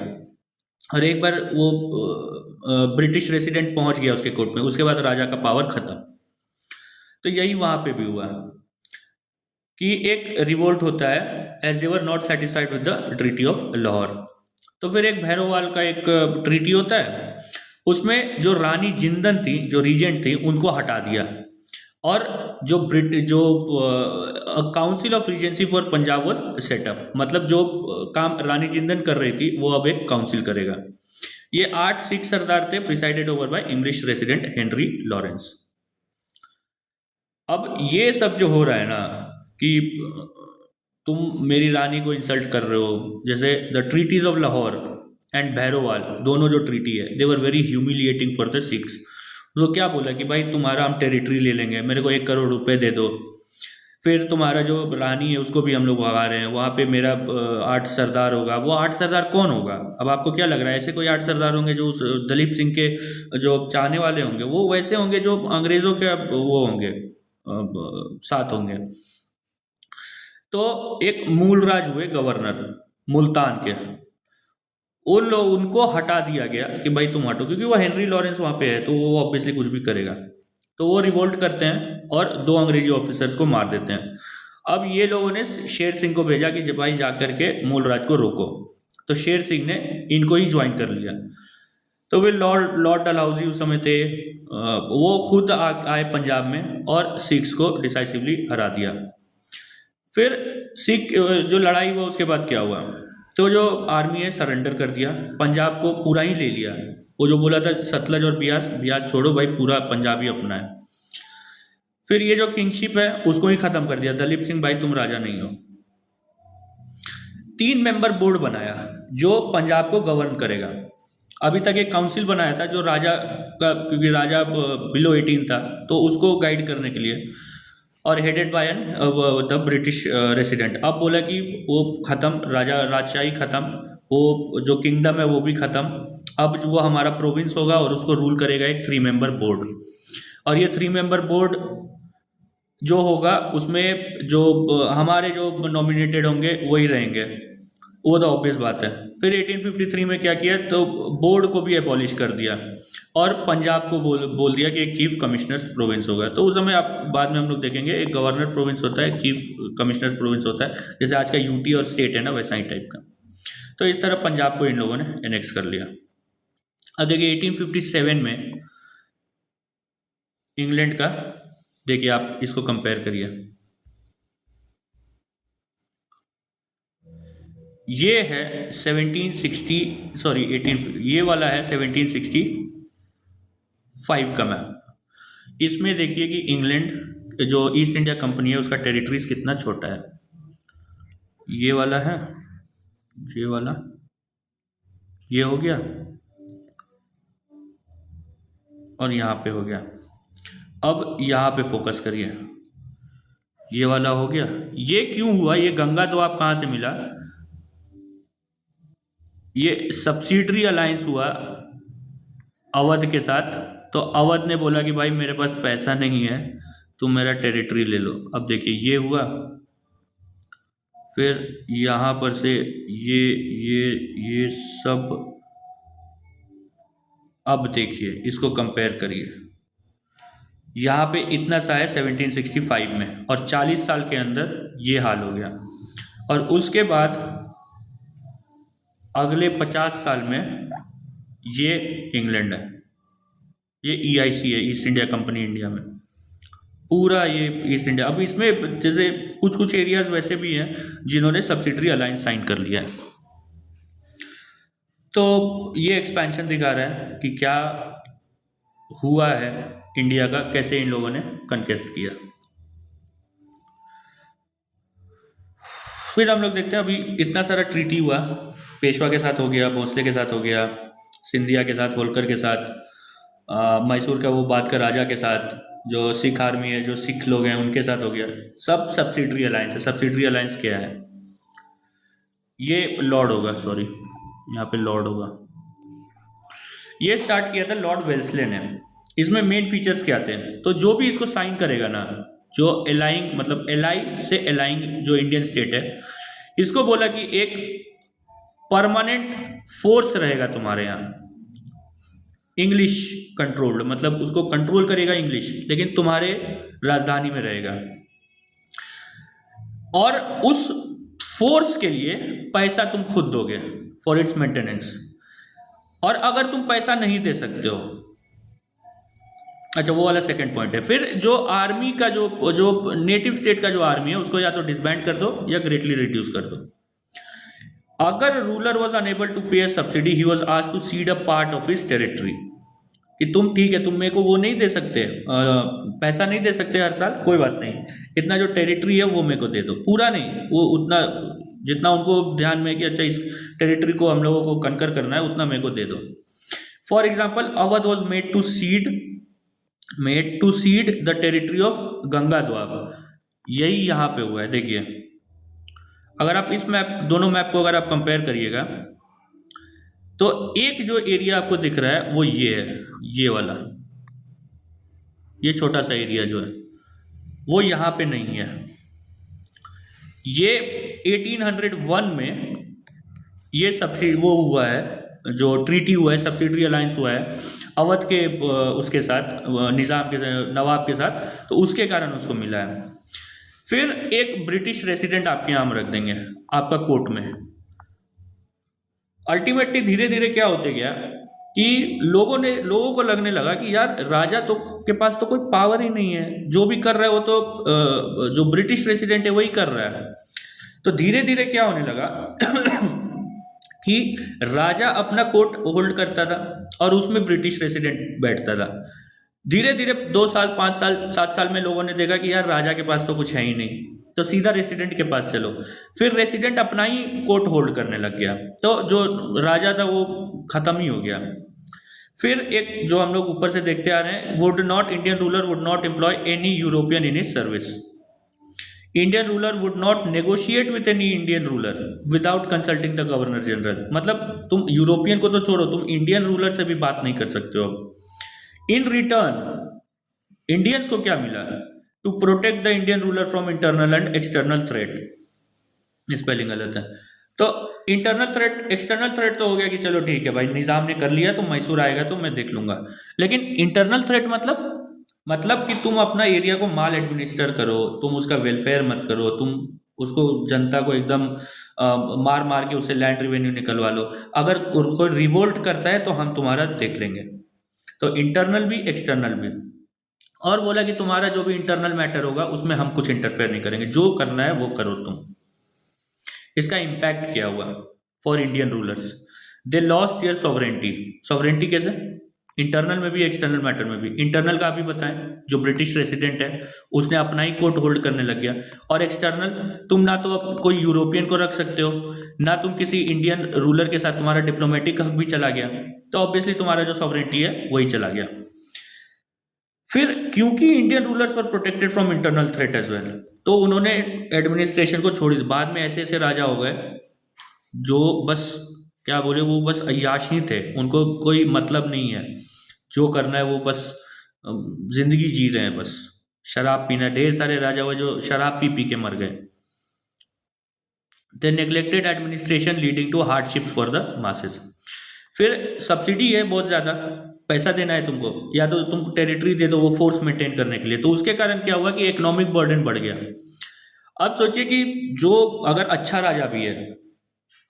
और एक बार वो ब्रिटिश रेसिडेंट पहुंच गया उसके कोर्ट में, उसके बाद राजा का पावर खत्म। तो यही वहां पे भी हुआ कि एक रिवोल्ट होता है as they were not satisfied with the treaty of Lahore. तो फिर एक भैरोवाल का एक ट्रीटी होता है, उसमें जो रानी जिंदन थी, जो रीजेंट थी, उनको हटा दिया। और जो council of Regency for Punjab was setup, मतलब जो काम रानी जिंदन कर रही थी वो अब एक काउंसिल करेगा। ये 8 सिख सरदार थे, presided over by English resident Henry Lawrence. अब ये सब जो हो रहा है ना कि तुम मेरी रानी को इंसल्ट कर रहे हो, जैसे the treaties of Lahore and Bhairowal, दोनों जो ट्रीटी है they were very humiliating for the Sikhs. तो क्या बोला कि भाई तुम्हारा हम टेरिटरी ले लेंगे, मेरे को 1 करोड़ रुपए दे दो। फिर तुम्हारा जो रानी है उसको भी हम लोग भगा रहे हैं, वहाँ पे मेरा 8 सरदार होगा। वो 8 सरदार कौन होगा? अब आपको क्या लग रहा है ऐसे कोई 8 सरदार होंगे जो उस दलीप सिंह के जो चाहने वाले होंगे? वो वैसे होंगे जो अंग्रेजों के वो होंगे, साथ होंगे। तो एक मूलराज हुए गवर्नर मुल्तान के, उन लोग उनको हटा दिया गया कि भाई तुम हटो, क्योंकि वो हेनरी लॉरेंस वहां पे है तो वो ऑब्वियसली कुछ भी करेगा। तो वो रिवोल्ट करते हैं और 2 अंग्रेजी ऑफिसर्स को मार देते हैं। अब ये लोगों ने शेर सिंह को भेजा कि जब भाई जाकर के मूलराज को रोको। तो शेर सिंह ने इनको ही ज्वाइन कर लिया। तो वे लॉर्ड लॉर्ड डलहौजी उस समय थे, वो खुद आए पंजाब में और सिख्स को डिसाइसिवली हरा दिया। फिर सिख जो लड़ाई हुआ उसके बाद क्या हुआ, तो जो आर्मी है सरेंडर कर दिया, पंजाब को पूरा ही ले लिया। वो जो बोला था सतलज और बियास, बियास छोड़ो भाई, पूरा पंजाब ही अपना है। फिर ये जो किंगशिप है उसको ही खत्म कर दिया, दलीप सिंह भाई तुम राजा नहीं हो। 3 मेंबर बोर्ड बनाया जो पंजाब को गवर्न करेगा। अभी तक एक काउंसिल बनाया था जो राजा का, क्योंकि राजा बिलो 18 था तो उसको गाइड करने के लिए, और headed by an the British resident. अब बोला कि वो खत्म, राजा राजशाही खत्म, वो जो किंगडम है वो भी खत्म। अब वो हमारा प्रोविंस होगा और उसको रूल करेगा एक 3 मेंबर बोर्ड। और ये 3 मेंबर बोर्ड जो होगा उसमें जो हमारे जो नॉमिनेटेड होंगे वही रहेंगे। वो तो ऑब्वियस बात है। फिर 1853 में क्या किया, तो बोर्ड को भी एबॉलिश कर दिया और पंजाब को बोल दिया कि एक चीफ कमिश्नर्स प्रोविंस होगा। तो उस समय आप बाद में हम लोग देखेंगे, एक गवर्नर प्रोविंस होता है, एक चीफ कमिश्नर्स प्रोविंस होता है, जैसे आज का यूटी और स्टेट है ना, वैसा ही टाइप का। तो इस तरह पंजाब को इन लोगों ने एनेक्स कर लिया। अब देखिए 1857 में इंग्लैंड का, देखिए आप इसको कंपेयर करिए, ये है 1760, सॉरी 18, ये वाला है 1765 का मैप। इसमें देखिए कि इंग्लैंड जो ईस्ट इंडिया कंपनी है उसका टेरिटरीज कितना छोटा है। ये वाला है, ये वाला, ये हो गया और यहाँ पे हो गया। अब यहाँ पे फोकस करिए, ये वाला हो गया। ये क्यों हुआ, ये गंगा द्वाब कहाँ से मिला, ये सब्सिडरी अलायंस हुआ अवध के साथ। तो अवध ने बोला कि भाई मेरे पास पैसा नहीं है, तुम मेरा टेरिटरी ले लो। अब देखिए ये हुआ, फिर यहाँ पर से ये सब। अब देखिए इसको कंपेयर करिए, यहाँ पे इतना सा है 1765 में, और 40 साल के अंदर ये हाल हो गया। और उसके बाद अगले 50 साल में ये इंग्लैंड है, ये EIC है, ईस्ट इंडिया कंपनी इंडिया में, पूरा ये ईस्ट इंडिया। अब इसमें जैसे कुछ कुछ एरियाज वैसे भी हैं जिन्होंने सब्सिडरी अलायंस साइन कर लिया है। तो ये एक्सपेंशन दिखा रहा है कि क्या हुआ है इंडिया का, कैसे इन लोगों ने कन्केस्ट किया। फिर हम लोग देखते हैं, अभी इतना सारा ट्रीटी हुआ, पेशवा के साथ हो गया, भोसले के साथ हो गया, सिंधिया के साथ, होलकर के साथ, मैसूर का वो बात का राजा के साथ, जो सिख आर्मी है, जो सिख लोग हैं उनके साथ हो गया। सब सब्सिडरी अलायंस है। सब्सिडरी अलायंस क्या है, ये लॉर्ड होगा, सॉरी यहाँ पे लॉर्ड होगा। ये स्टार्ट किया था लॉर्ड वेल्सले ने। इसमें मेन फीचर्स क्या आते हैं, तो जो भी इसको साइन करेगा ना, जो एलाइंग, मतलब एलाई से एलाइंग जो इंडियन स्टेट है, इसको बोला कि एक परमानेंट फोर्स रहेगा तुम्हारे यहाँ, इंग्लिश कंट्रोल्ड, मतलब उसको कंट्रोल करेगा इंग्लिश, लेकिन तुम्हारे राजधानी में रहेगा। और उस फोर्स के लिए पैसा तुम खुद दोगे फॉर इट्स मेंटेनेंस। और अगर तुम पैसा नहीं दे सकते हो, अच्छा वो वाला सेकंड पॉइंट है। फिर जो आर्मी का जो नेटिव स्टेट का जो आर्मी है उसको या तो डिसबैंड कर दो या ग्रेटली रिड्यूस कर दो। अगर ruler was unable to pay subsidy, he was asked to cede a part of his territory, कि तुम ठीक है, तुम मेरे को वो नहीं दे सकते, पैसा नहीं दे सकते हर साल, कोई बात नहीं, इतना जो टेरिटरी है वो मेरे को दे दो, पूरा नहीं, वो उतना जितना उनको ध्यान में कि अच्छा इस टेरिटरी को हम लोगों को कनकर करना है, उतना मेरे को दे दो। For example, Awadh was made to cede the territory of Ganga Doab. यही यहाँ पे हुआ है। देखिए अगर आप इस मैप, दोनों मैप को अगर आप कंपेयर करिएगा, तो एक जो एरिया आपको दिख रहा है वो ये है, ये वाला, ये छोटा सा एरिया जो है वो यहाँ पे नहीं है। ये 1801 में ये सब्सिडी वो हुआ है, जो ट्रीटी हुआ है, सब्सिडरी अलायंस हुआ है अवध के उसके साथ, निज़ाम के नवाब के साथ, तो उसके कारण उसको मिला है। फिर एक ब्रिटिश रेसिडेंट आपके यहाँ हम रख देंगे आपका कोर्ट में। अल्टीमेटली धीरे धीरे क्या होते गया कि लोगों को लगने लगा कि यार राजा तो के पास तो कोई पावर ही नहीं है, जो भी कर रहा है वो तो जो ब्रिटिश रेसिडेंट है वही कर रहा है। तो धीरे धीरे क्या होने लगा कि राजा अपना कोर्ट होल्ड करता था और उसमें ब्रिटिश रेसिडेंट बैठता था। धीरे धीरे 2 साल, 5 साल, 7 साल में लोगों ने देखा कि यार राजा के पास तो कुछ है ही नहीं, तो सीधा रेसिडेंट के पास चलो। फिर रेसिडेंट अपना ही कोर्ट होल्ड करने लग गया, तो जो राजा था वो खत्म ही हो गया। फिर एक जो हम लोग ऊपर से देखते आ रहे हैं, Indian ruler would not employ any European in his service. Indian ruler would not negotiate with any Indian ruler without consulting the governor general. मतलब तुम यूरोपियन को तो छोड़ो, तुम इंडियन रूलर से भी बात नहीं कर सकते हो। इन रिटर्न इंडियंस को क्या मिला, to protect the Indian ruler from internal and external threat. Spelling गलत है। तो इंटरनल थ्रेट, एक्सटर्नल थ्रेट तो हो गया कि चलो ठीक है भाई, निज़ाम ने कर लिया तो मैसूर आएगा तो मैं देख लूंगा। लेकिन इंटरनल थ्रेट मतलब कि तुम अपना एरिया को माल एडमिनिस्टर करो, तुम उसका वेलफेयर मत करो, तुम उसको जनता को एकदम मार मार के उससे लैंड रेवेन्यू निकलवा लो। अगर कोई रिवोल्ट करता है तो हम तुम्हारा देख लेंगे। तो इंटरनल भी एक्सटर्नल भी। और बोला कि तुम्हारा जो भी इंटरनल मैटर होगा उसमें हम कुछ इंटरफेयर नहीं करेंगे, जो करना है वो करो तुम। इसका इम्पैक्ट क्या हुआ for Indian rulers? They lost their sovereignty. Sovereignty कैसे? इंटरनल में भी एक्सटर्नल मैटर में भी। इंटरनल का अभी बताएं, जो ब्रिटिश रेसिडेंट है उसने अपना ही कोर्ट होल्ड करने लग गया। और एक्सटर्नल, तुम ना तो अब कोई यूरोपियन को रख सकते हो, ना तुम किसी इंडियन रूलर के साथ, तुम्हारा डिप्लोमेटिक हक भी चला गया। तो ऑब्वियसली तुम्हारा जो सॉवरेंटी है वही चला गया। फिर क्योंकि Indian rulers were protected from internal threat as well, तो उन्होंने एडमिनिस्ट्रेशन को छोड़ दिया। बाद में ऐसे ऐसे राजा हो गए जो बस, क्या बोले, वो बस अय्याश ही थे, उनको कोई मतलब नहीं है, जो करना है वो बस जिंदगी जी रहे हैं, बस शराब पीना। ढेर सारे राजा हुए जो शराब पी पी के मर गए। They neglected administration leading to hardships for the masses. फिर सब्सिडी है बहुत ज़्यादा, पैसा देना है तुमको, या तो तुम टेरिटरी दे दो वो फोर्स मेंटेन करने के लिए। तो उसके कारण क्या हुआ कि इकोनॉमिक बर्डन बढ़ गया। अब सोचिए कि जो अगर अच्छा राजा भी है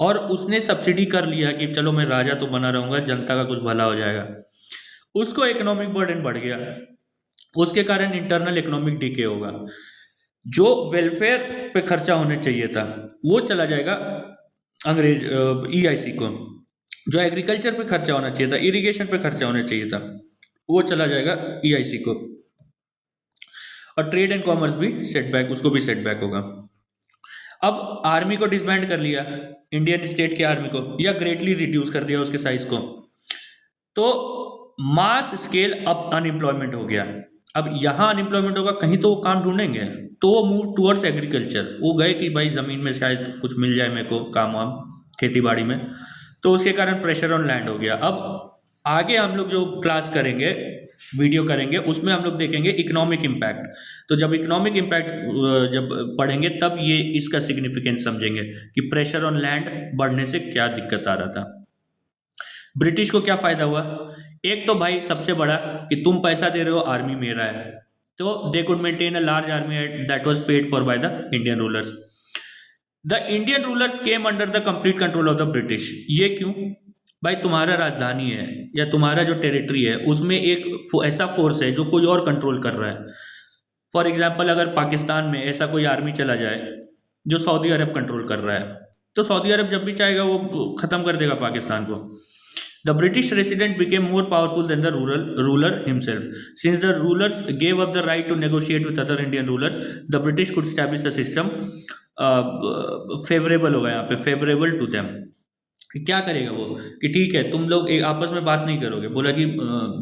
और उसने सब्सिडी कर लिया कि चलो मैं राजा तो बना रहूंगा, जनता का कुछ भला हो जाएगा, उसको इकोनॉमिक बर्डन बढ़ गया, उसके कारण इंटरनल इकोनॉमिक डीके होगा। जो वेलफेयर पे खर्चा होने चाहिए था वो चला जाएगा अंग्रेज ईआईसी को। जो एग्रीकल्चर पे खर्चा होना चाहिए था, इरिगेशन पे खर्चा होना चाहिए था, वो चला जाएगा ईआईसी को। और ट्रेड एंड कॉमर्स भी सेटबैक, उसको भी सेटबैक होगा। अब आर्मी को डिसबैंड कर लिया, इंडियन स्टेट की आर्मी को, या ग्रेटली रिड्यूस कर दिया उसके साइज को। तो मास स्केल अप अनएम्प्लॉयमेंट हो गया। अब यहाँ अनएम्प्लॉयमेंट होगा, कहीं तो वो काम ढूंढेंगे, तो वो मूव टुवर्ड्स एग्रीकल्चर। वो गए कि भाई ज़मीन में शायद कुछ मिल जाए मेरे को, काम वाम खेती बाड़ी में। तो उसके कारण प्रेशर ऑन लैंड हो गया। अब आगे हम लोग जो क्लास करेंगे, वीडियो करेंगे, उसमें हम लोग देखेंगे इकोनॉमिक इम्पैक्ट। तो जब इकोनॉमिक इम्पैक्ट जब पढ़ेंगे तब ये इसका सिग्निफिकेंस समझेंगे कि प्रेशर ऑन लैंड बढ़ने से क्या दिक्कत आ रहा था। ब्रिटिश को क्या फायदा हुआ? एक तो भाई सबसे बड़ा कि तुम पैसा दे रहे हो, आर्मी मेरा है, तो they could maintain a large army that was paid for by the Indian rulers. The Indian rulers came under the complete control of the British. ये क्यों? भाई तुम्हारा राजधानी है या तुम्हारा जो टेरिटरी है उसमें एक ऐसा फोर्स है जो कोई और कंट्रोल कर रहा है। फॉर एग्जाम्पल, अगर पाकिस्तान में ऐसा कोई आर्मी चला जाए जो सऊदी अरब कंट्रोल कर रहा है, तो सऊदी अरब जब भी चाहेगा वो खत्म कर देगा पाकिस्तान को। The British resident became more powerful than the ruler himself. Since the rulers gave up the right to negotiate with other Indian rulers, the British could establish a system favorable होगा यहाँ पे, favorable to them। क्या करेगा वो कि ठीक है तुम लोग एक आपस में बात नहीं करोगे। बोला कि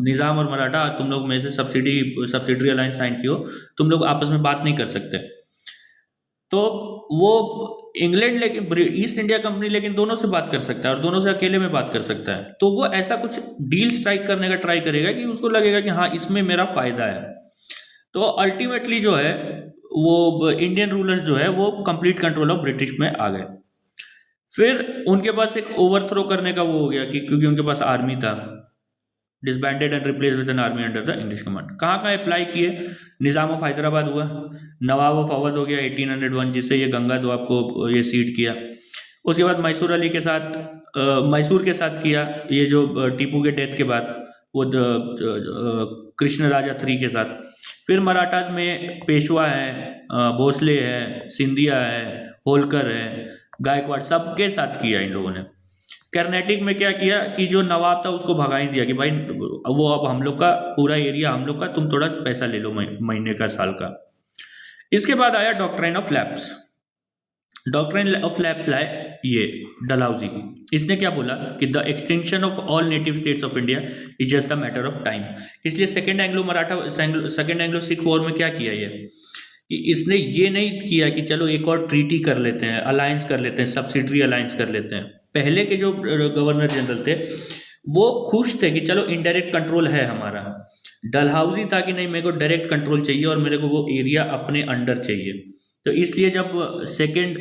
निज़ाम और मराठा तुम लोग में से सब्सिडरी अलायंस साइन की हो, तुम लोग आपस में बात नहीं कर सकते। तो वो इंग्लैंड लेकिन ईस्ट इंडिया कंपनी लेकिन दोनों से बात कर सकता है और दोनों से अकेले में बात कर सकता है। तो वो ऐसा कुछ डील स्ट्राइक करने का ट्राई करेगा कि उसको लगेगा कि हाँ इसमें मेरा फायदा है। तो अल्टीमेटली जो है वो इंडियन रूलर्स जो है वो कंप्लीट कंट्रोल ऑफ ब्रिटिश में आ गए। फिर उनके पास एक ओवरथ्रो करने का वो हो गया कि क्योंकि उनके पास आर्मी था, disbanded and replace with an army under the English command. कहाँ कहाँ अप्लाई किए? निज़ाम ऑफ हैदराबाद हुआ, नवाब ऑफ अवध हो गया 1801, जिससे ये गंगा द्वाब को ये सीट किया। उसके बाद मैसूर अली के साथ मैसूर के साथ किया, ये जो टीपू के डेथ के बाद, वो कृष्ण राजा 3 के साथ। फिर मराठास में पेशवा है, भोसले है, सिंधिया है, होलकर है, गायकवाड़, सबके साथ किया इन लोगों ने। कर्नाटक में क्या किया कि जो नवाब था उसको भगा ही दिया कि भाई वो अब हम लोग का पूरा एरिया हम लोग का, तुम थोड़ा पैसा ले लो महीने का, साल का। इसके बाद आया doctrine of lapse. Doctrine of lapse लाए ये डलहौजी। इसने क्या बोला कि the extension of all native states of India is just a matter of time. इसलिए सेकेंड एंग्लो सिख वॉर में क्या किया ये कि इसने ये नहीं किया कि चलो एक और ट्रीटी कर लेते हैं, अलायंस कर लेते हैं, सब्सिडरी अलायंस कर लेते हैं। पहले के जो गवर्नर जनरल थे वो खुश थे कि चलो इनडायरेक्ट कंट्रोल है हमारा। डलहौजी था कि नहीं, मेरे को डायरेक्ट कंट्रोल चाहिए और मेरे को वो एरिया अपने अंडर चाहिए। तो इसलिए जब सेकेंड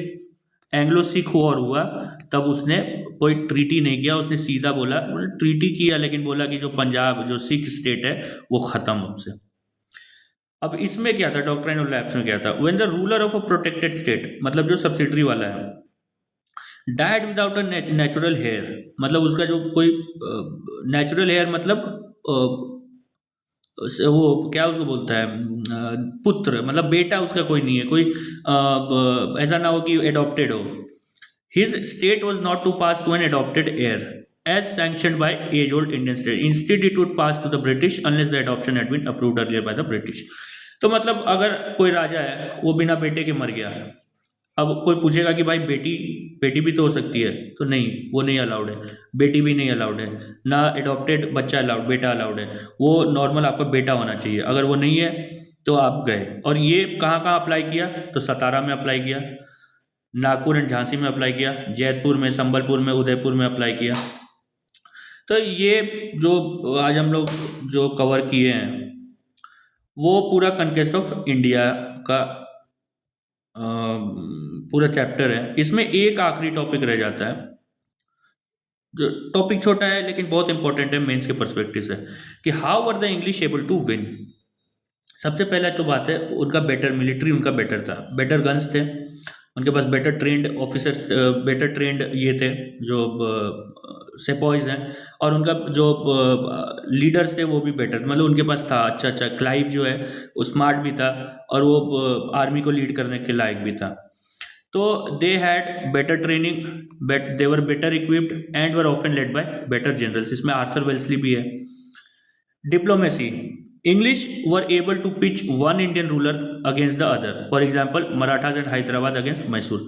एंग्लो सिख वॉर हुआ तब उसने कोई ट्रीटी नहीं किया, उसने सीधा बोला, ट्रीटी किया लेकिन बोला कि जो पंजाब जो सिख स्टेट है वो खत्म हमसे। अब इसमें क्या था, डॉक्ट्राइन ऑफ लैप्स में क्या था, when the ruler of a protected state, मतलब जो सब्सिडरी वाला है, died without a natural heir, मतलब उसका जो कोई नेचुरल हेयर मतलब वो क्या उसको बोलता है, पुत्र, मतलब बेटा उसका कोई नहीं है, कोई ऐसा ना हो कि एडॉप्टेड हो। His state was not to pass to an adopted heir as sanctioned by age-old Indian state. Instead, it would pass to the British unless the adoption had been approved earlier by the British. तो मतलब अगर कोई राजा है वो बिना बेटे के मर गया, अब कोई पूछेगा कि भाई बेटी बेटी भी तो हो सकती है, तो नहीं, वो नहीं अलाउड है, बेटी भी नहीं अलाउड है, ना एडॉप्टेड बच्चा अलाउड, बेटा अलाउड है, वो नॉर्मल आपका बेटा होना चाहिए, अगर वो नहीं है तो आप गए। और ये कहाँ कहाँ अप्लाई किया, तो सतारा में अप्लाई किया, नागपुर एंड झांसी में अप्लाई किया, जैतपुर में, संबलपुर में, उदयपुर में अप्लाई किया। तो ये जो आज हम लोग जो कवर किए हैं वो पूरा कन्क्वेस्ट ऑफ इंडिया का पूरा चैप्टर है। इसमें एक आखिरी टॉपिक रह जाता है, जो टॉपिक छोटा है लेकिन बहुत इंपॉर्टेंट है मेंस के पर्सपेक्टिव से, कि how were the English able to win. सबसे पहला तो बात है उनका बेटर मिलिट्री, उनका बेटर था, बेटर गन्स थे उनके पास, better trained officers, better trained ये थे जो सेपॉइज हैं, और उनका जो लीडर्स थे वो भी बेटर, मतलब उनके पास था अच्छा अच्छा। क्लाइव जो है वो स्मार्ट भी था और वो आर्मी को लीड करने के लायक भी था। तो they had better training, they were better equipped and were often led by better generals. इसमें आर्थर वेल्सली भी है। Diplomacy, English were able to pitch one Indian ruler against the other. For example, Marathas and Hyderabad against Mysore.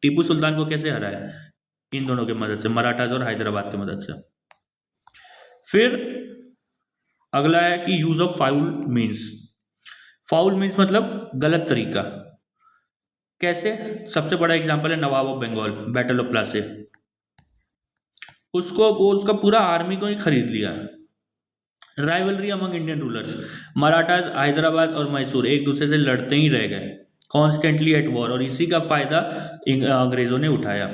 Tipu Sultan को कैसे हराया, इन दोनों की मदद से, मराठास और हैदराबाद की मदद से। फिर अगला है कि use of foul means. Foul means मतलब गलत तरीका। कैसे, सबसे बड़ा एग्जांपल है nawab of Bengal, battle of Plassey. उसको वो उसका पूरा आर्मी को ही खरीद लिया। Rivalry among Indian rulers, Marathas Hyderabad और मैसूर एक दूसरे से लड़ते ही रह गए, कॉन्स्टेंटली एट वॉर, और इसी का फायदा अंग्रेजों ने उठाया।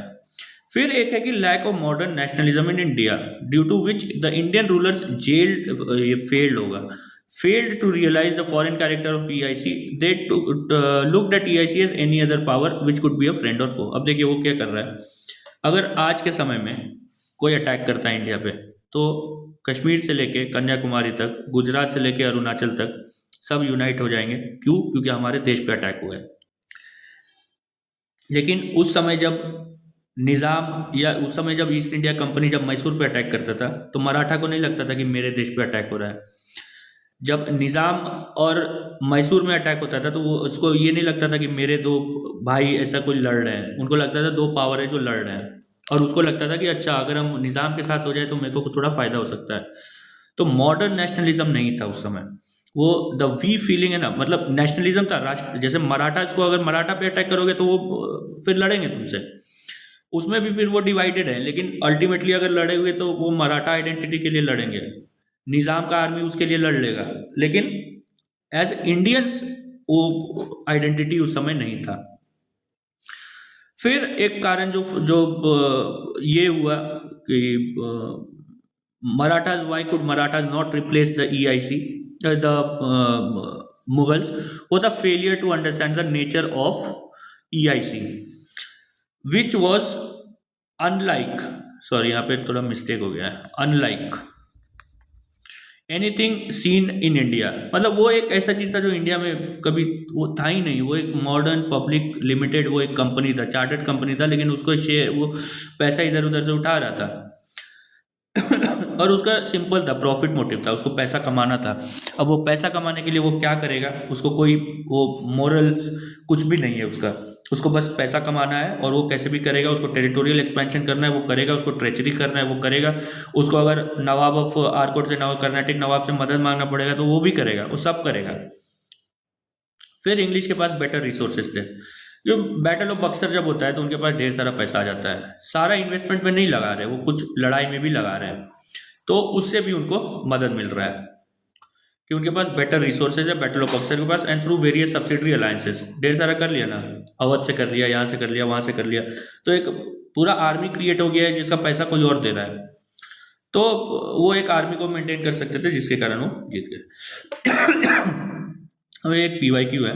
फिर एक है कि lack of modern nationalism in India, due to which the Indian rulers failed, ये फेल्ड होगा, failed to realize the foreign character of EIC. They looked at EIC as any other power which could be a friend or foe. अब देखिए वो क्या कर रहा है, अगर आज के समय में कोई अटैक करता है इंडिया पे, तो कश्मीर से लेके कन्याकुमारी तक, गुजरात से लेके अरुणाचल तक सब यूनाइट हो जाएंगे। क्यों? क्योंकि हमारे देश पे अटैक हुआ है। लेकिन उस समय जब निज़ाम, या उस समय जब ईस्ट इंडिया कंपनी जब मैसूर पे अटैक करता था, तो मराठा को नहीं लगता था कि मेरे देश पे अटैक हो रहा है। जब निज़ाम और मैसूर में अटैक होता था तो वो उसको ये नहीं लगता था कि मेरे दो भाई ऐसा कोई लड़ रहे हैं, उनको लगता था दो पावर है जो लड़ रहे हैं, और उसको लगता था कि अच्छा अगर हम निज़ाम के साथ हो जाए तो मेरे को थोड़ा फ़ायदा हो सकता है। तो मॉडर्न नेशनलिज्म नहीं था उस समय, वो द वी फीलिंग है ना, मतलब नेशनलिज्म था, राष्ट्र। जैसे मराठा को, अगर मराठा पे अटैक करोगे तो वो फिर लड़ेंगे तुमसे, उसमें भी फिर वो डिवाइडेड है, लेकिन अल्टीमेटली अगर लड़े हुए तो वो मराठा आइडेंटिटी के लिए लड़ेंगे, निज़ाम का आर्मी उसके लिए लड़ लेगा, लेकिन एज इंडियंस वो आइडेंटिटी उस समय नहीं था। फिर एक कारण जो जो ये हुआ कि Marathas, why could Marathas not replace the EIC, the Mughals, वो the failure to understand the nature of EIC which was unlike, sorry यहाँ पे थोड़ा मिस्टेक हो गया है, unlike anything seen in India. मतलब वो एक ऐसा चीज़ था जो इंडिया में कभी वो था ही नहीं। वो एक मॉडर्न पब्लिक लिमिटेड, वो एक कंपनी था, चार्टर्ड कंपनी था, लेकिन उसको शेयर, वो पैसा इधर उधर से उठा रहा था और उसका सिंपल था, प्रॉफिट मोटिव था, उसको पैसा कमाना था। अब वो पैसा कमाने के लिए वो क्या करेगा, उसको कोई वो मोरल कुछ भी नहीं है उसका, उसको बस पैसा कमाना है, और वो कैसे भी करेगा। उसको टेरिटोरियल एक्सपेंशन करना है वो करेगा, उसको ट्रेचरी करना है वो करेगा, उसको अगर नवाब ऑफ आर्कोट से, कर्नाटक नवाब से मदद मांगना पड़ेगा तो वो भी करेगा, वो सब करेगा। फिर इंग्लिश के पास बेटर रिसोर्सेज थे। जो बैटल ऑफ बक्सर जब होता है तो उनके पास ढेर सारा पैसा आ जाता है, सारा इन्वेस्टमेंट में नहीं लगा रहे, वो कुछ लड़ाई में भी लगा रहे हैं, तो उससे भी उनको मदद मिल रहा है। कि उनके पास बेटर रिसोर्सेज है बैटल ऑफ बक्सर के पास, and through various subsidiary alliances ढेर सारा कर लिया ना, अवध से कर लिया, यहाँ से कर लिया, वहाँ से कर लिया, तो एक पूरा आर्मी क्रिएट हो गया है जिसका पैसा कोई और दे रहा है। तो वो एक आर्मी को मेंटेन कर सकते थे जिसके कारण वो जीत गए। अब एक PYQ है,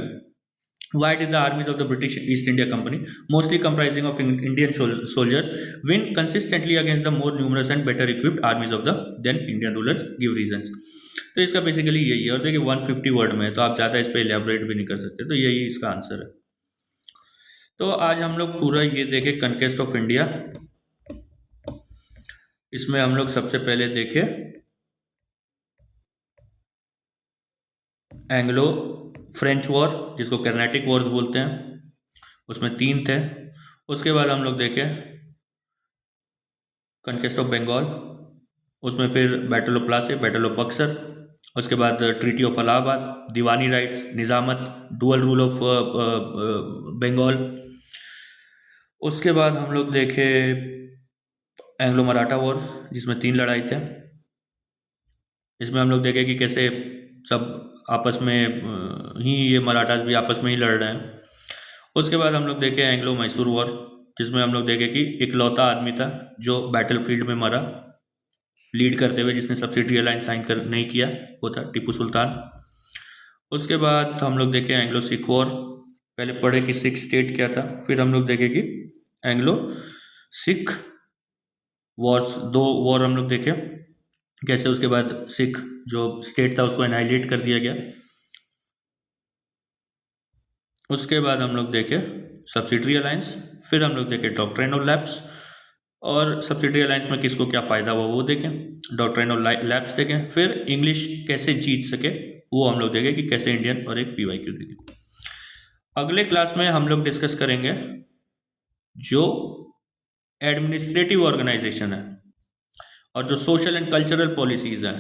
why did the armies of the British East India Company, mostly comprising of Indian soldiers, win consistently against the more numerous and better equipped armies of the then Indian rulers? Give reasons। तो इसका basically यही है, और देखिए 150 word में है तो आप ज़्यादा इस पर एलेबोरेट भी नहीं कर सकते, तो यही इसका आंसर है। तो आज हम लोग पूरा ये देखे कनकेस्ट ऑफ इंडिया। इसमें हम लोग सबसे पहले देखे एंग्लो फ्रेंच वॉर, जिसको कर्नाटिक वॉर्स बोलते हैं, उसमें 3 थे। उसके बाद हम लोग देखे कनकेस्ट ऑफ बंगाल, उसमें फिर battle of Plassey, battle of Buxar, उसके बाद treaty of Allahabad, diwani rights, nizamat, dual rule of Bengal. उसके बाद हम लोग देखे एंग्लो मराठा वॉर्स, जिसमें 3 लड़ाई थे। इसमें हम लोग देखे कि कैसे सब आपस में ही ये मराठास भी आपस में ही लड़ रहे हैं। उसके बाद हम लोग देखे एंग्लो मैसूर वॉर, जिसमें हम लोग देखे कि इकलौता आदमी था जो बैटल फील्ड में मरा लीड करते हुए, जिसने सब्सिडरी अलायंस साइन कर नहीं किया, वो था टीपू सुल्तान। उसके बाद हम लोग देखे एंग्लो सिख वॉर, पहले पढ़े कि सिख स्टेट क्या था, फिर हम लोग देखे कि एंग्लो सिख वॉर्स, 2 वॉर हम लोग देखे कैसे उसके बाद सिख जो स्टेट था उसको एनाइलेट कर दिया गया। उसके बाद हम लोग देखे सब्सिडरी अलायंस, फिर हम लोग देखे डॉक्ट्रिन ऑफ लैप्स, और सब्सिडरी अलायंस में किसको क्या फ़ायदा हुआ वो देखें, डॉक्ट्रिन ऑफ लैप्स देखें, फिर इंग्लिश कैसे जीत सके वो हम लोग देखें कि कैसे इंडियन, और एक PYQ देखें। अगले क्लास में हम लोग डिस्कस करेंगे जो एडमिनिस्ट्रेटिव ऑर्गेनाइजेशन है और जो सोशल एंड कल्चरल पॉलिसीज़ हैं,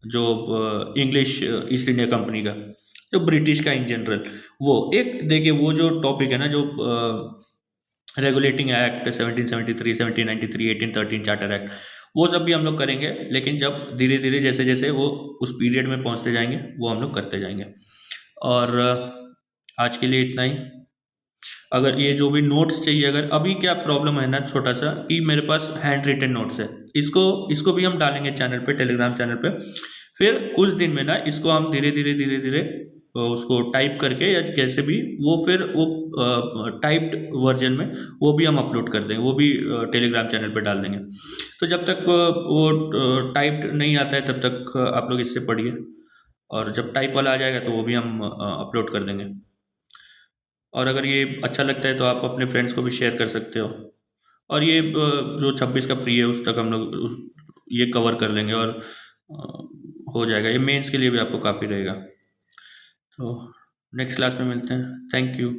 जो इंग्लिश ईस्ट इंडिया कंपनी का, जो ब्रिटिश का इन जनरल, वो एक देखिए वो जो टॉपिक है ना, जो रेगुलेटिंग एक्ट 1773, 1793, 1813 चार्टर एक्ट, वो सब भी हम लोग करेंगे, लेकिन जब धीरे धीरे जैसे जैसे वो उस पीरियड में पहुंचते जाएंगे वो हम लोग करते जाएंगे। और आज के लिए इतना ही। अगर ये जो भी नोट्स चाहिए, अगर अभी क्या प्रॉब्लम है ना छोटा सा, कि मेरे पास हैंड रिटन नोट्स है, इसको भी हम डालेंगे चैनल पे, टेलीग्राम चैनल पे। फिर कुछ दिन में ना इसको हम धीरे धीरे उसको टाइप करके या कैसे भी वो फिर वो टाइप्ड वर्जन में वो भी हम अपलोड कर देंगे, वो भी टेलीग्राम चैनल पे डाल देंगे। तो जब तक वो टाइप्ड नहीं आता है तब तक आप लोग इससे पढ़िए, और जब टाइप वाला आ जाएगा तो वो भी हम अपलोड कर देंगे। और अगर ये अच्छा लगता है तो आप अपने फ्रेंड्स को भी शेयर कर सकते हो। और ये जो 26 का प्री है उस तक हम लोग ये कवर कर लेंगे, और हो जाएगा, ये मेंस के लिए भी आपको काफ़ी रहेगा। तो नेक्स्ट क्लास में मिलते हैं। Thank you.